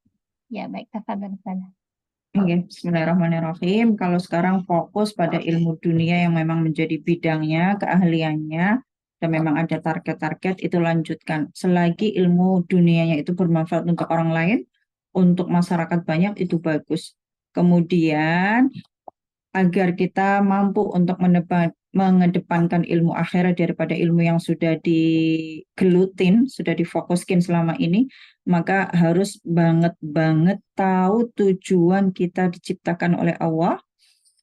Ya, baik, tafadhol Ustazah. Oke, bismillahirrahmanirrahim. Kalau sekarang fokus pada ilmu dunia yang memang menjadi bidangnya, keahliannya, dan memang ada target-target, itu lanjutkan. Selagi ilmu dunianya itu bermanfaat untuk orang lain, untuk masyarakat banyak, itu bagus. Kemudian, agar kita mampu untuk mengedepankan ilmu akhirat daripada ilmu yang sudah digelutin, sudah difokuskan selama ini, maka harus banget tahu tujuan kita diciptakan oleh Allah,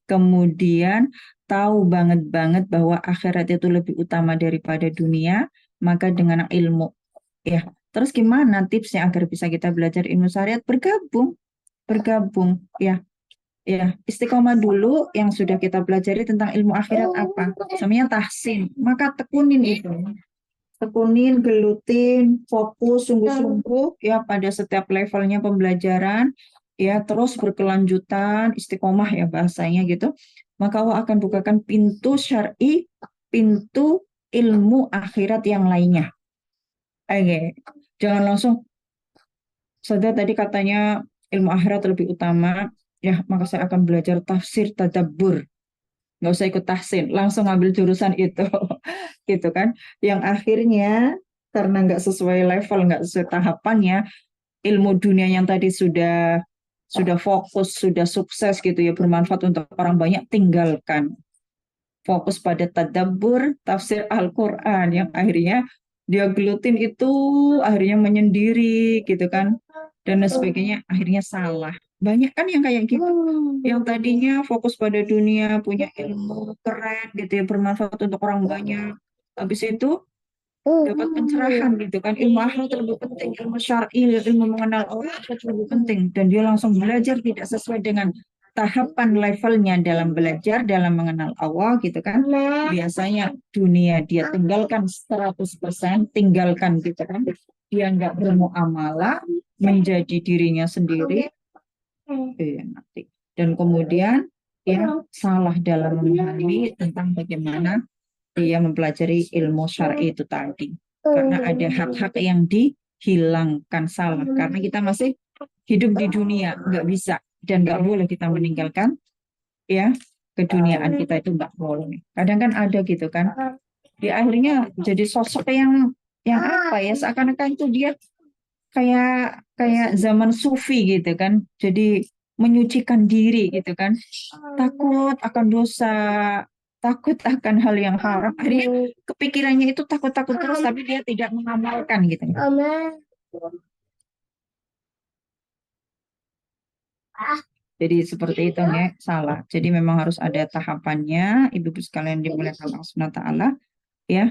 kemudian tahu banget bahwa akhirat itu lebih utama daripada dunia, maka dengan ilmu. Ya, terus gimana tipsnya agar bisa kita belajar ilmu syariat? Bergabung, ya. Ya, istiqomah dulu yang sudah kita pelajari tentang ilmu akhirat apa? Semuanya tahsin. Maka tekunin itu. Tekunin, gelutin, fokus sungguh-sungguh ya pada setiap levelnya pembelajaran ya, terus berkelanjutan, istiqomah ya bahasanya gitu. Maka Allah akan bukakan pintu syar'i, pintu ilmu akhirat yang lainnya. Oke. Jangan langsung saudara tadi katanya ilmu akhirat lebih utama, ya maka saya akan belajar tafsir tadabbur. Nggak usah ikut tahsin, langsung ambil jurusan itu. Gitu kan. Yang akhirnya karena nggak sesuai level, nggak sesuai tahapannya, ilmu dunia yang tadi sudah fokus, sudah sukses gitu ya, bermanfaat untuk orang banyak, tinggalkan. Fokus pada tadabbur, tafsir Al-Quran, yang akhirnya dia gelutin itu, akhirnya menyendiri gitu kan, dan sebagainya, akhirnya salah. Banyak kan yang kayak gitu, yang tadinya fokus pada dunia, punya ilmu keren gitu ya, bermanfaat untuk orang banyak, habis itu dapat pencerahan gitu kan, ilmu akhirat lebih penting, ilmu syar'i, ilmu mengenal Allah lebih penting, dan dia langsung belajar tidak sesuai dengan tahapan levelnya dalam belajar, dalam mengenal Allah gitu kan. Biasanya dunia dia tinggalkan 100%, tinggalkan gitu kan. Dia nggak bermuamalah, menjadi dirinya sendiri. Nanti. Dan kemudian ya salah dalam memahami tentang bagaimana dia mempelajari ilmu syar'i itu tadi. Karena ada hak-hak yang dihilangkan, salah. Karena kita masih hidup di dunia, nggak bisa. Dan nggak boleh kita meninggalkan ya keduniaan kita, itu nggak boleh. Kadang kan ada gitu kan. Di akhirnya jadi sosok yang apa ya, seakan-akan itu dia kayak zaman sufi gitu kan. Jadi menyucikan diri gitu kan. Takut akan dosa, takut akan hal yang haram. Akhirnya kepikirannya itu takut terus, tapi dia tidak mengamalkan gitu. Jadi seperti itu nggak salah. Jadi memang harus ada tahapannya, ibu-ibu sekalian dimuliakan Allah Subhanahu wa taala, ya.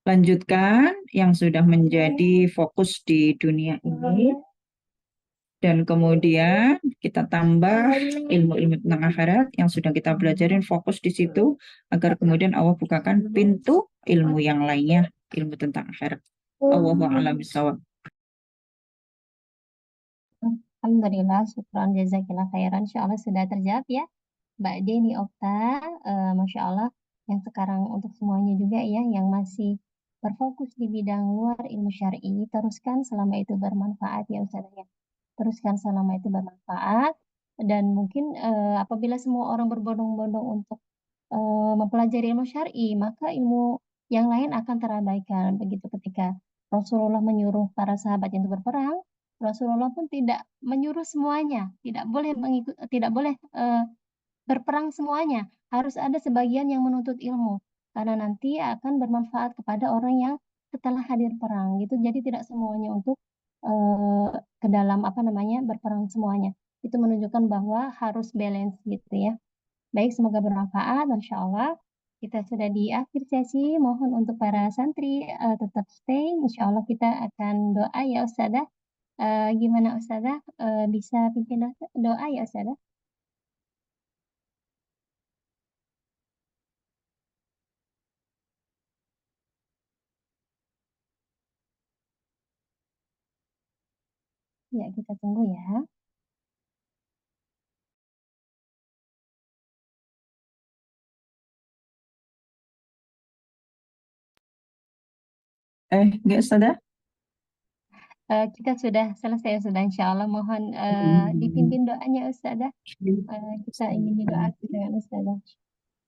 Lanjutkan yang sudah menjadi fokus di dunia ini, dan kemudian kita tambah ilmu-ilmu tentang akhirat yang sudah kita belajarin, fokus di situ agar kemudian Allah bukakan pintu ilmu yang lainnya, ilmu tentang akhirat. Allahu a'lam bishawab. Alhamdulillah, syukran jazakillah khairan. Insyaallah sudah terjawab ya. Mbak Deni Okta, Masya Allah, yang sekarang untuk semuanya juga ya, yang masih berfokus di bidang luar ilmu syar'i, teruskan selama itu bermanfaat ya Ustazah ya. Teruskan selama itu bermanfaat, dan mungkin apabila semua orang berbondong-bondong untuk mempelajari ilmu syar'i, maka ilmu yang lain akan terabaikan. Begitu ketika Rasulullah menyuruh para sahabat untuk berperang, Rasulullah pun tidak menyuruh semuanya, tidak boleh berperang semuanya, harus ada sebagian yang menuntut ilmu, karena nanti akan bermanfaat kepada orang yang setelah hadir perang gitu. Jadi tidak semuanya untuk ke dalam berperang semuanya. Itu menunjukkan bahwa harus balance gitu ya. Baik, semoga bermanfaat. Masya Allah, kita sudah di akhir sesi. Mohon untuk para santri tetap stay. Insya Allah kita akan doa ya Ustazah. Gimana Ustazah? Bisa pimpin doa ya Ustazah? Ya, kita tunggu ya. Nggak Ustazah? Kita sudah selesai Ustazah, insya Allah. Mohon dipimpin doanya Ustazah. Kita ingin didoakan dengan Ustazah.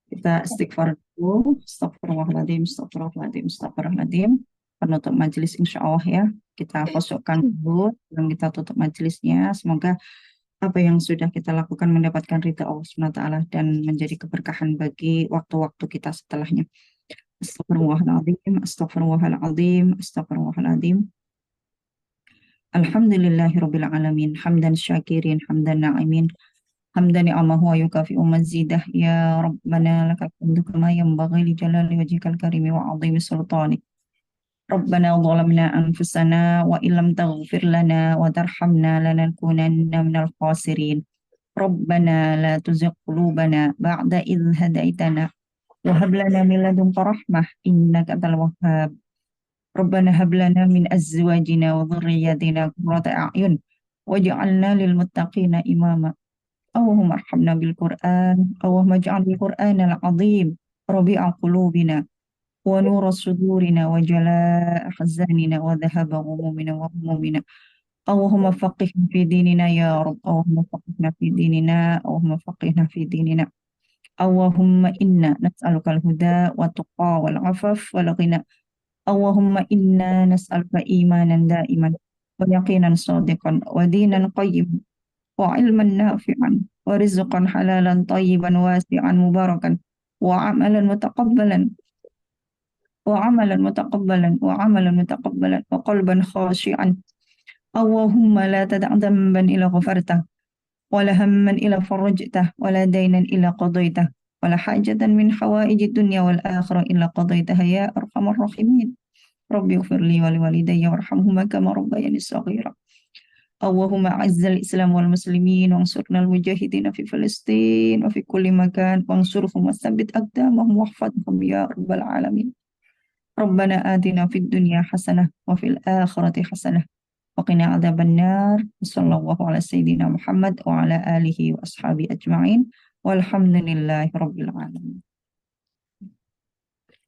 Kita istighfar dulu. Astagfirullahaladzim, astagfirullahaladzim, astagfirullahaladzim. Penutup majelis insya Allah ya. Kita khusyukkan dulu dan kita tutup majelisnya. Semoga apa yang sudah kita lakukan mendapatkan ridha Allah Subhanahu wa taala dan menjadi keberkahan bagi waktu-waktu kita setelahnya. Astagfirullahaladzim, astagfirullahaladzim, astagfirullahaladzim. Alhamdulillahirabbil alamin, hamdan syakirin, hamdan na'imin, hamdan ni'amahu wa yukafi'u mazidah. Ya Rabbana lakal hamdu kama yanbaghi li jalali wajhikal karimi wa 'azimi sultanik. Rabbana zalamna anfusana wa illam taghfir lana wa tarhamna lanakunanna minal khasirin. Rabbana la tuzigh qulubana ba'da idh hadaitana wa hab lana min ladunka rahmah innaka antal wahhab. Rabbana hab lana min azwajina wa dhurriyyatina qurrata a'yun waj'alna lil muttaqina imama. Allahumma arhamna bil Qur'an, Allahumma ij'al bil Qur'an al-'azim rabi'a qulubina wa nura sudurina wa jalaa ahzanina wa dhahaba ghumumina wa humumina. Allahumma faqihna fi dinina ya Rabb, Allahumma faqihna fi dinina, Allahumma faqihna fi dinina. Allahumma inna nas'aluka al-huda wa tuqa wal 'afaf wal ghina. Allahumma inna nas'aluka imanan da'iman wa yaqinan sadiqan wa dinan qayyiman wa ilman nafi'an wa rizqan halalan tayyiban wasi'an mubarakan wa amalan mutaqabbalan wa qalban khashi'an. Allahumma la tada' dhanban illa ghafartah wa la hamman illa farajtah wa la daynan illa qadaitah wa la hajatan min hawaijid dunya wal akhirah illa qadaitaha ya arhamar rahimin. Rabbi ighfirli wa liwalidayya warhamhuma kama rabbayani shaghira. Allahumma a'izzal Islam wal muslimin wansurnal mujahidin fi Filistin wa fi kulli makan wansurhum wasabbit aqdamahum wahfadhum ya rabbal alamin. Rabbana atina fid dunya hasanah wa fil akhirati hasanah wa qina adzabannar. Sallallahu ala sayyidina Muhammad wa ala alihi wa ashabi ajma'in walhamdulillahi rabbil alamin.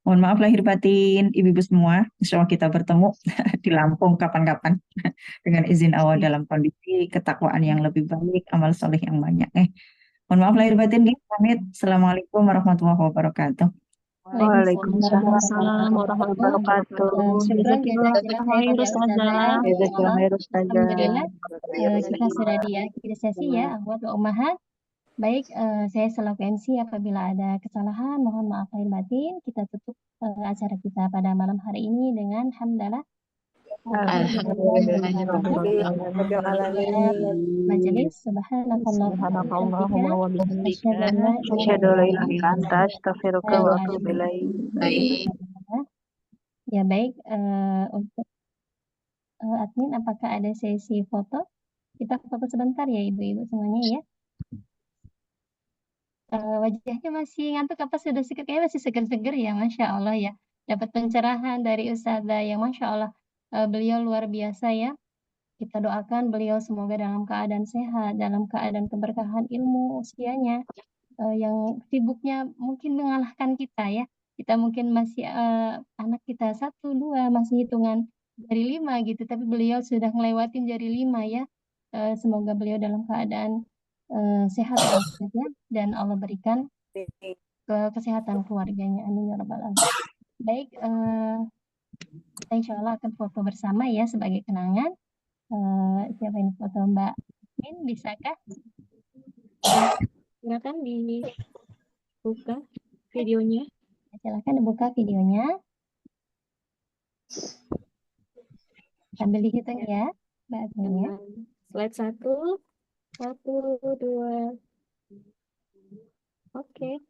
Mohon maaf lahir batin ibu-ibu semua. Insya Allah kita bertemu di Lampung kapan-kapan dengan izin Allah dalam kondisi ketakwaan yang lebih baik, amal soleh yang banyak. Mohon maaf lahir batin, pamit. Assalamualaikum warahmatullahi wabarakatuh. Waalaikumsalam warahmatullahi wabarakatuh. Jazakallah khair Ustazah. Jazakallah khair Ustazah. Alhamdulillah, kita sudah di akhir sesi ya, akhwat wa ummahat. Baik, saya selaku MC apabila ada kesalahan, mohon maaf lahir batin. Kita tutup acara kita pada malam hari ini dengan hamdalah. majelis. Subhanakallahumma wa bihamdika asyhadu an la ilaha illa anta astaghfiruka wa atubu ilaik. Ya baik, untuk admin, apakah ada sesi foto? Kita foto sebentar ya ibu-ibu semuanya ya. Wajahnya masih ngantuk apa sudah seger? Kayaknya masih seger-seger ya, Masya Allah ya. Dapat pencerahan dari Ustazah yang Masya Allah, beliau luar biasa ya. Kita doakan beliau semoga dalam keadaan sehat, dalam keadaan keberkahan ilmu usianya, yang sibuknya mungkin mengalahkan kita ya. Kita mungkin masih anak kita 1, 2 masih hitungan jari 5 gitu, tapi beliau sudah ngelewatin jari 5 ya. Semoga beliau dalam keadaan sehat walafiat ya, dan Allah berikan kesehatan keluarganya. Amin ya rabbal alamin. Baik, kita insya Allah akan foto bersama ya sebagai kenangan. Siapa ini foto Mbak Min, bisakah? Silakan dibuka videonya. Silakan dibuka videonya. Sambil dihitung ya, Mbak Min ya. Slide 1, 1, 2. Oke.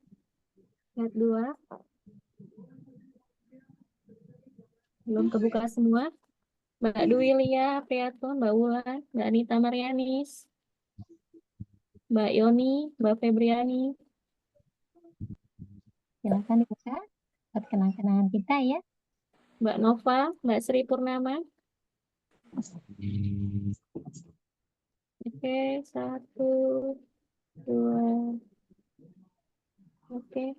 Slide 2. Belum kebuka semua. Mbak Dwi Lia Priyaton, Mbak Wulan, Mbak Anita Marianis, Mbak Yoni, Mbak Febriani. Silakan dibuka buat kenang-kenangan kita ya. Mbak Nova, Mbak Sri Purnama. Oke, 1, 2. Oke.